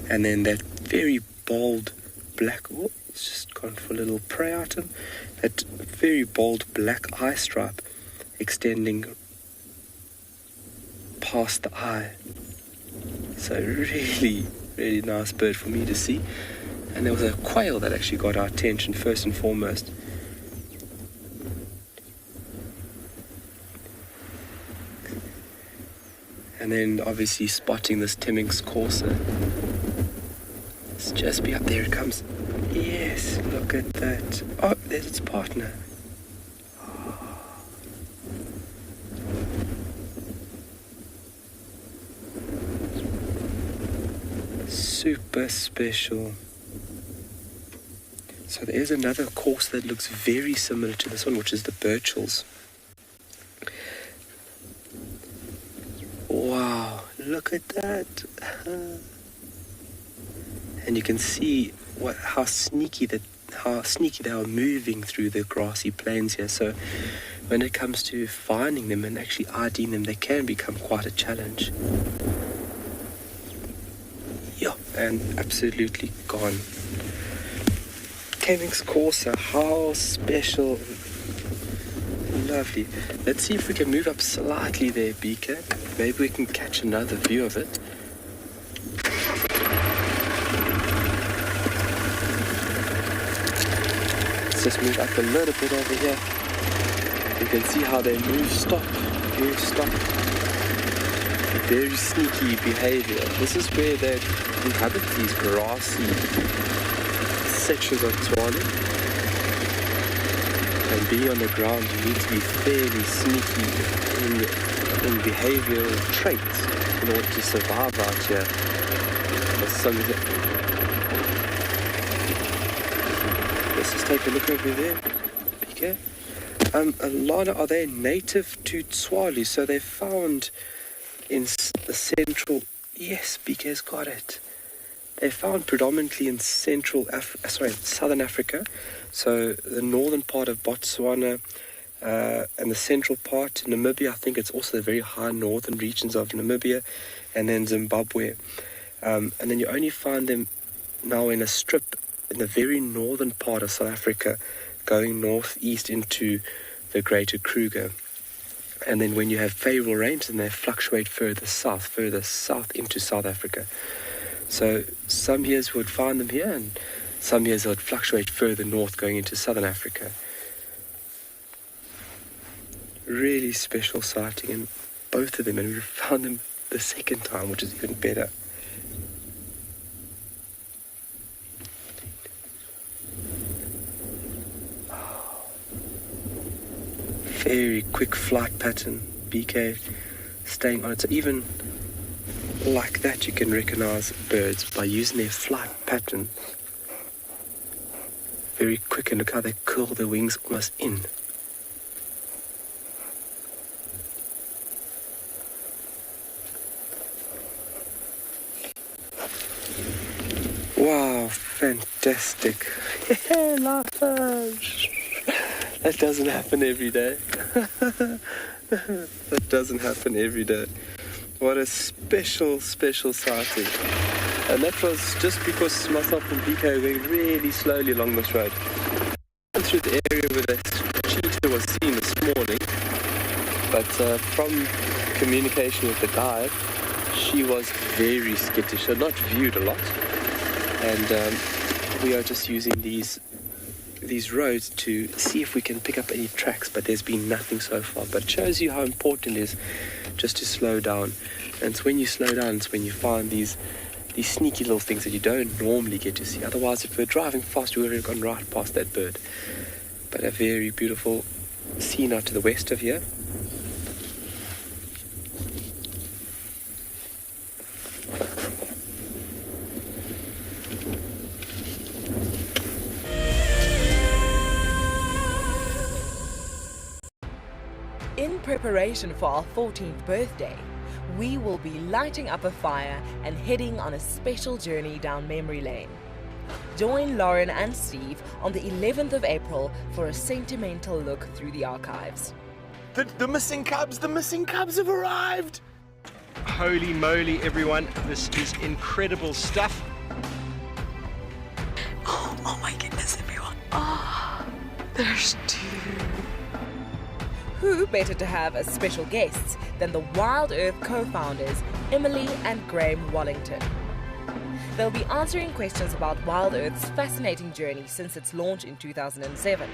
and then that very bold black, oh, it's just gone for a little prey item, that very bold black eye stripe extending past the eye. So really, really nice bird for me to see. And there was a quail that actually got our attention first and foremost. And then obviously spotting this Temminck's courser. It's just be up there, it comes. Yes, look at that. Oh, there's its partner. Super special. So there's another course that looks very similar to this one, which is the Birchall's. Wow, look at that. And you can see how sneaky they are moving through the grassy plains here. So when it comes to finding them and actually IDing them, they can become quite a challenge. Yeah, and absolutely gone. Temminck's courser, how special. Lovely. Let's see if we can move up slightly there, Beaker. Maybe we can catch another view of it. Let's just move up a little bit over here. You can see how they move, stop. Very sneaky behavior. This is where they inhabit these grassy sections of Tswalu. And being on the ground, you need to be fairly sneaky in behavioral traits in order to survive out here. Let's just take a look over there. Okay. Alana, are they native to Tswalu? So they're found in the central. Yes, BK's got it. They're found predominantly in southern Africa. So the northern part of Botswana and the central part, Namibia. I think it's also the very high northern regions of Namibia, and then Zimbabwe. And then you only find them now in a strip in the very northern part of South Africa, going northeast into the Greater Kruger. And then when you have favourable rains, then they fluctuate further south into South Africa. So some years we would find them here, and some years they would fluctuate further north going into southern Africa. Really special sighting in both of them, and we found them the second time, which is even better. Very quick flight pattern, BK staying on it. So even like that you can recognize birds by using their flight pattern. Very quick, and look how they curl their wings almost in. Wow, fantastic. That doesn't happen every day. That doesn't happen every day. What a special sighting. And that was just because myself and BK went really slowly along this road. Went through the area where the cheetah was seen this morning. But from communication with the guide, she was very skittish, so not viewed a lot. And we are just using these roads to see if we can pick up any tracks, but there's been nothing so far. But it shows you how important it is just to slow down. And it's when you slow down, it's when you find these sneaky little things that you don't normally get to see. Otherwise, if we're driving fast, we would have gone right past that bird. But a very beautiful scene out to the west of here. In preparation for our 14th birthday, we will be lighting up a fire and heading on a special journey down memory lane. Join Lauren and Steve on the 11th of April for a sentimental look through the archives. The missing cubs have arrived! Holy moly, everyone. This is incredible stuff. Oh my goodness, everyone. Oh, there's two. Who better to have as special guests than the WildEarth co-founders Emily and Graham Wallington. They'll be answering questions about WildEarth's fascinating journey since its launch in 2007.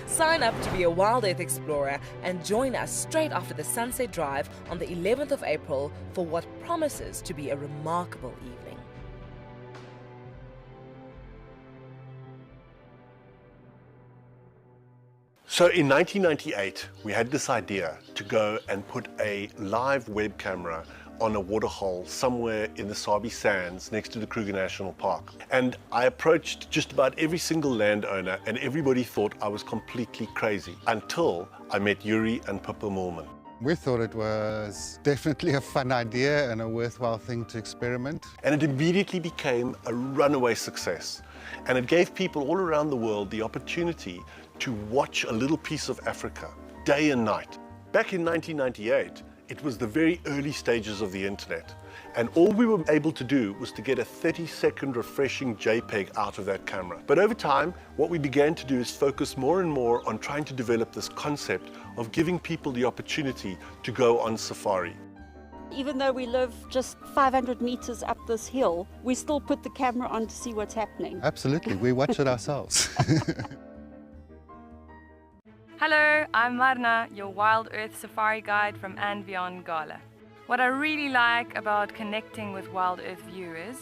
Sign up to be a WildEarth explorer and join us straight after the sunset drive on the 11th of April for what promises to be a remarkable evening. So in 1998, we had this idea to go and put a live web camera on a waterhole somewhere in the Sabi sands next to the Kruger National Park. And I approached just about every single landowner and everybody thought I was completely crazy until I met Yuri and Pippa Moorman. We thought it was definitely a fun idea and a worthwhile thing to experiment. And it immediately became a runaway success. And it gave people all around the world the opportunity to watch a little piece of Africa day and night. Back in 1998, it was the very early stages of the internet. And all we were able to do was to get a 30-second refreshing JPEG out of that camera. But over time, what we began to do is focus more and more on trying to develop this concept of giving people the opportunity to go on safari. Even though we live just 500 meters up this hill, we still put the camera on to see what's happening. Absolutely, we watch it ourselves. Hello, I'm Marna, your WildEarth safari guide from andBeyond Ngala. What I really like about connecting with WildEarth viewers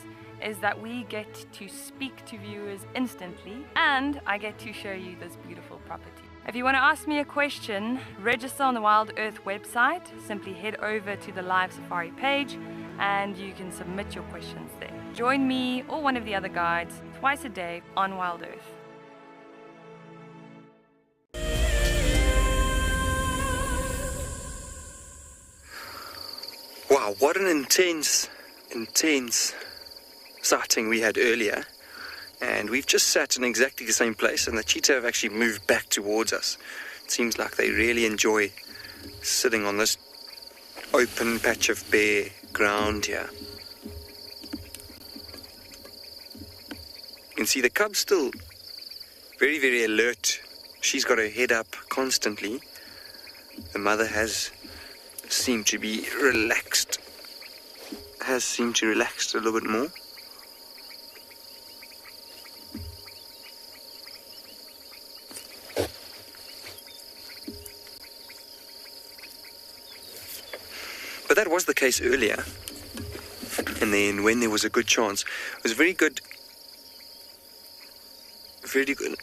is that we get to speak to viewers instantly and I get to show you this beautiful property. If you want to ask me a question, register on the WildEarth website. Simply head over to the live safari page and you can submit your questions there. Join me or one of the other guides twice a day on WildEarth. Wow, what an intense sighting we had earlier. And we've just sat in exactly the same place and the cheetah have actually moved back towards us. It seems like they really enjoy sitting on this open patch of bare ground here. You can see the cub's still very, very alert. She's got her head up constantly. The mother has seemed to be relaxed. Has seemed to relax a little bit more. But that was the case earlier. And then when there was a good chance, it was a very good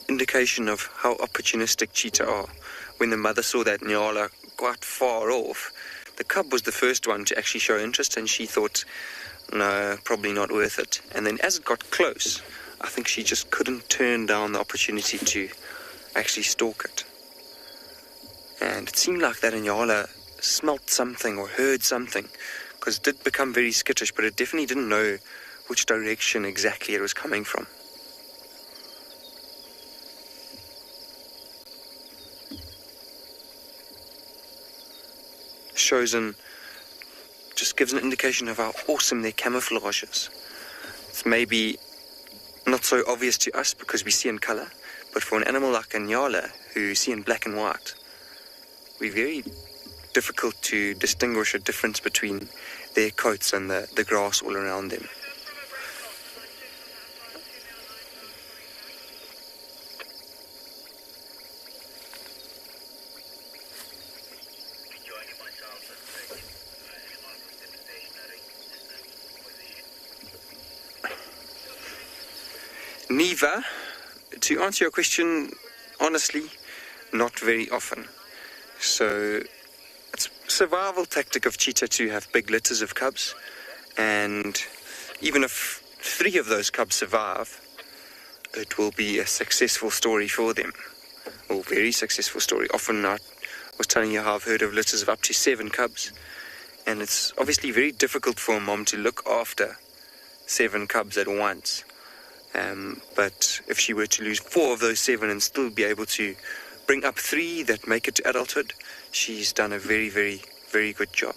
indication of how opportunistic cheetah are. When the mother saw that Ngala quite far off, the cub was the first one to actually show interest and she thought, no, probably not worth it. And then as it got close, I think she just couldn't turn down the opportunity to actually stalk it. And it seemed like that Ngala smelt something or heard something, because it did become very skittish, but it definitely didn't know which direction exactly it was coming from. Just gives an indication of how awesome their camouflage is. It's maybe not so obvious to us because we see in colour, but for an animal like a Ngala, who see in black and white, we're very difficult to distinguish a difference between their coats and the grass all around them. Neva, to answer your question, honestly, not very often. So it's a survival tactic of cheetah to have big litters of cubs, and even if 3 of those cubs survive, it will be a successful story for them, or very successful story. Often I was telling you how I've heard of litters of up to 7 cubs, and it's obviously very difficult for a mom to look after 7 cubs at once. But if she were to lose 4 of those 7 and still be able to bring up 3 that make it to adulthood, she's done a very, very, very good job.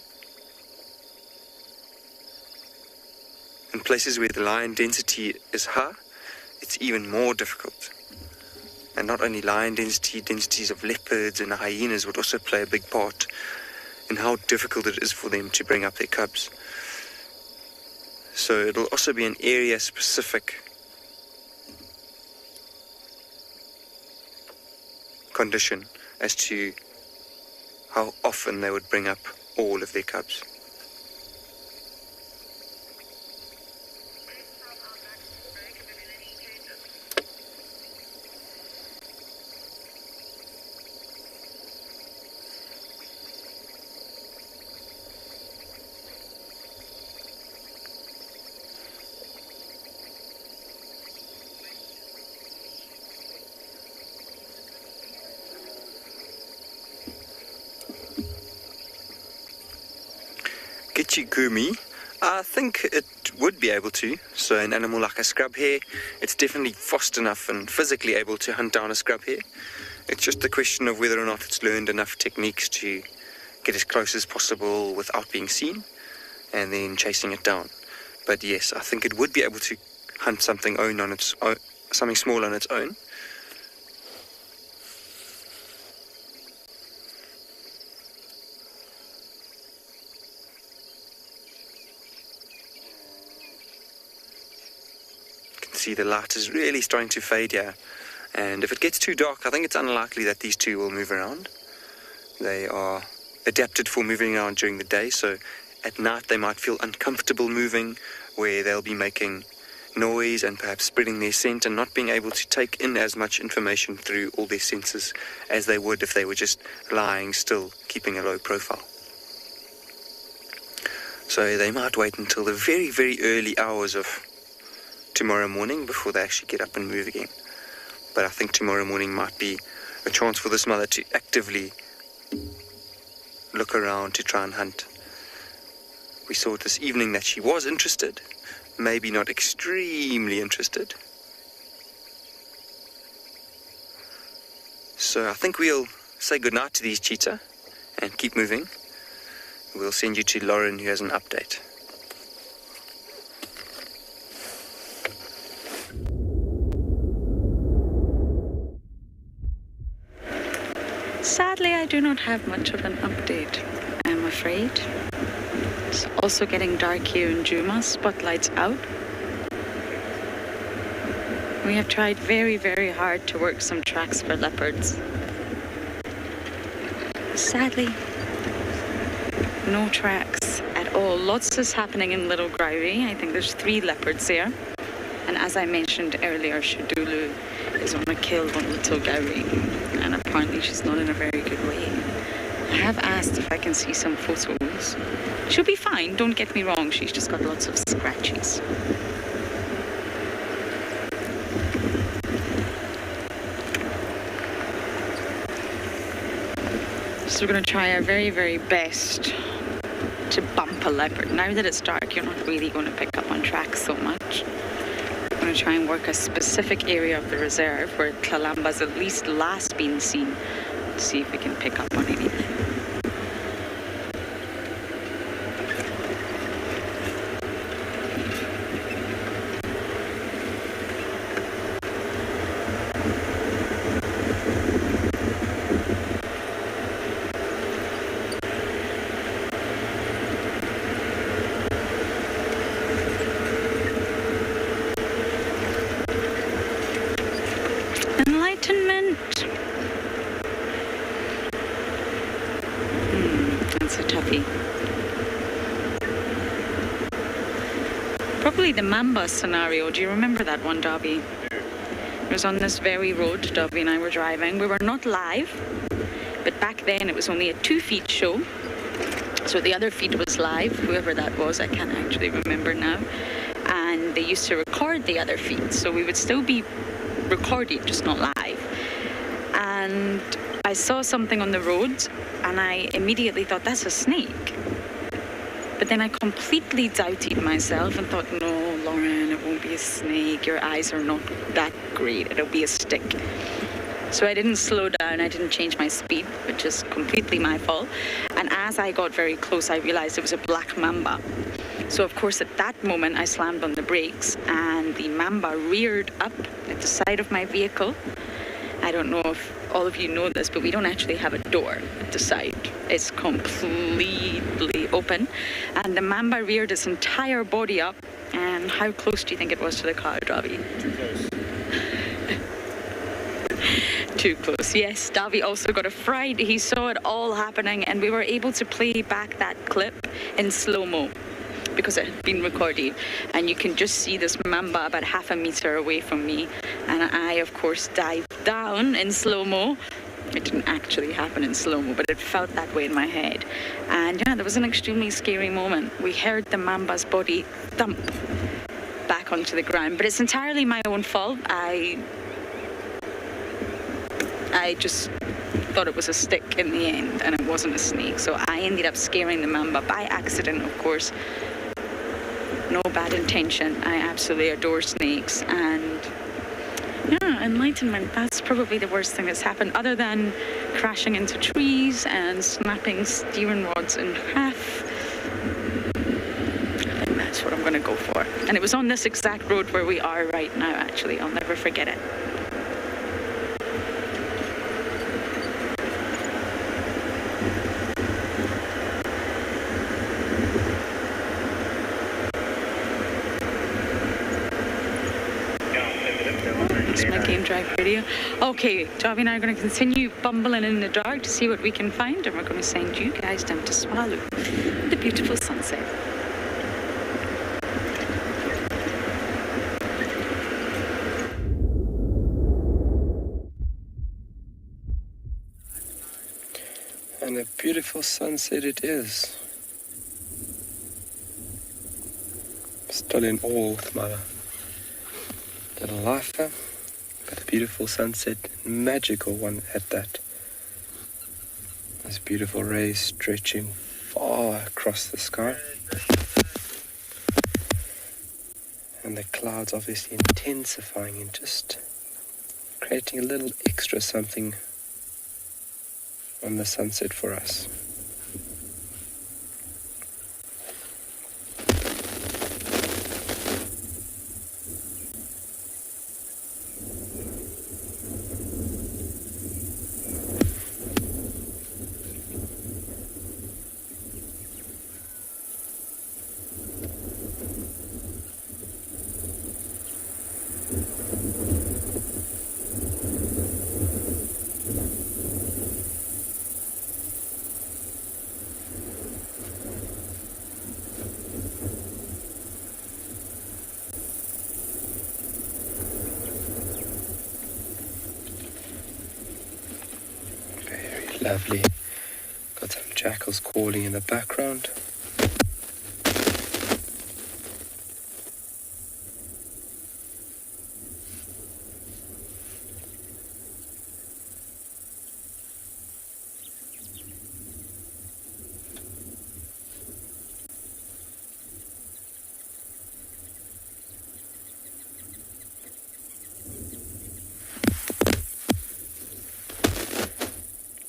In places where the lion density is high, it's even more difficult. And not only lion density, densities of leopards and hyenas would also play a big part in how difficult it is for them to bring up their cubs. So it'll also be an area-specific condition as to how often they would bring up all of their cubs. Gumi, I think it would be able to. So an animal like a scrub hare, it's definitely fast enough and physically able to hunt down a scrub hare. It's just a question of whether or not it's learned enough techniques to get as close as possible without being seen and then chasing it down. But yes, I think it would be able to hunt something something small on its own. See, the light is really starting to fade here, and if it gets too dark, I think it's unlikely that these two will move around. They are adapted for moving around during the day, so at night they might feel uncomfortable moving, where they'll be making noise and perhaps spreading their scent and not being able to take in as much information through all their senses as they would if they were just lying still, keeping a low profile. So they might wait until the very, very early hours of tomorrow morning before they actually get up and move again. But I think tomorrow morning might be a chance for this mother to actively look around to try and hunt. We saw this evening that she was interested, maybe not extremely interested. So I think we'll say goodnight to these cheetah and keep moving. We'll send you to Lauren, who has an update. Sadly, I do not have much of an update, I'm afraid. It's also getting dark here in Juma, spotlights out. We have tried very, very hard to work some tracks for leopards. Sadly, no tracks at all. Lots is happening in Little Giraffe. I think there's 3 leopards there. And as I mentioned earlier, Tswalu is on a kill on Little Giraffe. And apparently she's not in a very good way. I have asked if I can see some photos. She'll be fine, don't get me wrong, she's just got lots of scratches. So we're going to try our very, very best to bump a leopard. Now that it's dark, you're not really going to pick up on tracks so much. I'm going to try and work a specific area of the reserve where Kalamba's at least last been seen to see if we can pick up on anything. Probably the Mamba scenario. Do you remember that one, Dobby? It was on this very road Dobby and I were driving. We were not live, but back then it was only a 2-feet show. So the other feet was live, whoever that was, I can't actually remember now. And they used to record the other feet, so we would still be recorded, just not live. And I saw something on the road and I immediately thought, that's a snake. But then I completely doubted myself and thought, no, Lauren, it won't be a snake. Your eyes are not that great. It'll be a stick. So I didn't slow down, I didn't change my speed, which is completely my fault. And as I got very close, I realized it was a black mamba. So of course at that moment I slammed on the brakes and the mamba reared up at the side of my vehicle. I don't know if all of you know this, but we don't actually have a door at the side. It's completely open. And the mamba reared its entire body up. And how close do you think it was to the car, Davi? Too close. Too close, yes. Davi also got a fright. He saw it all happening, and we were able to play back that clip in slow-mo because it had been recorded. And you can just see this mamba about half a meter away from me. And I, of course, dived down in slow-mo. It didn't actually happen in slow-mo, but it felt that way in my head. And yeah, there was an extremely scary moment. We heard the mamba's body thump back onto the ground, but it's entirely my own fault. I just thought it was a stick in the end, and it wasn't a snake. So I ended up scaring the mamba by accident, of course. No bad intention. I absolutely adore snakes, and yeah, enlightenment, that's probably the worst thing that's happened, other than crashing into trees and snapping steering rods in half. I think that's what I'm going to go for. And it was on this exact road where we are right now, actually. I'll never forget it. Drive radio. Okay, Javi and I are going to continue bumbling in the dark to see what we can find, and we're going to send you guys down to Tswalu, the beautiful sunset. And a beautiful sunset it is. Still in awe with my little lifer. But a beautiful sunset, magical one at that. Those beautiful rays stretching far across the sky. And the clouds obviously intensifying and just creating a little extra something on the sunset for us. Lovely. Got some jackals calling in the background.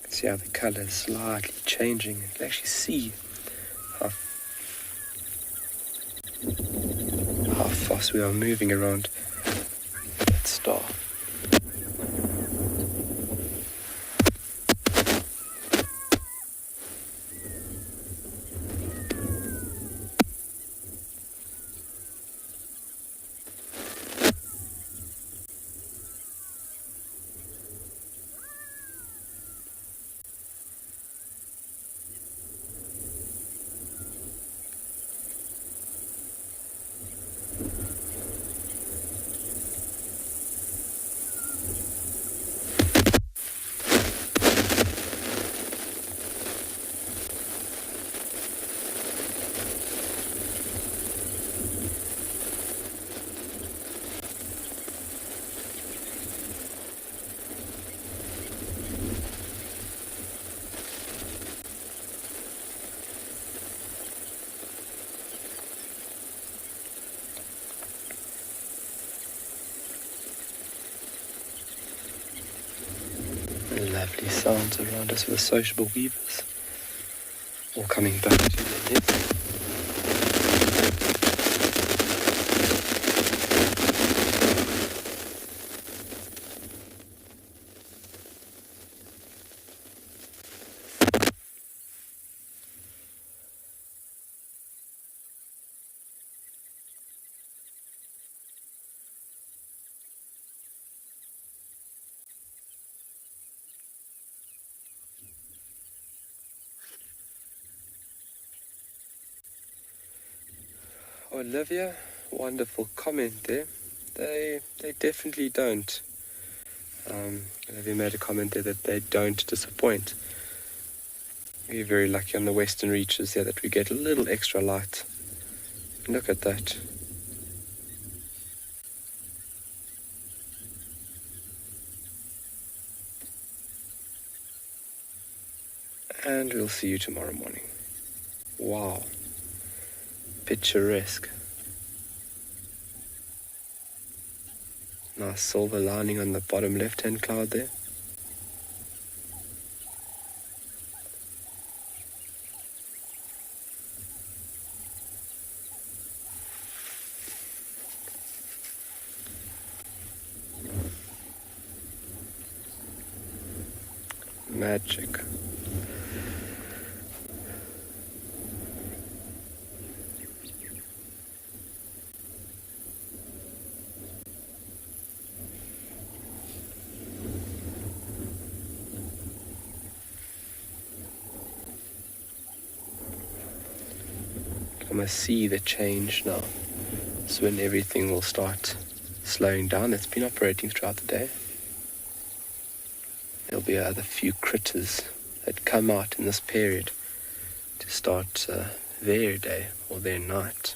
See how the colour is slightly changing. You can actually see how fast we are moving around that star. lovely sounds around us with the sociable weavers all coming back to their nets. Olivia, wonderful comment there. They definitely don't. Olivia made a comment there that they don't disappoint. We're very lucky on the western reaches here that we get a little extra light. Look at that. And we'll see you tomorrow morning. Wow. Picturesque. Nice silver lining on the bottom left-hand cloud there. Magic. I must see the change now. So when everything will start slowing down. It's been operating throughout the day. There'll be other few critters that come out in this period to start their day or their night.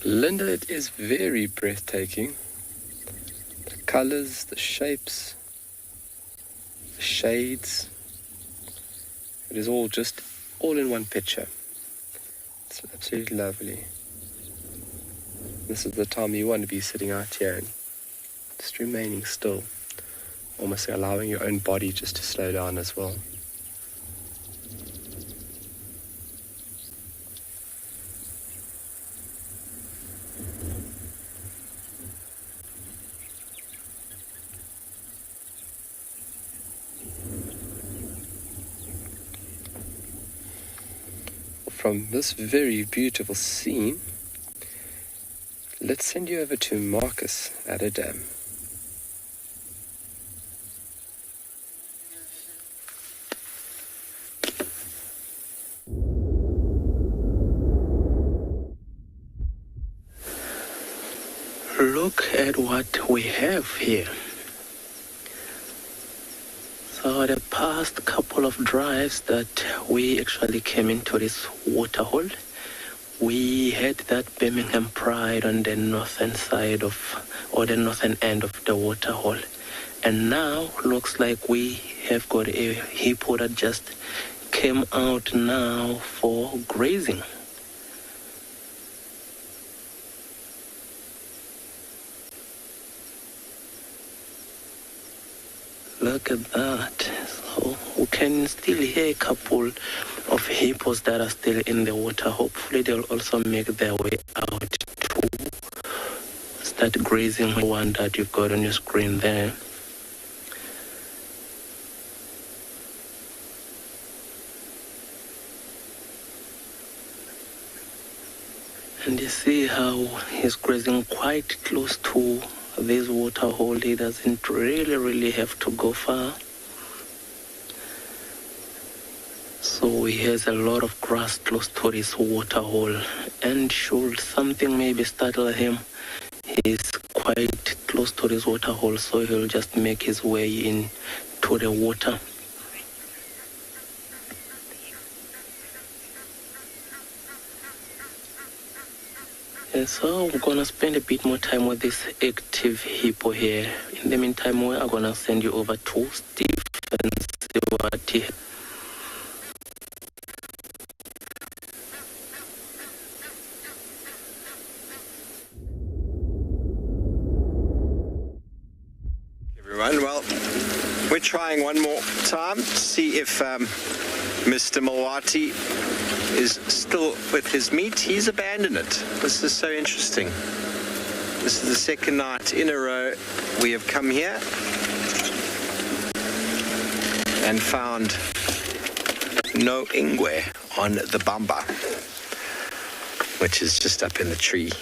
Linda, it is very breathtaking. The colors, the shapes, the shades. It is all in one picture. It's absolutely lovely. This is the time you want to be sitting out here and just remaining still. Almost allowing your own body just to slow down as well. From this very beautiful scene, let's send you over to Marcus at a dam. Look at what we have here. So the past couple of drives that we actually came into this waterhole, we had that Birmingham Pride on the northern side or the northern end of the waterhole. And now looks like we have got a hippo that just came out now for grazing. Look at that. So we can still hear a couple of hippos that are still in the water. Hopefully they'll also make their way out to start grazing the one that you've got on your screen there. And you see how he's grazing quite close to this water hole. He doesn't really have to go far. So he has a lot of grass close to this water hole, and should something maybe startle him, He's quite close to this water hole, so he'll just make his way in to the water. And so we're gonna spend a bit more time with this active hippo here. In the meantime, we are gonna send you over to Steve and see what he... Everyone, well, we're trying one more time to see if Mr. Mawati is still with his meat. He's abandoned it. This is so interesting. This is the second night in a row we have come here and found no ingwe on the bamba, which is just up in the tree.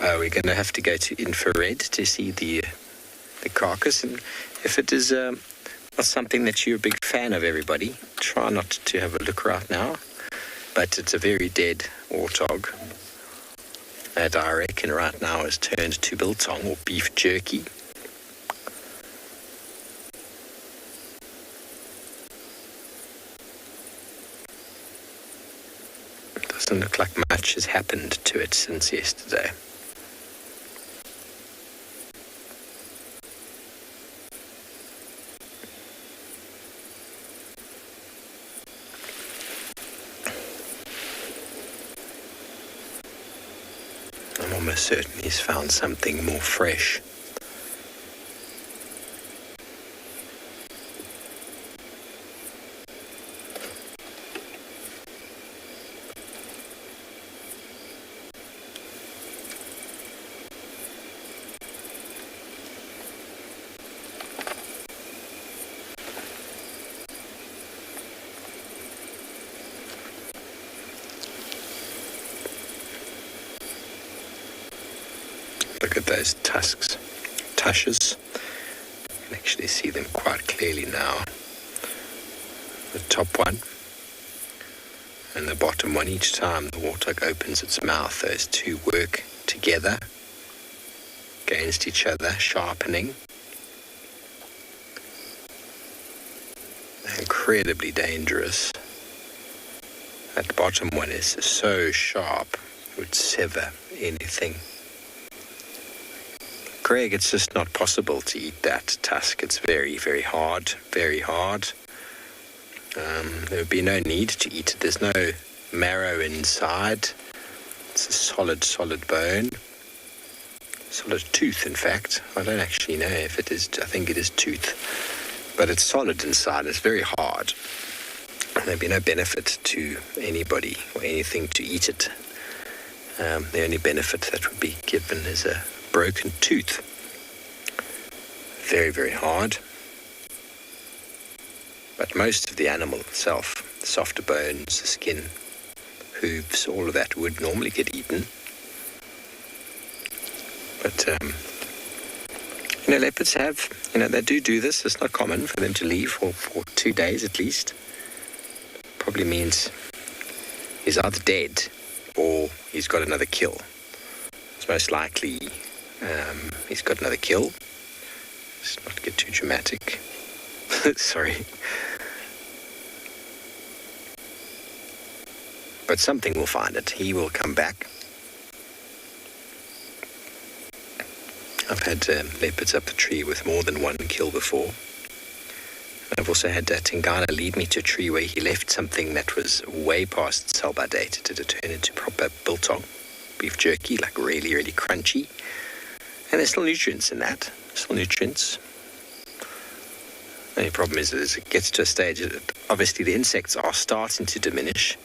We're going to have to go to infrared to see the carcass, and if it is not something that you're a big fan of, everybody, try not to have a look right now, but it's a very dead warthog that I reckon right now has turned to biltong or beef jerky. Doesn't look like much has happened to it since yesterday. I'm almost certain he's found something more fresh. Look at those tusks, tushes. You can actually see them quite clearly now. The top one and the bottom one. Each time the warthog opens its mouth, those two work together against each other, sharpening. Incredibly dangerous. That bottom one is so sharp, it would sever anything. Greg, it's just not possible to eat that tusk. It's very, very hard, very hard. There would be no need to eat it. There's no marrow inside. It's a solid, solid bone. Solid tooth, in fact. I don't actually know if it is, I think it is tooth. But it's solid inside. It's very hard. There'd be no benefit to anybody or anything to eat it. The only benefit that would be given is a broken tooth. Very, very hard. But most of the animal itself, the softer bones, the skin, hooves, all of that would normally get eaten. But, leopards have, they do this. It's not common for them to leave for 2 days at least. Probably means he's either dead or he's got another kill. It's most likely he's got another kill. Let's not get too dramatic. Sorry. But something will find it. He will come back. I've had leopards up the tree with more than one kill before. I've also had Ngala lead me to a tree where he left something that was way past its sell-by date. It did turn into proper biltong, beef jerky, like really, really crunchy. And there's still nutrients in that. Still nutrients. The only problem is that as it gets to a stage, obviously the insects are starting to diminish.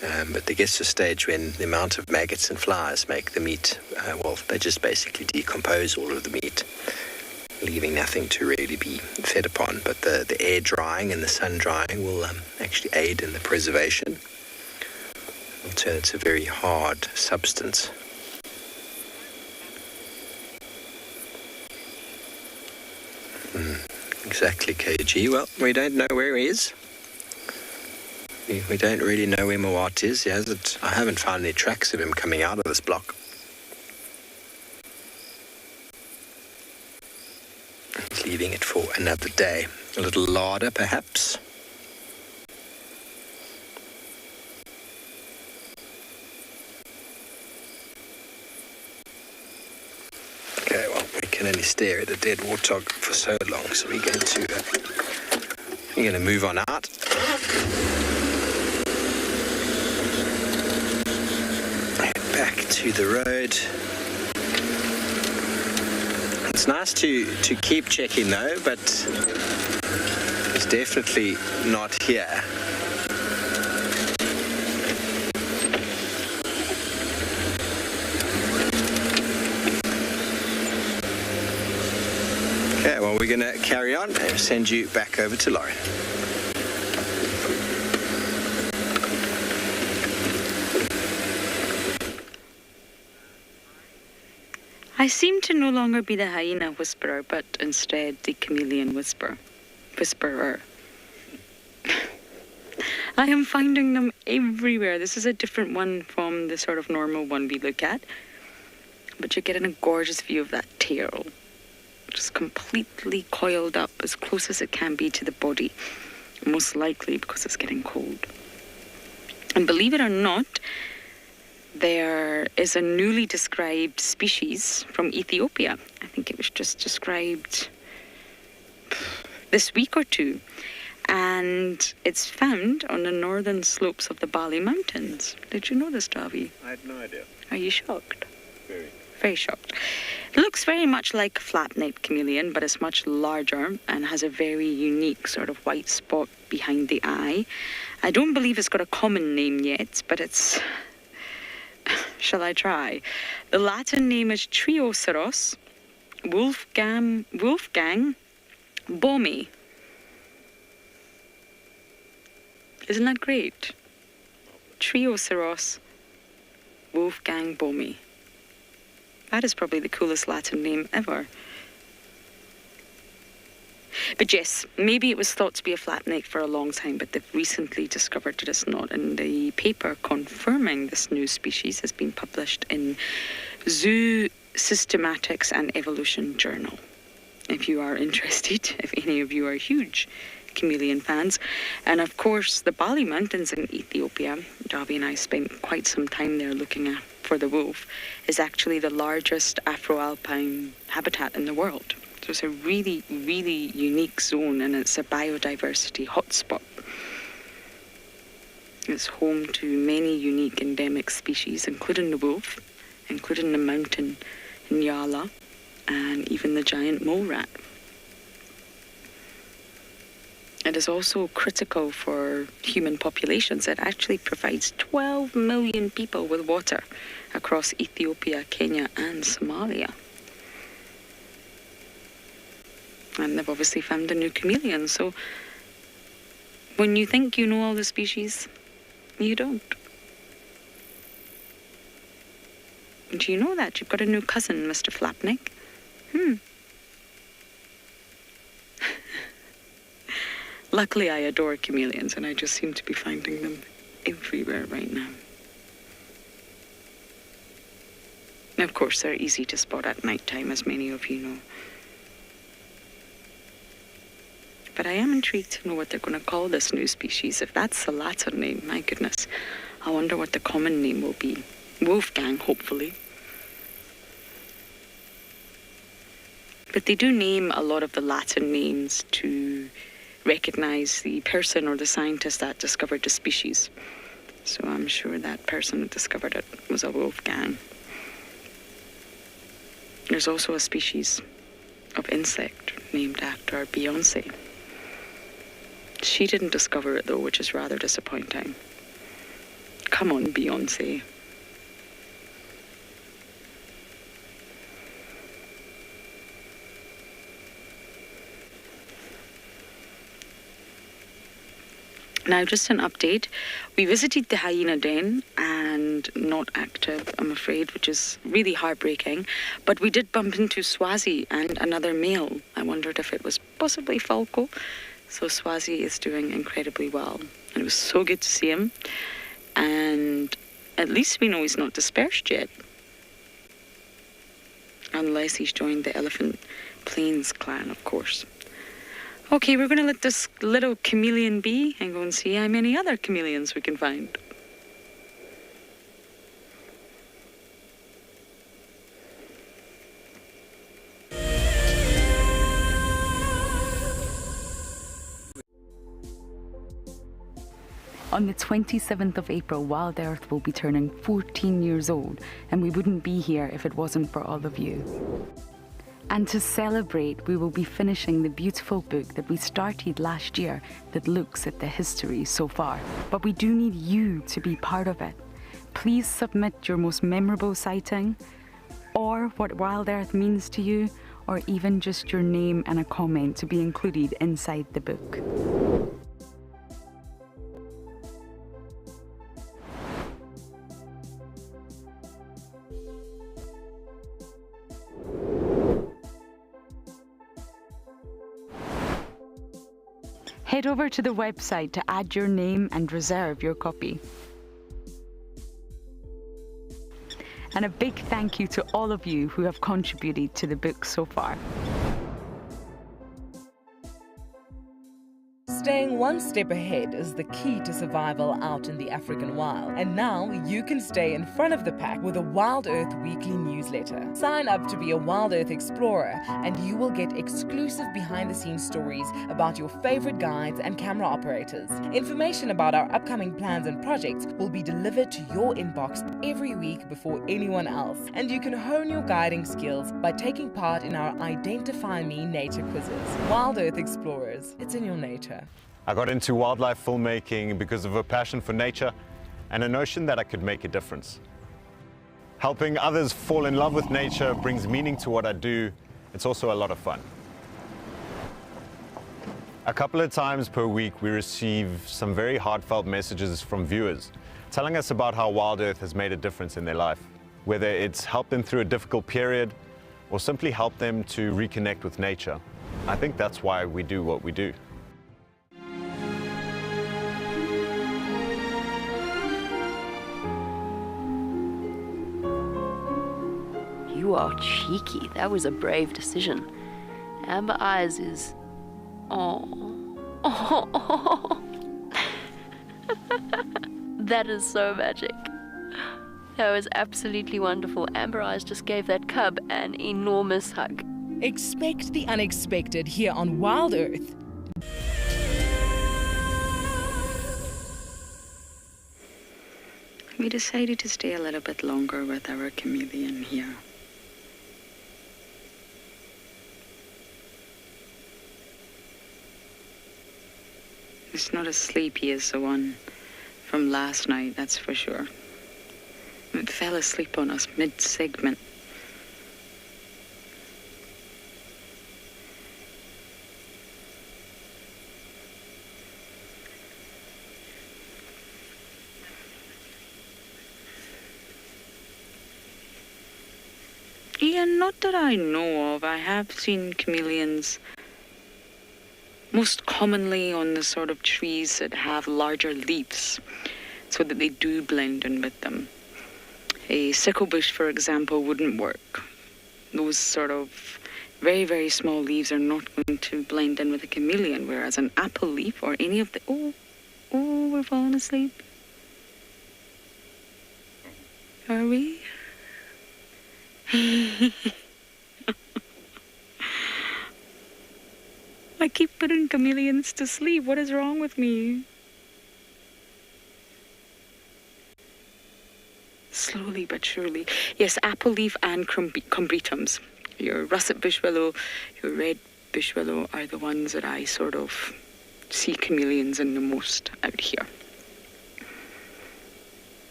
But there gets to a stage when the amount of maggots and flies make the meat, they just basically decompose all of the meat, leaving nothing to really be fed upon. But the air drying and the sun drying will actually aid in the preservation. It'll turn it to a very hard substance. Exactly, KG. Well, we don't know where he is. We don't really know where Mawat is. I haven't found any tracks of him coming out of this block. leaving it for another day. A little larder, perhaps. Okay, well, we can only stare at a dead warthog for so long, so we're going to move on out. Head back to the road. It's nice to keep checking though, but it's definitely not here. Okay, well, we're going to carry on and send you back over to Lauren. I seem to no longer be the hyena whisperer, but instead the chameleon whisperer. I am finding them everywhere. This is a different one from the sort of normal one we look at. But you're getting a gorgeous view of that tail. Just completely coiled up as close as it can be to the body. Most likely because it's getting cold. And believe it or not, there is a newly described species from Ethiopia. I think it was just described this week or two. And it's found on the northern slopes of the Bali Mountains. Did you know this, Davi? I had no idea. Are you shocked? Very. Very shocked. It looks very much like a flat-necked chameleon, but it's much larger and has a very unique sort of white spot behind the eye. I don't believe it's got a common name yet, but it's... Shall I try? The Latin name is Trioceros Wolfgang Bomi. Isn't that great? Trioceros Wolfgang Bomi. That is probably the coolest Latin name ever. But yes, maybe it was thought to be a flatneck for a long time, but they've recently discovered that it's not. And the paper confirming this new species has been published in Zoo Systematics and Evolution Journal. If you are interested, if any of you are huge chameleon fans. And of course, the Bali Mountains in Ethiopia, Darby and I spent quite some time there looking for the wolf, is actually the largest Afro-alpine habitat in the world. So it's a really, really unique zone, and it's a biodiversity hotspot. It's home to many unique endemic species, including the wolf, including the mountain Ngala, and even the giant mole rat. It is also critical for human populations. It actually provides 12 million people with water across Ethiopia, Kenya, and Somalia. And they've obviously found a new chameleon. So when you think you know all the species, you don't. Do you know that? You've got a new cousin, Mr. Flapneck. Luckily, I adore chameleons, and I just seem to be finding them everywhere right now. And of course, they're easy to spot at night time, as many of you know. But I am intrigued to know what they're going to call this new species. If that's the Latin name, my goodness, I wonder what the common name will be. Wolfgang, hopefully. But they do name a lot of the Latin names to recognize the person or the scientist that discovered the species. So I'm sure that person who discovered it was a Wolfgang. There's also a species of insect named after Beyonce. She didn't discover it though, which is rather disappointing. Come on, Beyonce. Now, just an update. We visited the hyena den and not active, I'm afraid, which is really heartbreaking. But we did bump into Swazi and another male. I wondered if it was possibly Falco. So Swazi is doing incredibly well. And it was so good to see him. And at least we know he's not dispersed yet. Unless he's joined the Elephant Plains clan, of course. Okay, we're going to let this little chameleon be and go and see how many other chameleons we can find. On the 27th of April, WildEarth will be turning 14 years old, and we wouldn't be here if it wasn't for all of you. And to celebrate, we will be finishing the beautiful book that we started last year that looks at the history so far. But we do need you to be part of it. Please submit your most memorable sighting, or what WildEarth means to you, or even just your name and a comment to be included inside the book. Head over to the website to add your name and reserve your copy. And a big thank you to all of you who have contributed to the book so far. Staying one step ahead is the key to survival out in the African wild. And now you can stay in front of the pack with a WildEarth weekly newsletter. Sign up to be a WildEarth explorer and you will get exclusive behind-the-scenes stories about your favorite guides and camera operators. Information about our upcoming plans and projects will be delivered to your inbox every week before anyone else. And you can hone your guiding skills by taking part in our Identify Me nature quizzes. WildEarth explorers, it's in your nature. I got into wildlife filmmaking because of a passion for nature and a notion that I could make a difference. Helping others fall in love with nature brings meaning to what I do. It's also a lot of fun. A couple of times per week we receive some very heartfelt messages from viewers telling us about how WildEarth has made a difference in their life, whether it's helped them through a difficult period or simply helped them to reconnect with nature. I think that's why we do what we do. You are cheeky. That was a brave decision. Amber Eyes is... Oh. That is so magic. That was absolutely wonderful. Amber Eyes just gave that cub an enormous hug. Expect the unexpected here on WildEarth. We decided to stay a little bit longer with our chameleon here. He's not as sleepy as the one from last night, that's for sure. It fell asleep on us mid-segment. Yeah, not that I know of. I have seen chameleons most commonly on the sort of trees that have larger leaves so that they do blend in with them. A sickle bush, for example, wouldn't work. Those sort of very, very small leaves are not going to blend in with a chameleon, whereas an apple leaf or any of the... Oh, we're falling asleep. Are we? I keep putting chameleons to sleep. What is wrong with me? Slowly but surely. Yes, apple leaf and combretums. Your russet bush willow, your red bush willow are the ones that I sort of see chameleons in the most out here.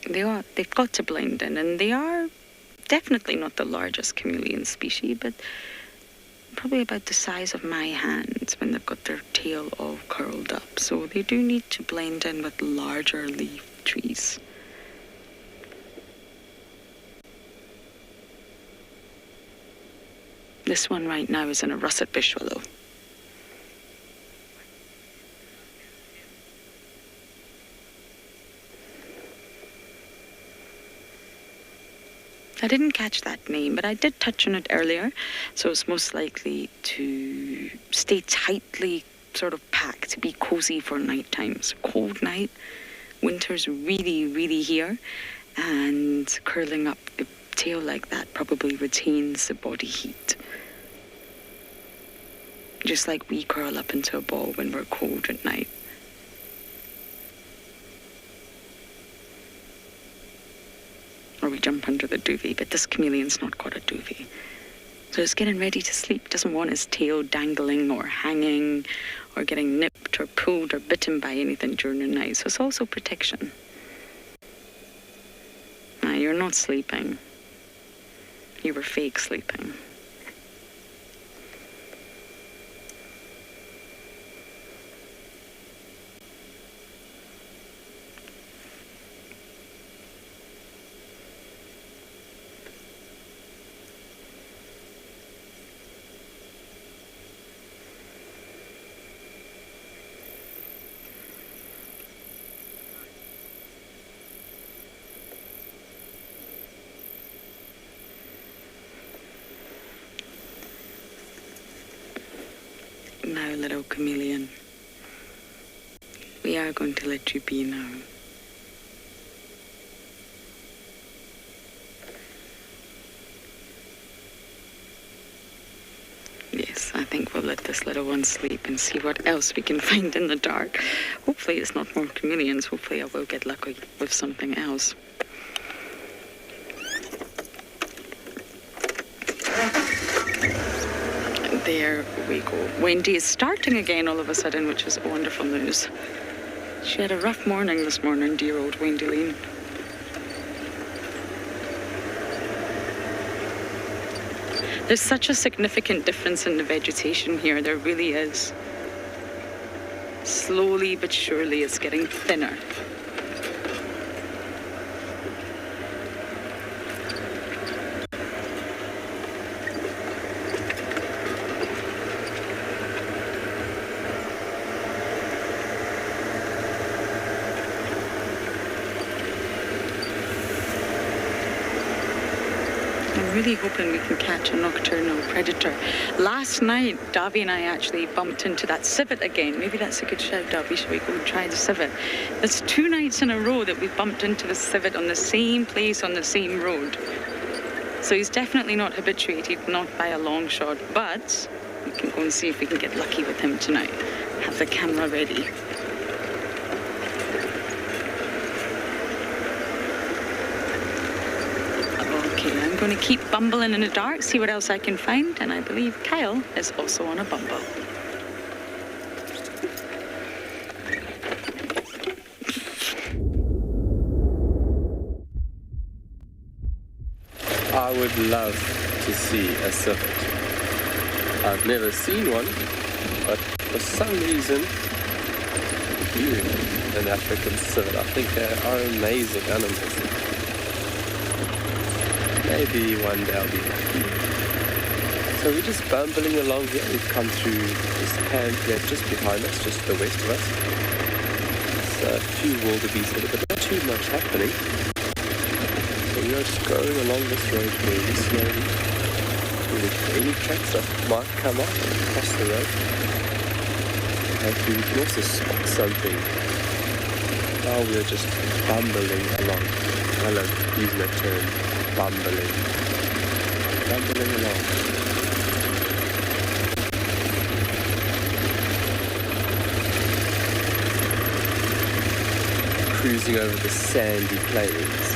They've got to blend in, and they are definitely not the largest chameleon species, but probably about the size of my hands when they've got their tail all curled up. So they do need to blend in with larger leaf trees. This one right now is in a russet bush willow. I didn't catch that name, but I did touch on it earlier, so it's most likely to stay tightly sort of packed, to be cozy for night times. Cold night, winter's really, really here, and curling up the tail like that probably retains the body heat. Just like we curl up into a ball when we're cold at night. Or we jump under the duvet, but this chameleon's not got a duvet. So it's getting ready to sleep. Doesn't want his tail dangling or hanging or getting nipped or pulled or bitten by anything during the night. So it's also protection. Now, you're not sleeping. You were fake sleeping. Now, little chameleon, we are going to let you be now. Yes, I think we'll let this little one sleep and see what else we can find in the dark. Hopefully it's not more chameleons. Hopefully I will get lucky with something else. There we go. Wendy is starting again all of a sudden, which is wonderful news. She had a rough morning this morning, dear old Wendy Lean. There's such a significant difference in the vegetation here. There really is. Slowly but surely it's getting thinner. Really hoping we can catch a nocturnal predator. Last night, Davy and I actually bumped into that civet again. Maybe that's a good shout, Davy. Shall we go and try the civet? It's 2 nights in a row that we've bumped into the civet on the same place on the same road. So he's definitely not habituated, not by a long shot, but we can go and see if we can get lucky with him tonight. Have the camera ready. I'm going to keep bumbling in the dark, see what else I can find, and I believe Kyle is also on a bumble. I would love to see a civet. I've never seen one, but for some reason, an African civet, I think they are amazing animals. Maybe one day I'll be lucky. So we're just bumbling along here. We've come through this pan here just behind us, just to the west of us. There's a few wildebeest here, but not too much happening. So we are just going along this road very slowly. If any tracks that might come up across the road, hopefully we can also spot something. Now we're just bumbling along. I love using that term. Bumbling along. Cruising over the sandy plains.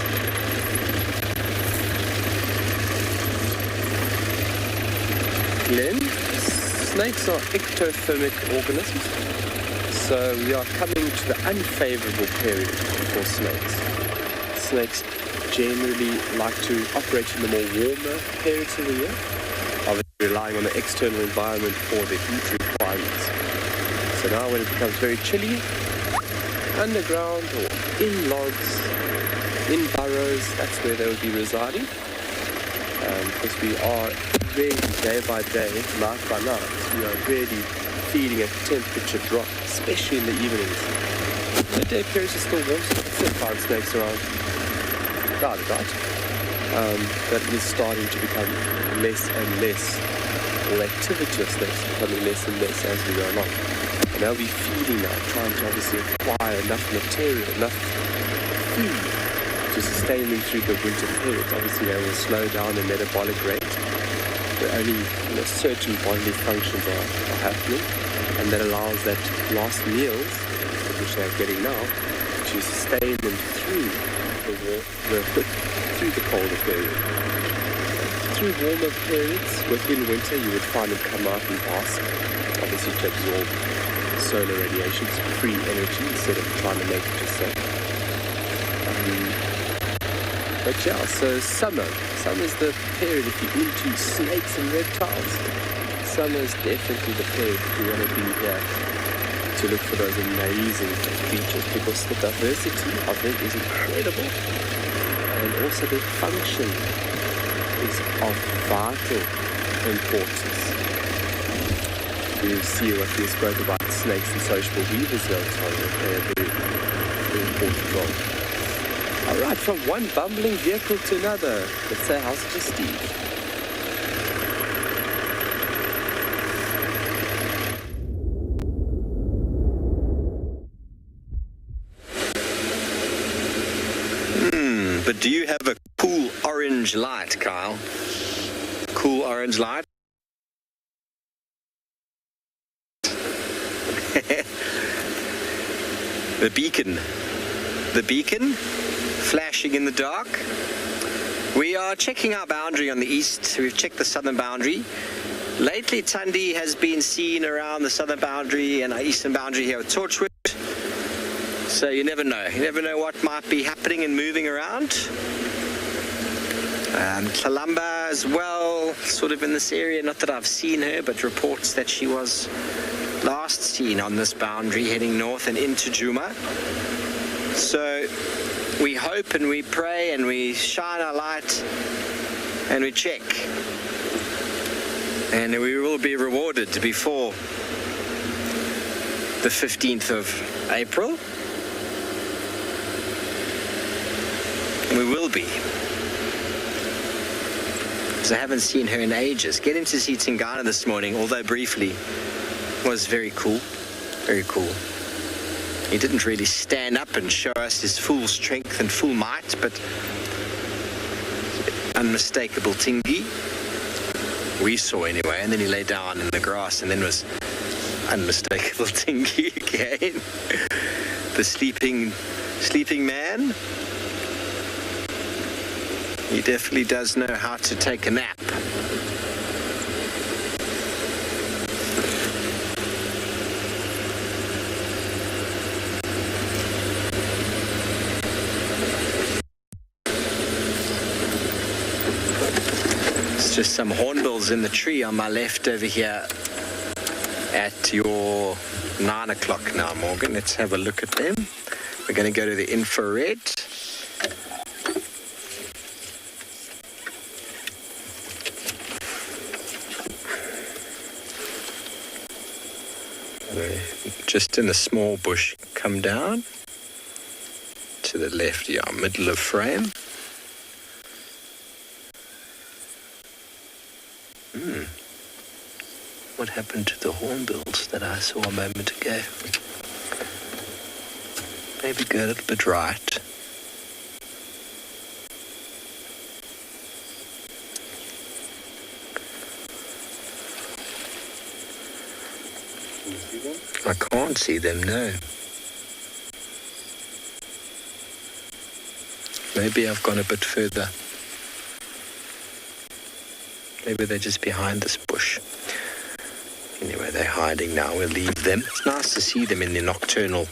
Glenn, snakes are ectothermic organisms, so we are coming to the unfavorable period for snakes. Snakes generally like to operate in the more warmer periods of the year, obviously relying on the external environment for their heat requirements. So now when it becomes very chilly, underground or in logs, in burrows, that's where they will be residing. Because we are really day by day, night by night, we are really feeling a temperature drop, especially in the evenings. The day periods are still warm, so you still find snakes around. Without a doubt. that is starting to become less and less, or activity of snakes becoming less and less as we go along. And they'll be feeding now, trying to obviously acquire enough material, enough food to sustain them through the winter period. Obviously they will slow down their metabolic rate, but only certain bodily functions are happening, and that allows that last meals, which they're getting now, to sustain them through through the colder period. Through warmer periods, within winter, you would find them come out and bask, obviously to absorb solar radiation, to free energy instead of trying to make it yourself. But yeah, so summer is the period if you're into snakes and reptiles. Summer is definitely the period if you want to be here to look for those amazing creatures, because the diversity of them is incredible, and also their function is of vital importance. You see what we spoke about snakes and social weavers there, they play a very, very important role. Alright, from one bumbling vehicle to another, let's say how's it to Steve? But do you have a cool orange light, Kyle? Cool orange light? The beacon. The beacon flashing in the dark. We are checking our boundary on the east. We've checked the southern boundary. Lately, Tundi has been seen around the southern boundary and our eastern boundary here at Torchwood. So you never know. You never know what might be happening and moving around. Kalamba as well, sort of in this area. Not that I've seen her, but reports that she was last seen on this boundary heading north and into Juma. So we hope and we pray and we shine our light and we check. And we will be rewarded before the 15th of April. We will be. Because I haven't seen her in ages. Getting to see Tingana this morning, although briefly, was very cool. Very cool. He didn't really stand up and show us his full strength and full might, but unmistakable Tingi. We saw anyway, and then he lay down in the grass and then was unmistakable Tingi again. The sleeping man. He definitely does know how to take a nap. It's just some hornbills in the tree on my left over here at your 9 o'clock now, Morgan. Let's have a look at them. We're going to go to the infrared. Just in a small bush, come down to the left, yeah, middle of frame. What happened to the hornbills that I saw a moment ago? Maybe go a little bit right. I can't see them, no. Maybe I've gone a bit further. Maybe they're just behind this bush. Anyway, they're hiding now. We'll leave them. It's nice to see them in the nocturnal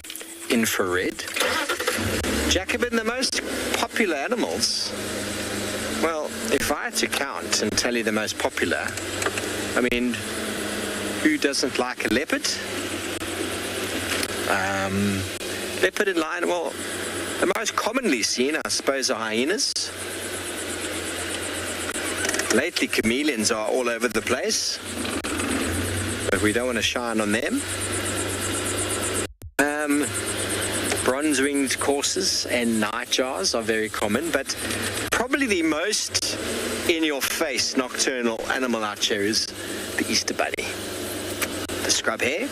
infrared. Jacobin, the most popular animals. Well, if I had to count and tell you the most popular, I mean, who doesn't like a leopard? Leopard and lion, well, the most commonly seen, I suppose, are hyenas. Lately, chameleons are all over the place, but we don't want to shine on them. Bronze-winged coursers and nightjars are very common, but probably the most in-your-face nocturnal animal out here is the Easter bunny. The scrub hare.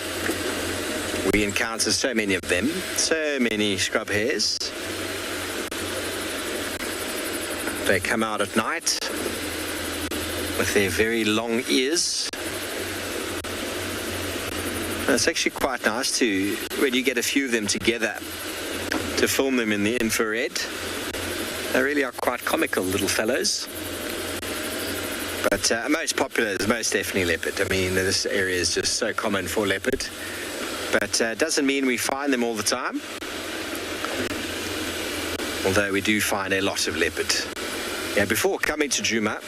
We encounter so many of them, so many scrub hares. They come out at night with their very long ears. And it's actually quite nice to, when you get a few of them together, to film them in the infrared. They really are quite comical little fellows. But most popular is most definitely leopard. I mean, this area is just so common for leopard. But doesn't mean we find them all the time. Although we do find a lot of leopard. Yeah, before coming to Juma,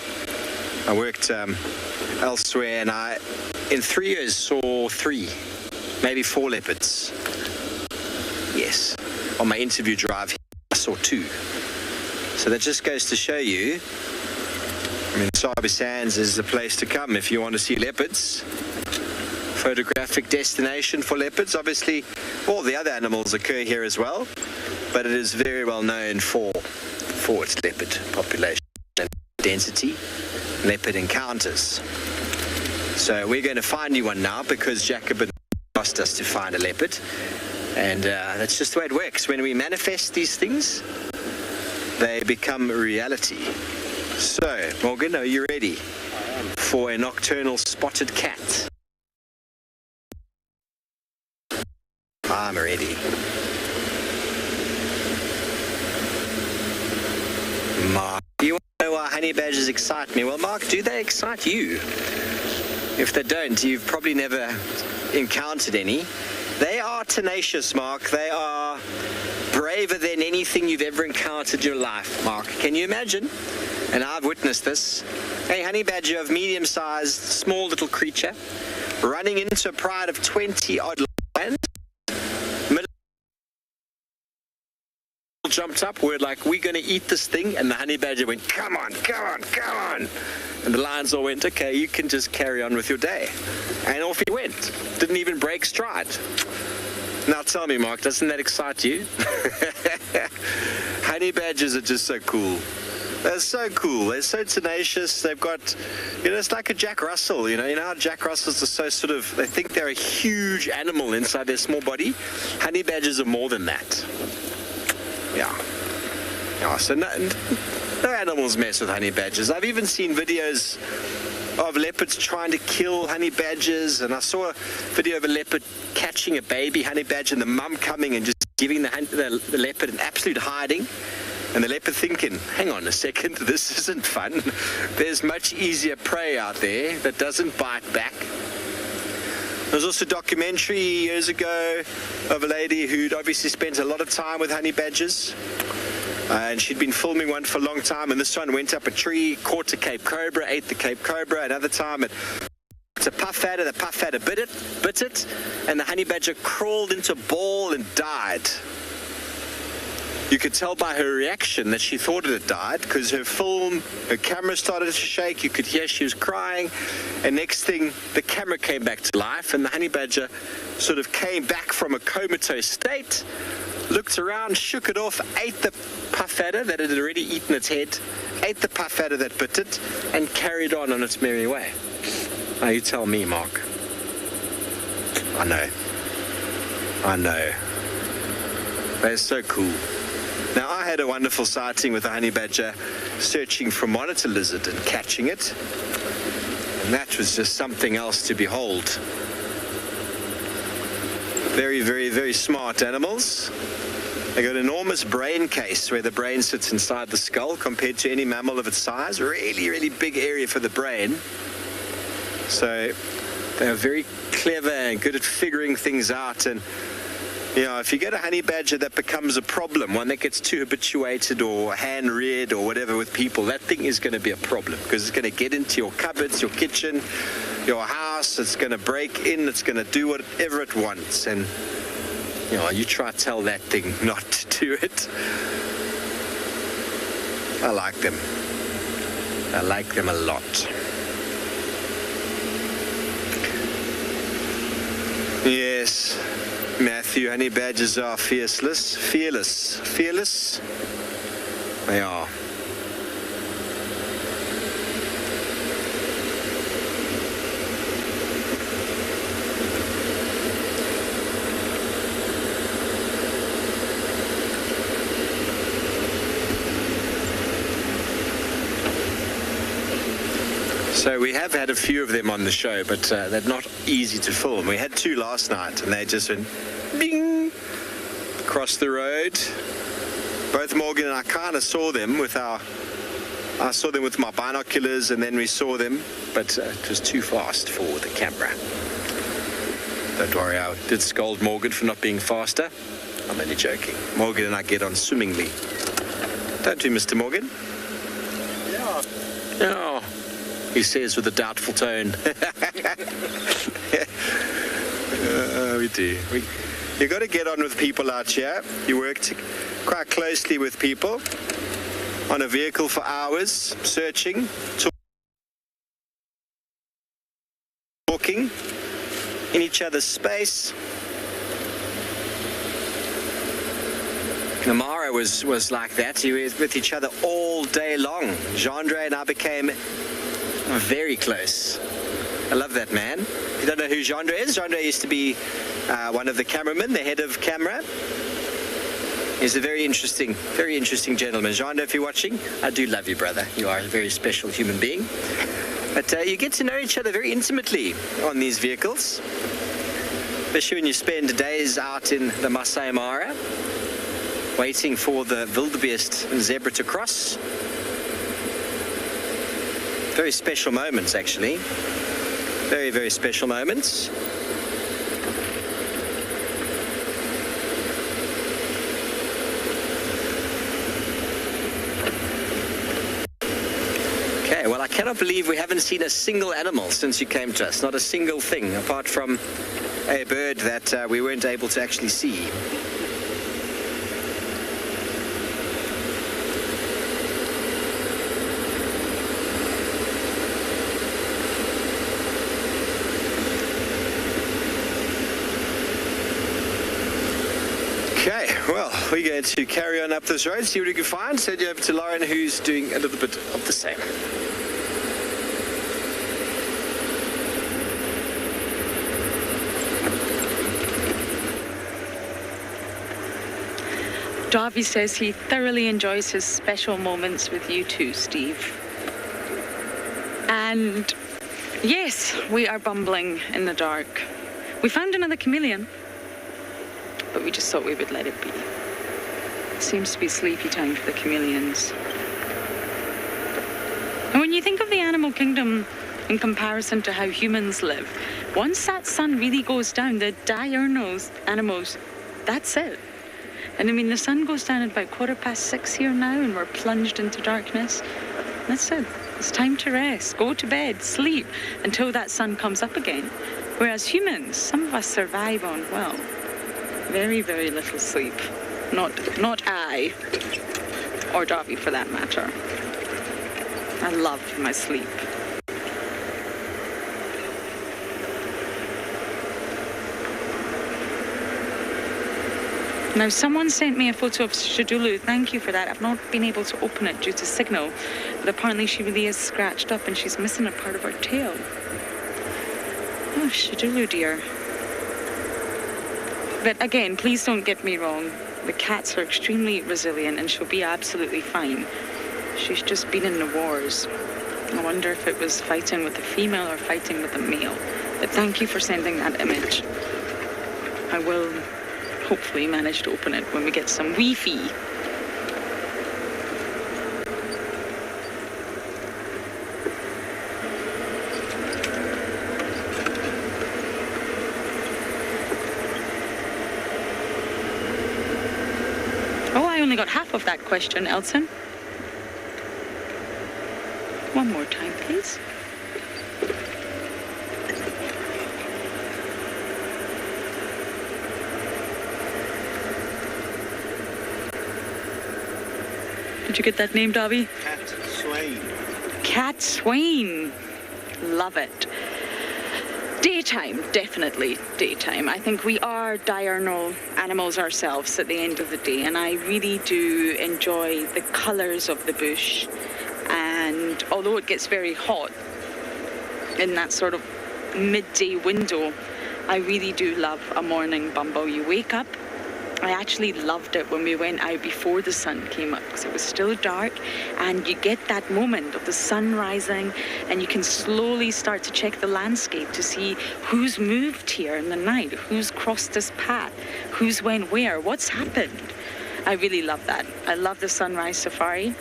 I worked elsewhere, and I, in 3 years, saw 3, maybe 4 leopards. Yes. On my interview drive, I saw 2. So that just goes to show you, I mean, Sabi Sands is the place to come if you want to see leopards. Photographic destination for leopards. Obviously, all the other animals occur here as well, but it is very well known for its leopard population and density, leopard encounters. So we're going to find you one now because Jacobin asked us to find a leopard, and that's just the way it works. When we manifest these things, they become reality. So, Morgan, are you ready for a nocturnal spotted cat? I'm ready. Mark, you want to know why honey badgers excite me? Well, Mark, do they excite you? If they don't, you've probably never encountered any. They are tenacious, Mark. They are braver than anything you've ever encountered in your life, Mark. Can you imagine? And I've witnessed this. A honey badger of medium-sized, small little creature running into a pride of 20-odd lions. Jumped up, we're like, we're going to eat this thing, and the honey badger went, come on, come on, come on. And the lions all went, okay, you can just carry on with your day. And off he went. Didn't even break stride. Now tell me, Mark, doesn't that excite you? Honey badgers are just so cool. They're so cool. They're so tenacious. They've got, it's like a Jack Russell, you know how Jack Russells are so sort of, they think they're a huge animal inside their small body. Honey badgers are more than that. Yeah, so no animals mess with honey badgers. I've even seen videos of leopards trying to kill honey badgers, and I saw a video of a leopard catching a baby honey badger and the mum coming and just giving the leopard an absolute hiding, and the leopard thinking, hang on a second, this isn't fun. There's much easier prey out there that doesn't bite back. There was also a documentary years ago of a lady who'd obviously spent a lot of time with honey badgers, and she'd been filming one for a long time, and this one went up a tree, caught a Cape Cobra, ate the Cape Cobra. Another time it's a puff adder, the puff adder bit it, and the honey badger crawled into a ball and died. You could tell by her reaction that she thought it had died, because her camera started to shake. You could hear she was crying, and next thing, the camera came back to life, and the honey badger sort of came back from a comatose state, looked around, shook it off, ate the puff adder that had already eaten its head, ate the puff adder that bit it, and carried on its merry way. Now you tell me, Mark. I know. They're so cool. Now, I had a wonderful sighting with a honey badger searching for monitor lizard and catching it. And that was just something else to behold. Very, very, very smart animals. They got an enormous brain case where the brain sits inside the skull compared to any mammal of its size. Really, really big area for the brain. So they're very clever and good at figuring things out. And if you get a honey badger that becomes a problem, one that gets too habituated or hand-reared or whatever with people, that thing is going to be a problem, because it's going to get into your cupboards, your kitchen, your house. It's going to break in. It's going to do whatever it wants. And, you try to tell that thing not to do it. I like them. I like them a lot. Yes. Matthew, honey badgers are fearless. They are. So we have had a few of them on the show, but they're not easy to film. We had 2 last night, and they just went bing across the road. Both Morgan and I kind of saw them with I saw them with my binoculars, and then we saw them, but it was too fast for the camera. Don't worry, I did scold Morgan for not being faster. I'm only joking. Morgan and I get on swimmingly. Don't we, Mr. Morgan? Yeah. Oh. He says with a doubtful tone. We do. You've got to get on with people out here. You worked quite closely with people on a vehicle for hours, searching, talking in each other's space. Amara was like that. He was with each other all day long. Jandre and I became very close. I love that man. If you don't know who Jandre is, Jandre used to be one of the cameramen, the head of camera. He's a very interesting gentleman. Jandre, if you're watching, I do love you, brother. You are a very special human being. But you get to know each other very intimately on these vehicles, especially when you spend days out in the Masai Mara, waiting for the wildebeest and zebra to cross. Very special moments, actually. Very, very special moments. Okay, well, I cannot believe we haven't seen a single animal since you came to us. Not a single thing, apart from a bird that we weren't able to actually see. Okay, well, we're going to carry on up this road, see what we can find. Send you over to Lauren, who's doing a little bit of the same. Davy says he thoroughly enjoys his special moments with you too, Steve. And yes, we are bumbling in the dark. We found another chameleon, but we just thought we would let it be. It seems to be sleepy time for the chameleons. And when you think of the animal kingdom in comparison to how humans live, once that sun really goes down, the diurnal animals, that's it. And I mean, the sun goes down at about 6:15 here now, and we're plunged into darkness. That's it. It's time to rest, go to bed, sleep, until that sun comes up again. Whereas humans, some of us survive on, well, very, very little sleep. Not I, or Davy for that matter. I love my sleep. Now, someone sent me a photo of Tswalu. Thank you for that. I've not been able to open it due to signal, but apparently she really is scratched up and she's missing a part of her tail. Oh, Tswalu dear. But again, please don't get me wrong. The cats are extremely resilient and she'll be absolutely fine. She's just been in the wars. I wonder if it was fighting with the female or fighting with the male. But thank you for sending that image. I will hopefully manage to open it when we get some Wi-Fi. Oh, I only got half of that question, Elson. One more time, please. Did you get that name, Davy? Cat Swain. Cat Swain. Love it. Date Daytime, definitely daytime. I think we are diurnal animals ourselves at the end of the day, and I really do enjoy the colours of the bush. And although it gets very hot in that sort of midday window, I really do love a morning bumble. You wake up. I actually loved it when we went out before the sun came up because it was still dark, and you get that moment of the sun rising, and you can slowly start to check the landscape to see who's moved here in the night, who's crossed this path, who's went where, what's happened. I really love that. I love the sunrise safari.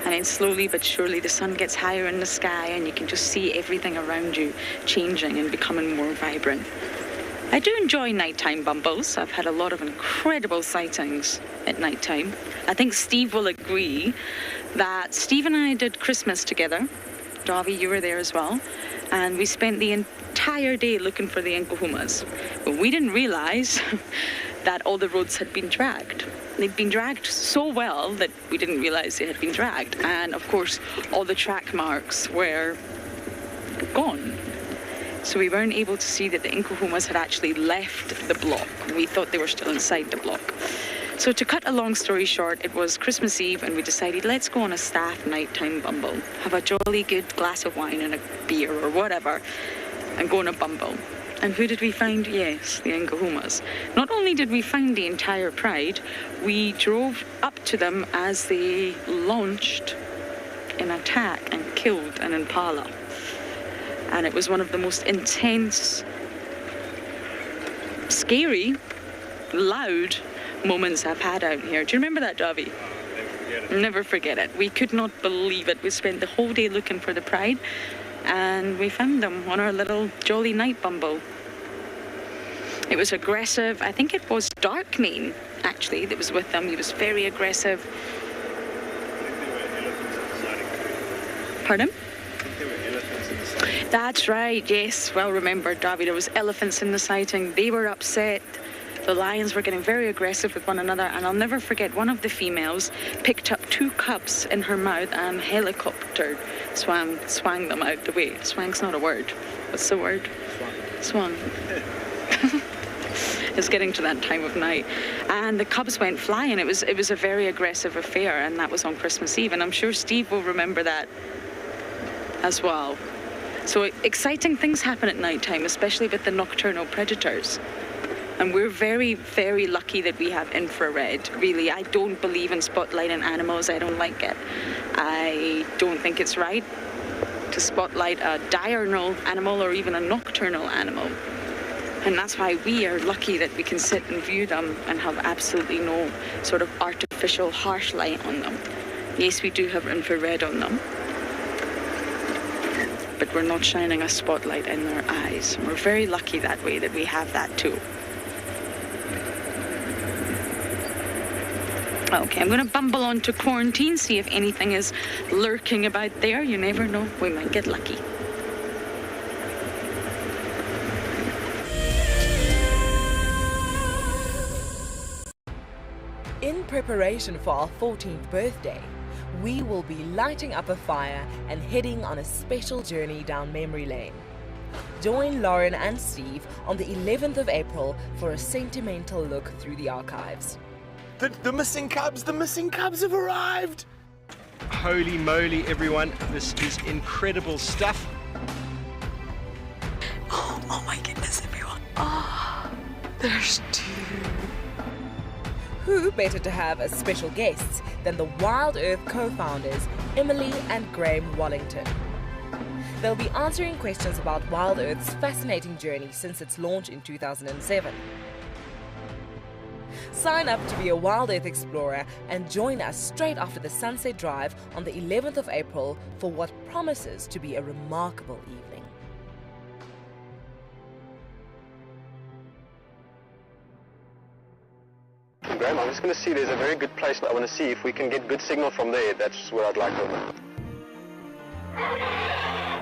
And then slowly but surely the sun gets higher in the sky, and you can just see everything around you changing and becoming more vibrant. I do enjoy nighttime bumbles. I've had a lot of incredible sightings at nighttime. I think Steve will agree that Steve and I did Christmas together. Davi, you were there as well. And we spent the entire day looking for the Nkuhumas. But we didn't realize that all the roads had been dragged. They'd been dragged so well that we didn't realize they had been dragged. And of course, all the track marks were gone. So we weren't able to see that the Nkuhumas had actually left the block. We thought they were still inside the block. So to cut a long story short, it was Christmas Eve, and we decided, let's go on a staff nighttime bumble. Have a jolly good glass of wine and a beer or whatever, and go on a bumble. And who did we find? Yes, the Nkuhumas. Not only did we find the entire pride, we drove up to them as they launched an attack and killed an impala. And it was one of the most intense, scary, loud moments I've had out here. Do you remember that, Davi? Never forget it. We could not believe it. We spent the whole day looking for the pride, and we found them on our little jolly night bumble. It was aggressive. I think it was Darkmane, actually, that was with them. He was very aggressive. Pardon? That's right, yes. Well remembered, Davi. There was elephants in the sighting. They were upset. The lions were getting very aggressive with one another, and I'll never forget, one of the females picked up 2 cubs in her mouth and swang them out the way. Swang's not a word. What's the word? Swung. It's getting to that time of night. And the cubs went flying. It was a very aggressive affair, and that was on Christmas Eve, and I'm sure Steve will remember that as well. So exciting things happen at night time, especially with the nocturnal predators. And we're very, very lucky that we have infrared, really. I don't believe in spotlighting animals. I don't like it. I don't think it's right to spotlight a diurnal animal or even a nocturnal animal. And that's why we are lucky that we can sit and view them and have absolutely no sort of artificial harsh light on them. Yes, we do have infrared on them, but we're not shining a spotlight in their eyes. We're very lucky that way that we have that too. Okay, I'm going to bumble on to quarantine, see if anything is lurking about there. You never know, we might get lucky. In preparation for our 14th birthday, we will be lighting up a fire and heading on a special journey down memory lane. Join Lauren and Steve on the 11th of April for a sentimental look through the archives. The missing cubs have arrived! Holy moly, everyone, this is incredible stuff. Oh my goodness, everyone. Oh, there's 2. Who better to have as special guests than the WildEarth co-founders Emily and Graham Wallington. They'll be answering questions about WildEarth's fascinating journey since its launch in 2007. Sign up to be a WildEarth explorer and join us straight after the sunset drive on the 11th of April for what promises to be a remarkable evening. Graham, I'm just going to see, there's a very good place. I want to see if we can get good signal from there. That's where I'd like to.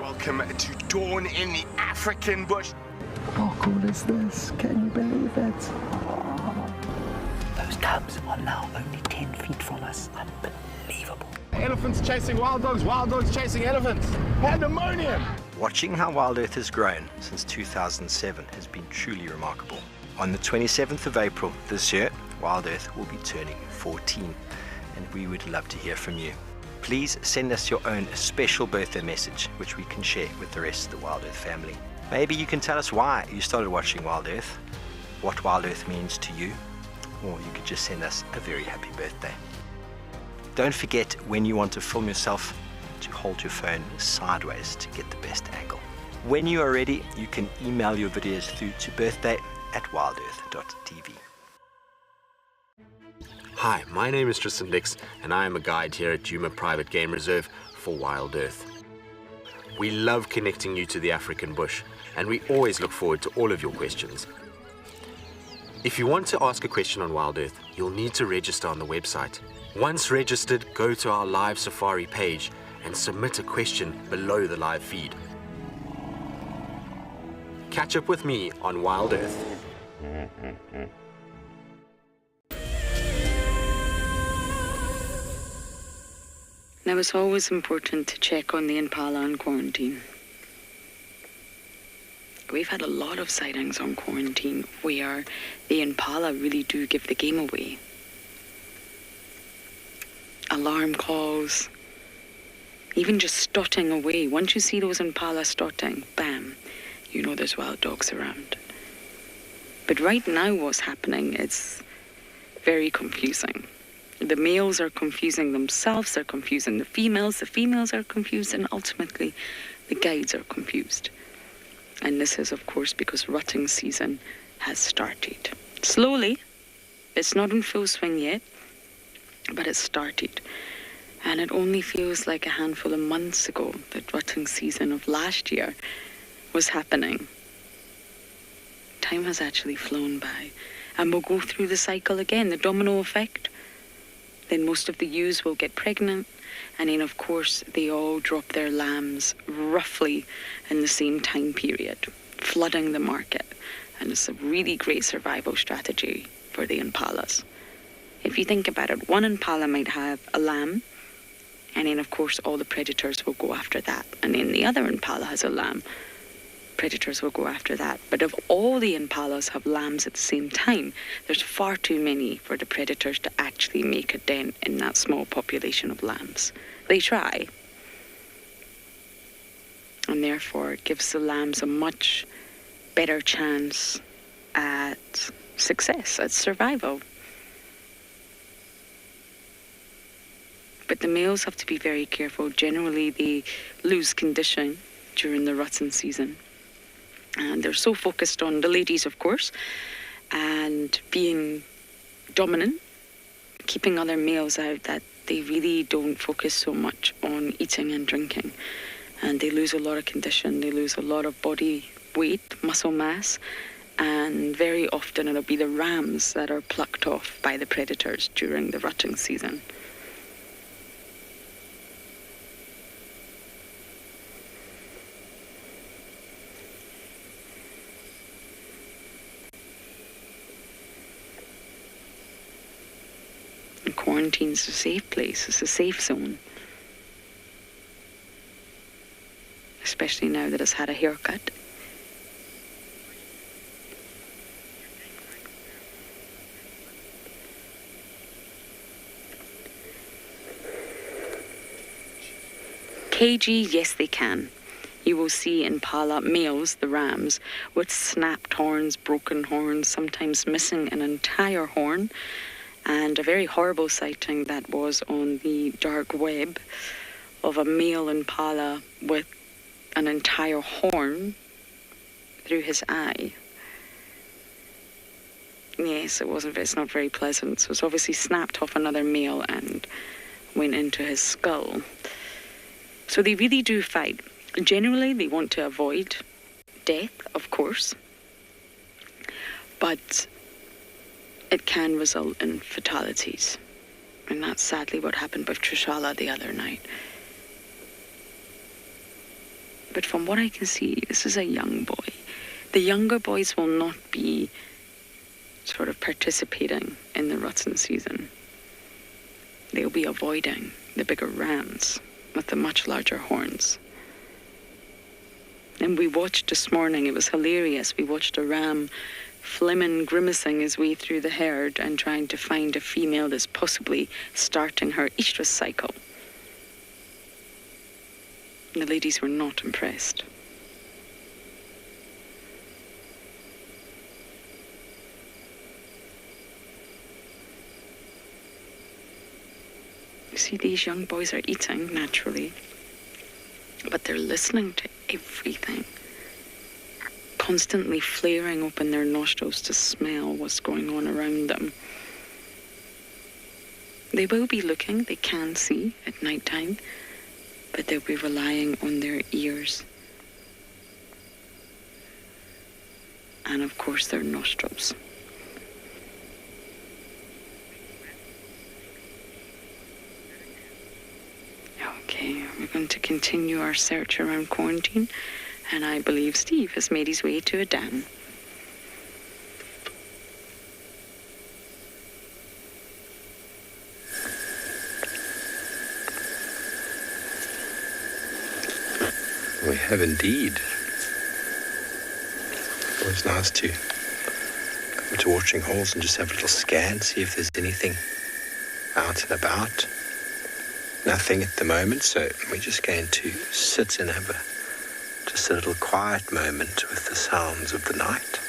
Welcome to dawn in the African bush. How cool is this? Can you believe it? Those cubs are now only 10 feet from us. Unbelievable. Elephants chasing wild dogs chasing elephants. Pandemonium! Watching how WildEarth has grown since 2007 has been truly remarkable. On the 27th of April this year, WildEarth will be turning 14, and we would love to hear from you. Please send us your own special birthday message, which we can share with the rest of the WildEarth family. Maybe you can tell us why you started watching WildEarth, what WildEarth means to you, or you could just send us a very happy birthday. Don't forget, when you want to film yourself, to hold your phone sideways to get the best angle. When you are ready, you can email your videos through to birthday@wildearth.tv. Hi, my name is Tristan Dix, and I am a guide here at Djuma Private Game Reserve for WildEarth. We love connecting you to the African bush, and we always look forward to all of your questions. If you want to ask a question on WildEarth, you'll need to register on the website. Once registered, go to our live safari page and submit a question below the live feed. Catch up with me on WildEarth. Now, it's always important to check on the impala in quarantine. We've had a lot of sightings on quarantine where the impala really do give the game away. Alarm calls, even just stotting away. Once you see those impala stotting, bam, you know there's wild dogs around. But right now what's happening is very confusing. The males are confusing themselves, they're confusing the females are confused, and ultimately the guides are confused. And this is, of course, because rutting season has started. Slowly, it's not in full swing yet, but it's started. And it only feels like a handful of months ago that rutting season of last year was happening. Time has actually flown by. And we'll go through the cycle again, the domino effect. Then most of the ewes will get pregnant, and then of course they all drop their lambs roughly in the same time period, flooding the market. And it's a really great survival strategy for the impalas. If you think about it, one impala might have a lamb, and then of course all the predators will go after that. And then the other impala has a lamb, predators will go after that. But if all the impalas have lambs at the same time, there's far too many for the predators to actually make a dent in that small population of lambs. They try. And therefore it gives the lambs a much better chance at success, at survival. But the males have to be very careful. Generally they lose condition during the rutting season. And they're so focused on the ladies, of course, and being dominant, keeping other males out, that they really don't focus so much on eating and drinking. And they lose a lot of condition, they lose a lot of body weight, muscle mass, and very often it'll be the rams that are plucked off by the predators during the rutting season. Quarantine's a safe place, it's a safe zone. Especially now that it's had a haircut. KG, yes they can. You will see impala males, the rams, with snapped horns, broken horns, sometimes missing an entire horn. And a very horrible sighting that was on the dark web of a male impala with an entire horn through his eye. Yes, it's not very pleasant. So it's obviously snapped off another male and went into his skull. So they really do fight. Generally, they want to avoid death, of course. But it can result in fatalities. And that's sadly what happened with Trishala the other night. But from what I can see, this is a young boy. The younger boys will not be sort of participating in the rutting season. They'll be avoiding the bigger rams with the much larger horns. And we watched this morning, it was hilarious, we watched a ram flimming, grimacing his way through the herd and trying to find a female that's possibly starting her estrus cycle. And the ladies were not impressed. You see, these young boys are eating naturally, but they're listening to everything, constantly flaring open their nostrils to smell what's going on around them. They will be looking, they can see at night time, but they'll be relying on their ears. And of course their nostrils. Okay, we're going to continue our search around quarantine, and I believe Steve has made his way to a dam. We have indeed. Always nice to come to watering holes and just have a little scan, see if there's anything out and about. Nothing at the moment, so we're just going to sit and have just a little quiet moment with the sounds of the night.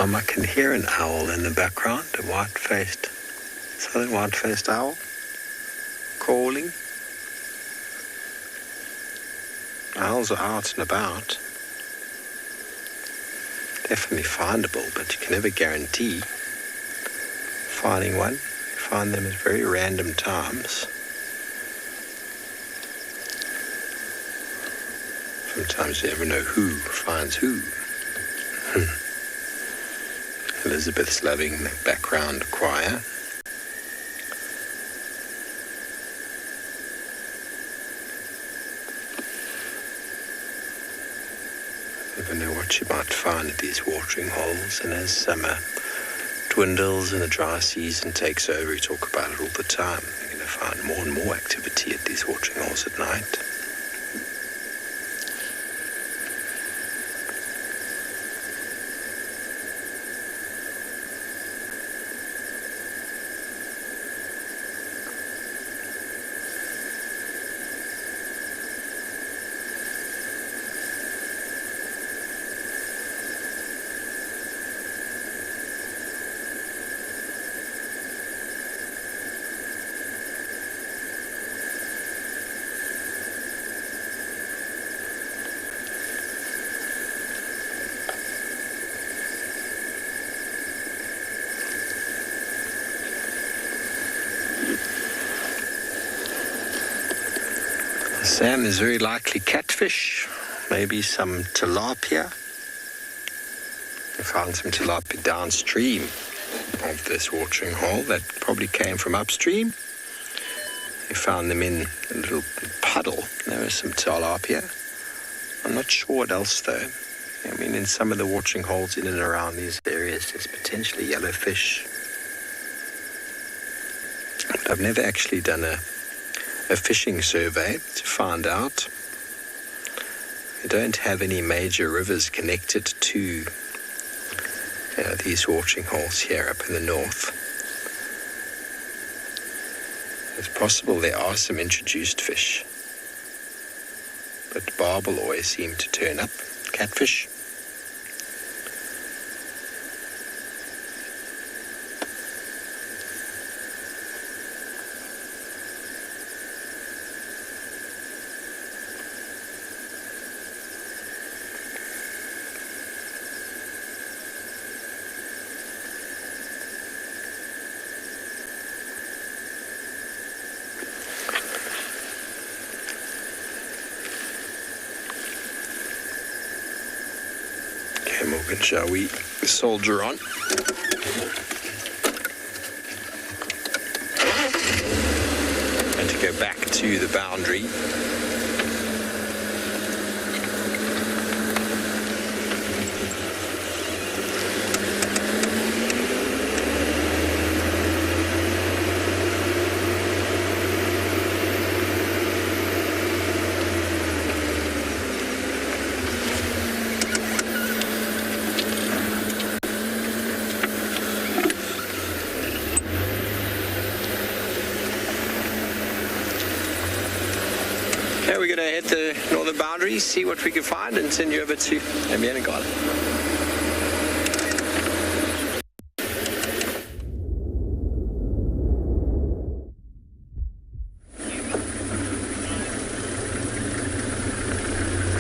Tom, I can hear an owl in the background, a southern white-faced owl, calling. Owls are out and about. Definitely findable, but you can never guarantee finding one. You find them at very random times. Sometimes you never know who finds who. Elizabeth's loving the background choir. Never know what you might find at these watering holes, and as summer dwindles and the dry season takes over, we talk about it all the time. You're going to find more and more activity at these watering holes at night. Sam, there's very likely catfish, maybe some tilapia. I found some tilapia downstream of this watering hole that probably came from upstream. We found them in a little puddle. There was some tilapia. I'm not sure what else though. I mean, in some of the watering holes in and around these areas, there's potentially yellowfish. But I've never actually done a fishing survey to find out. We don't have any major rivers connected to these watering holes here up in the north. It's possible there are some introduced fish, but barbel always seem to turn up. Catfish. Shall we soldier on? And to go back to the boundary. We're going to hit the northern boundary, see what we can find, and send you over to andBeyond and Ngala.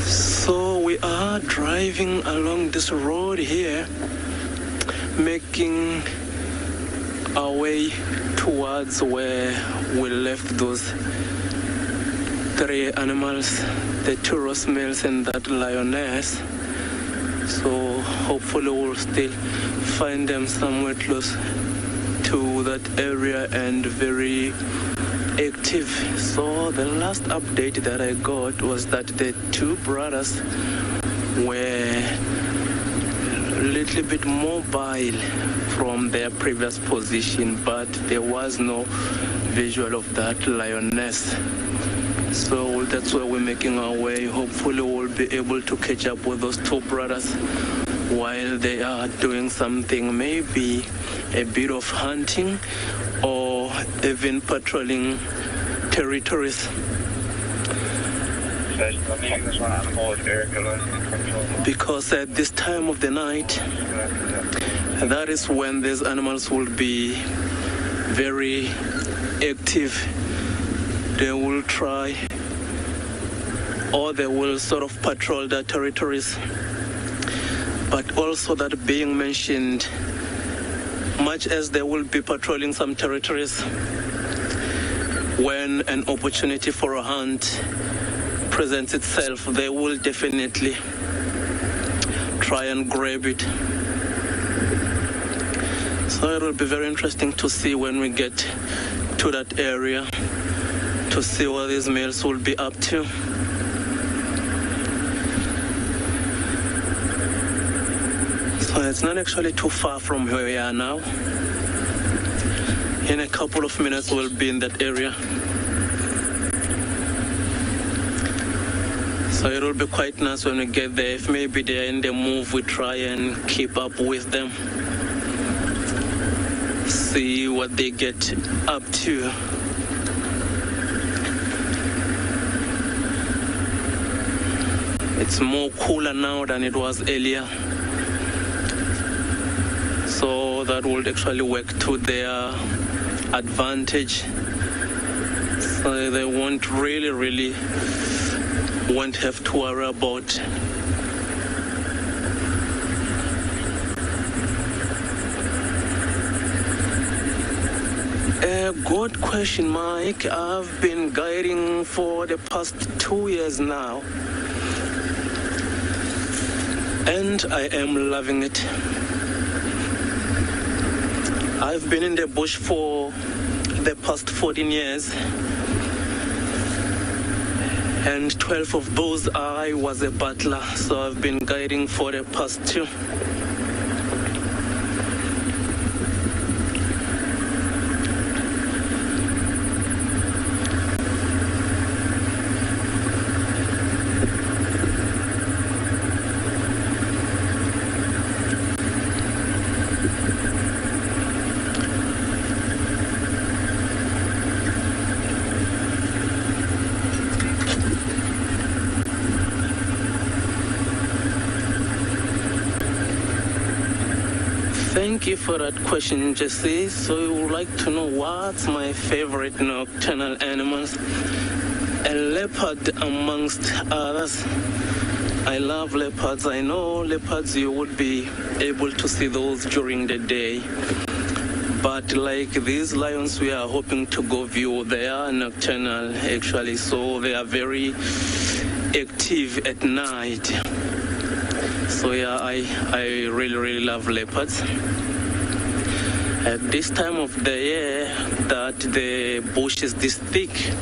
So we are driving along this road here, making our way towards where we left those three animals, the two roast males and that lioness. So hopefully we'll still find them somewhere close to that area and very active. So the last update that I got was that the two brothers were a little bit mobile from their previous position, but there was no visual of that lioness. So that's where we're making our way. Hopefully we'll be able to catch up with those two brothers while they are doing something, maybe a bit of hunting or even patrolling territories. Because at this time of the night, that is when these animals will be very active. They will try, or they will sort of patrol their territories. But also that being mentioned, much as they will be patrolling some territories, when an opportunity for a hunt presents itself, they will definitely try and grab it. So it will be very interesting to see when we get to that area, to see what these males will be up to. So it's not actually too far from where we are now. In a couple of minutes we'll be in that area. So it will be quite nice when we get there. If maybe they're in the move, we try and keep up with them. See what they get up to. It's more cooler now than it was earlier. So that would actually work to their advantage. So they won't have to worry about a good question, Mike. I've been guiding for the past 2 years now, and I am loving it. I've been in the bush for the past 14 years, and 12 of those I was a butler, so I've been guiding for the past 2. Thank you for that question, Jesse. So you would like to know what's my favorite nocturnal animals? A leopard amongst others. I love leopards. I know leopards, you would be able to see those during the day. But like these lions we are hoping to go view, they are nocturnal actually, so they are very active at night. So yeah, I really love leopards. At this time of the year that the bush is this thick,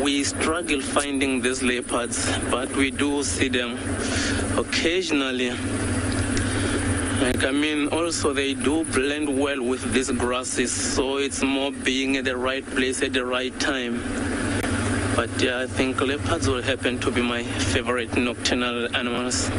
we struggle finding these leopards, but we do see them occasionally. Also they do blend well with these grasses, so it's more being at the right place at the right time. But yeah, I think leopards will happen to be my favorite nocturnal animals.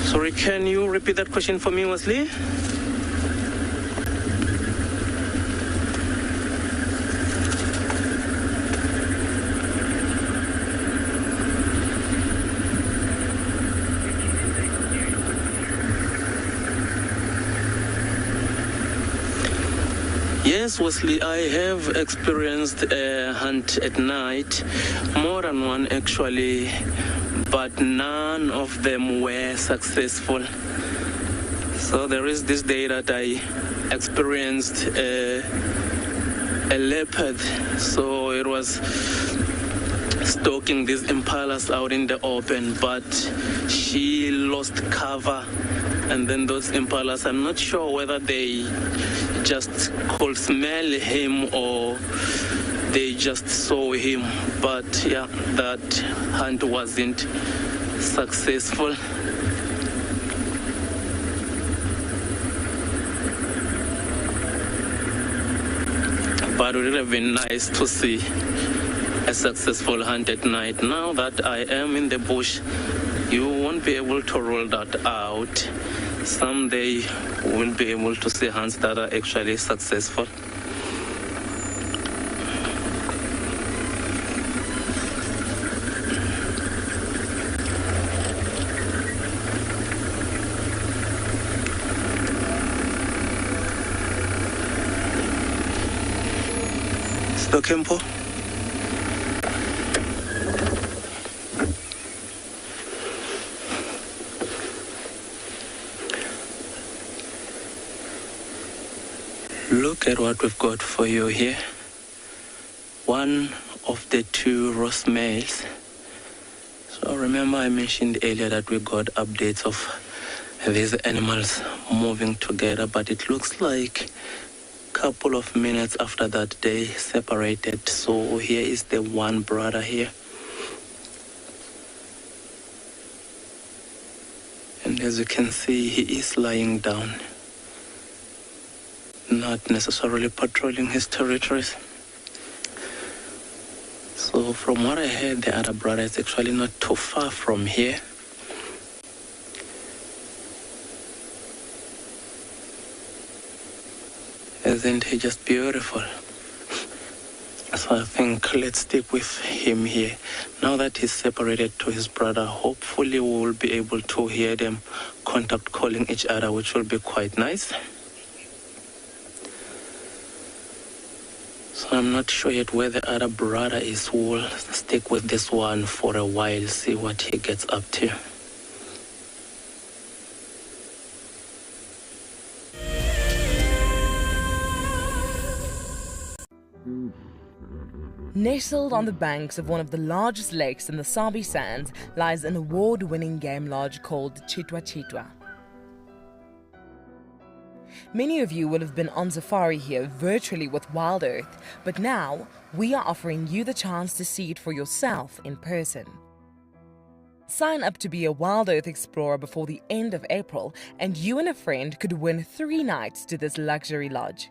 Sorry, can you repeat that question for me, Wesley? Yes, Wesley, I have experienced a hunt at night, more than one actually, but none of them were successful. So there is this day that I experienced a leopard. So it was stalking these impalas out in the open, but she lost cover. And then those impalas, I'm not sure whether they just could smell him or they just saw him. But yeah, that hunt wasn't successful. But it would have been nice to see a successful hunt at night. Now that I am in the bush, you won't be able to rule that out. Someday we'll be able to see hunts that are actually successful. Kempo. Look at what we've got for you here. One of the two roast males. So remember I mentioned earlier that we got updates of these animals moving together, but it looks like couple of minutes after that they separated. So here is the one brother here, and as you can see, he is lying down, not necessarily patrolling his territories. So from what I heard, the other brother is actually not too far from here. Isn't he just beautiful? So I think let's stick with him here. Now that he's separated to his brother, hopefully we will be able to hear them contact calling each other, which will be quite nice. So I'm not sure yet where the other brother is. We'll stick with this one for a while, see what he gets up to. Nestled on the banks of one of the largest lakes in the Sabi sands lies an award-winning game lodge called Chitwa. Many of you will have been on safari here virtually with WildEarth, but now we are offering you the chance to see it for yourself in person. Sign up to be a WildEarth explorer before the end of April, and you and a friend could win 3 nights to this luxury lodge.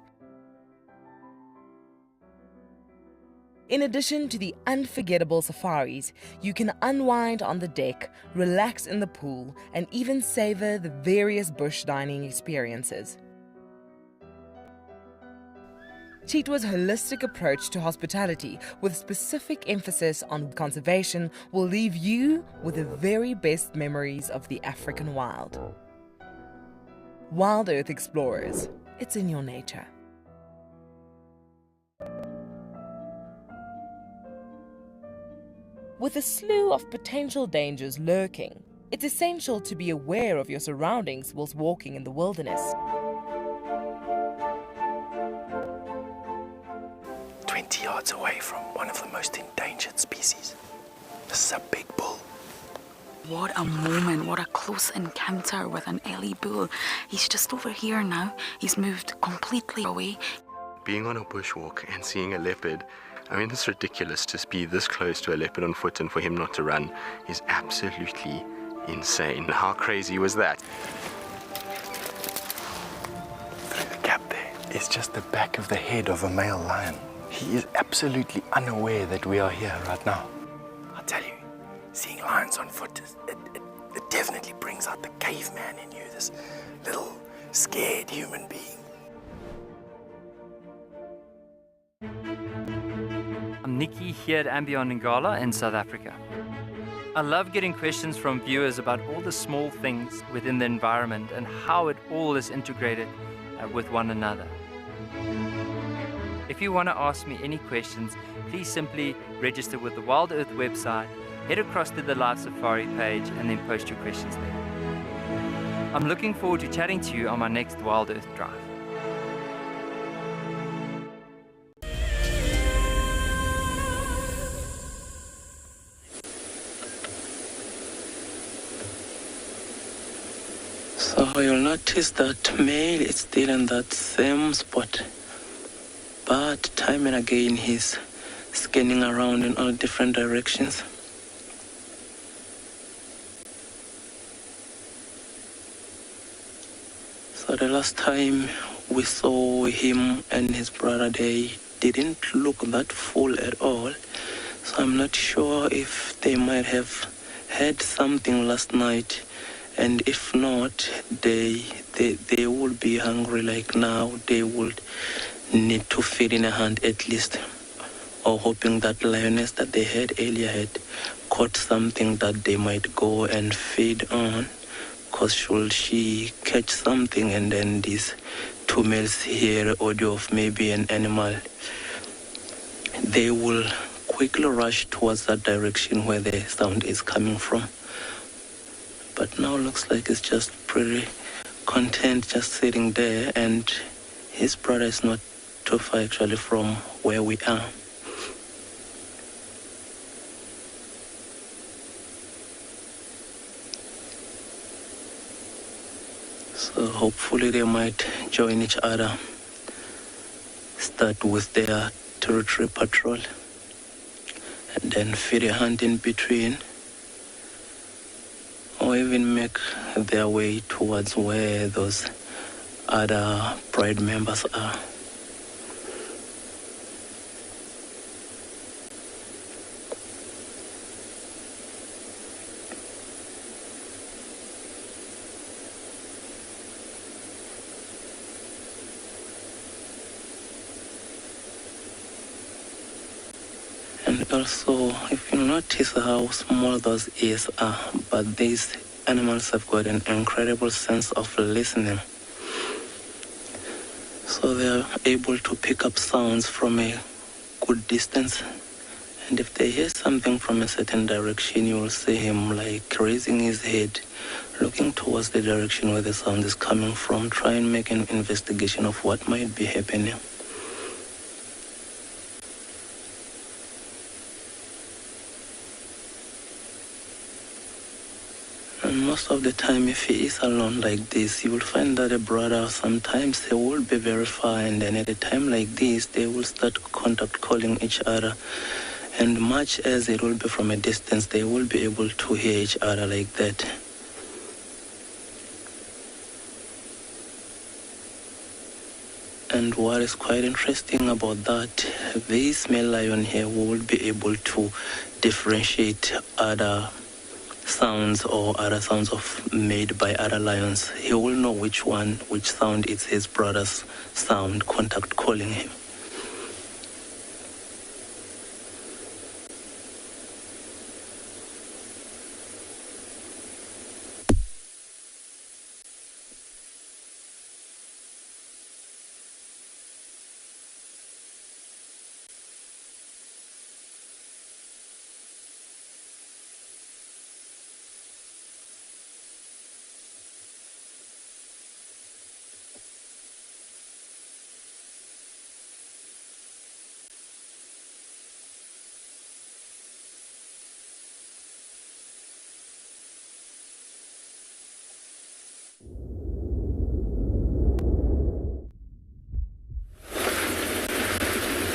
In addition to the unforgettable safaris, you can unwind on the deck, relax in the pool, and even savor the various bush dining experiences. Chitwa's holistic approach to hospitality, with specific emphasis on conservation, will leave you with the very best memories of the African wild. WildEarth Explorers, it's in your nature. With a slew of potential dangers lurking, it's essential to be aware of your surroundings whilst walking in the wilderness. 20 yards away from one of the most endangered species. This is a big bull. What a moment, what a close encounter with an early bull. He's just over here now. He's moved completely away. Being on a bushwalk and seeing a leopard, I mean, it's ridiculous to be this close to a leopard on foot and for him not to run is absolutely insane. How crazy was that? Through the gap there is just the back of the head of a male lion. He is absolutely unaware that we are here right now. I tell you, seeing lions on foot, it definitely brings out the caveman in you, this little scared human being. I'm Nikki here at andBeyond in Ngala in South Africa. I love getting questions from viewers about all the small things within the environment and how it all is integrated with one another. If you want to ask me any questions, please simply register with the WildEarth website, head across to the Live Safari page and then post your questions there. I'm looking forward to chatting to you on my next WildEarth drive. So you'll notice that male is still in that same spot, but time and again he's scanning around in all different directions. So the last time we saw him and his brother, they didn't look that full at all. So I'm not sure if they might have had something last night, and if not, they would be hungry like now. They would need to feed in a hand at least, or hoping that lioness that they had earlier had caught something that they might go and feed on, because should she catch something and then these two males hear audio of maybe an animal, they will quickly rush towards that direction where the sound is coming from. But now looks like it's just pretty content, just sitting there, and his brother is not too far actually from where we are. So hopefully they might join each other, start with their territory patrol, and then feed a hunt in between, or even make their way towards where those other Pride members are. And also, if you notice how small those ears are, but these animals have got an incredible sense of listening. So they are able to pick up sounds from a good distance. And if they hear something from a certain direction, you will see him like raising his head, looking towards the direction where the sound is coming from, try and make an investigation of what might be happening. And most of the time, if he is alone like this, you will find that a brother, sometimes they will be very far, and then at a time like this, they will start contact calling each other. And much as it will be from a distance, they will be able to hear each other like that. And what is quite interesting about that, this male lion here will be able to differentiate other sounds or other sounds made by other lions. He will know which sound is his brother's sound, contact calling him.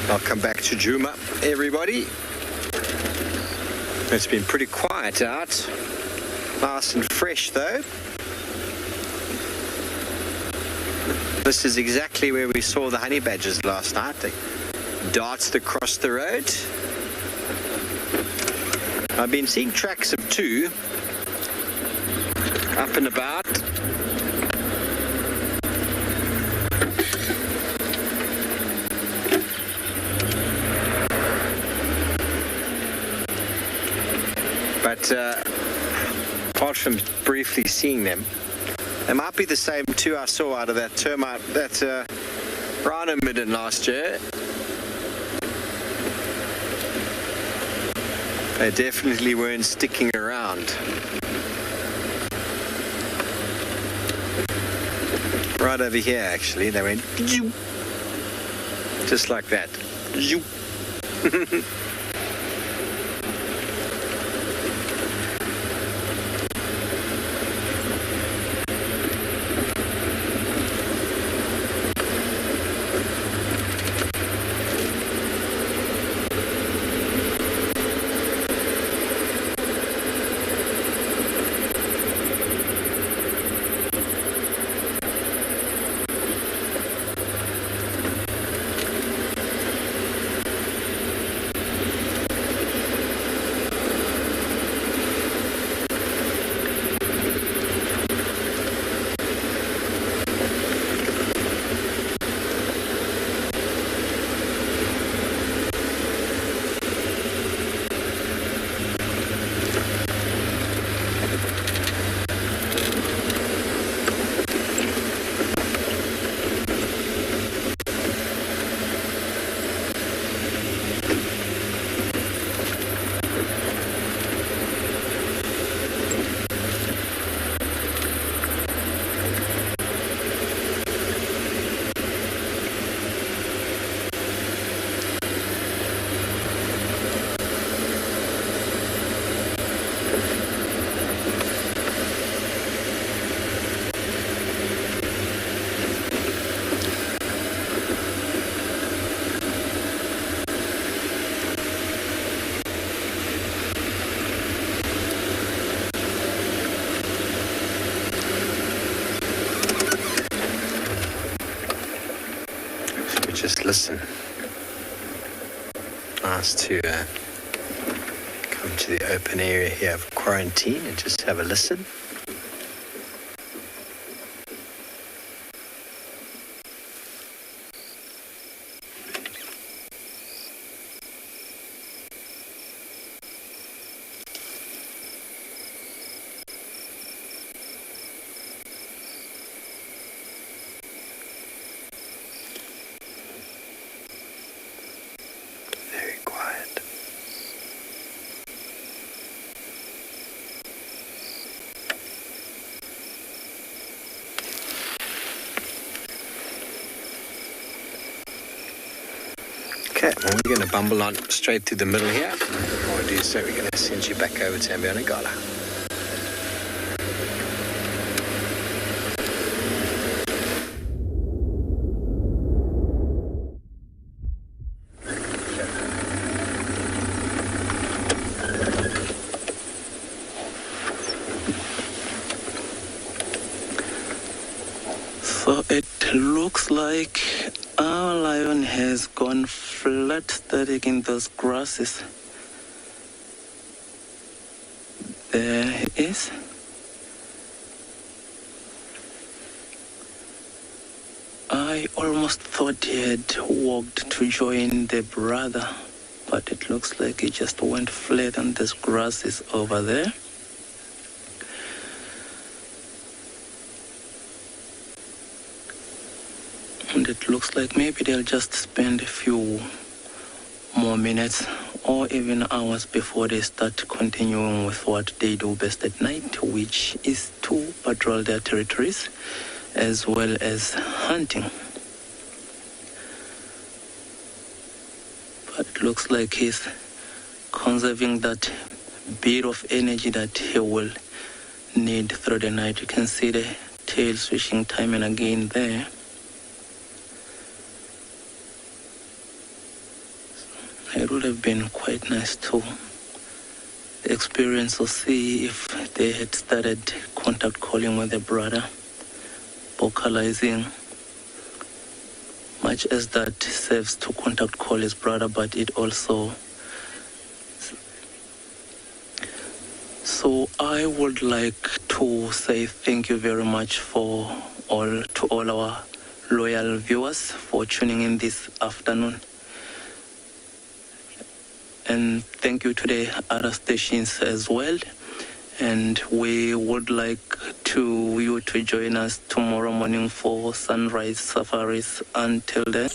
Welcome back to Juma, everybody. It's been pretty quiet out. Nice and fresh though. This is exactly where we saw the honey badgers last night. They darted across the road. I've been seeing tracks of two up and about. But apart from briefly seeing them, they might be the same two I saw out of that termite, that rhino midden last year. They definitely weren't sticking around. Right over here, actually, they went just like that. just listen. Nice to come to the open area here of quarantine and just have a listen. Okay, well, we're going to bumble on straight through the middle here. Before we do so, we're going to send you back over to andBeyond and Ngala. So it looks like our lion has gone flat static in those grasses. There he is. I almost thought he had walked to join the brother, but it looks like he just went flat on these grasses over there. And it looks like maybe they'll just spend a few more minutes or even hours before they start continuing with what they do best at night, which is to patrol their territories as well as hunting. But it looks like he's conserving that bit of energy that he will need through the night. You can see the tail swishing time and again there. It would have been quite nice to experience or see if they had started contact calling with their brother, vocalizing, much as that serves to contact call his brother, but it also... So I would like to say thank you very much to all our loyal viewers for tuning in this afternoon. And thank you to the other stations as well. And we would like you to join us tomorrow morning for sunrise safaris. Until then.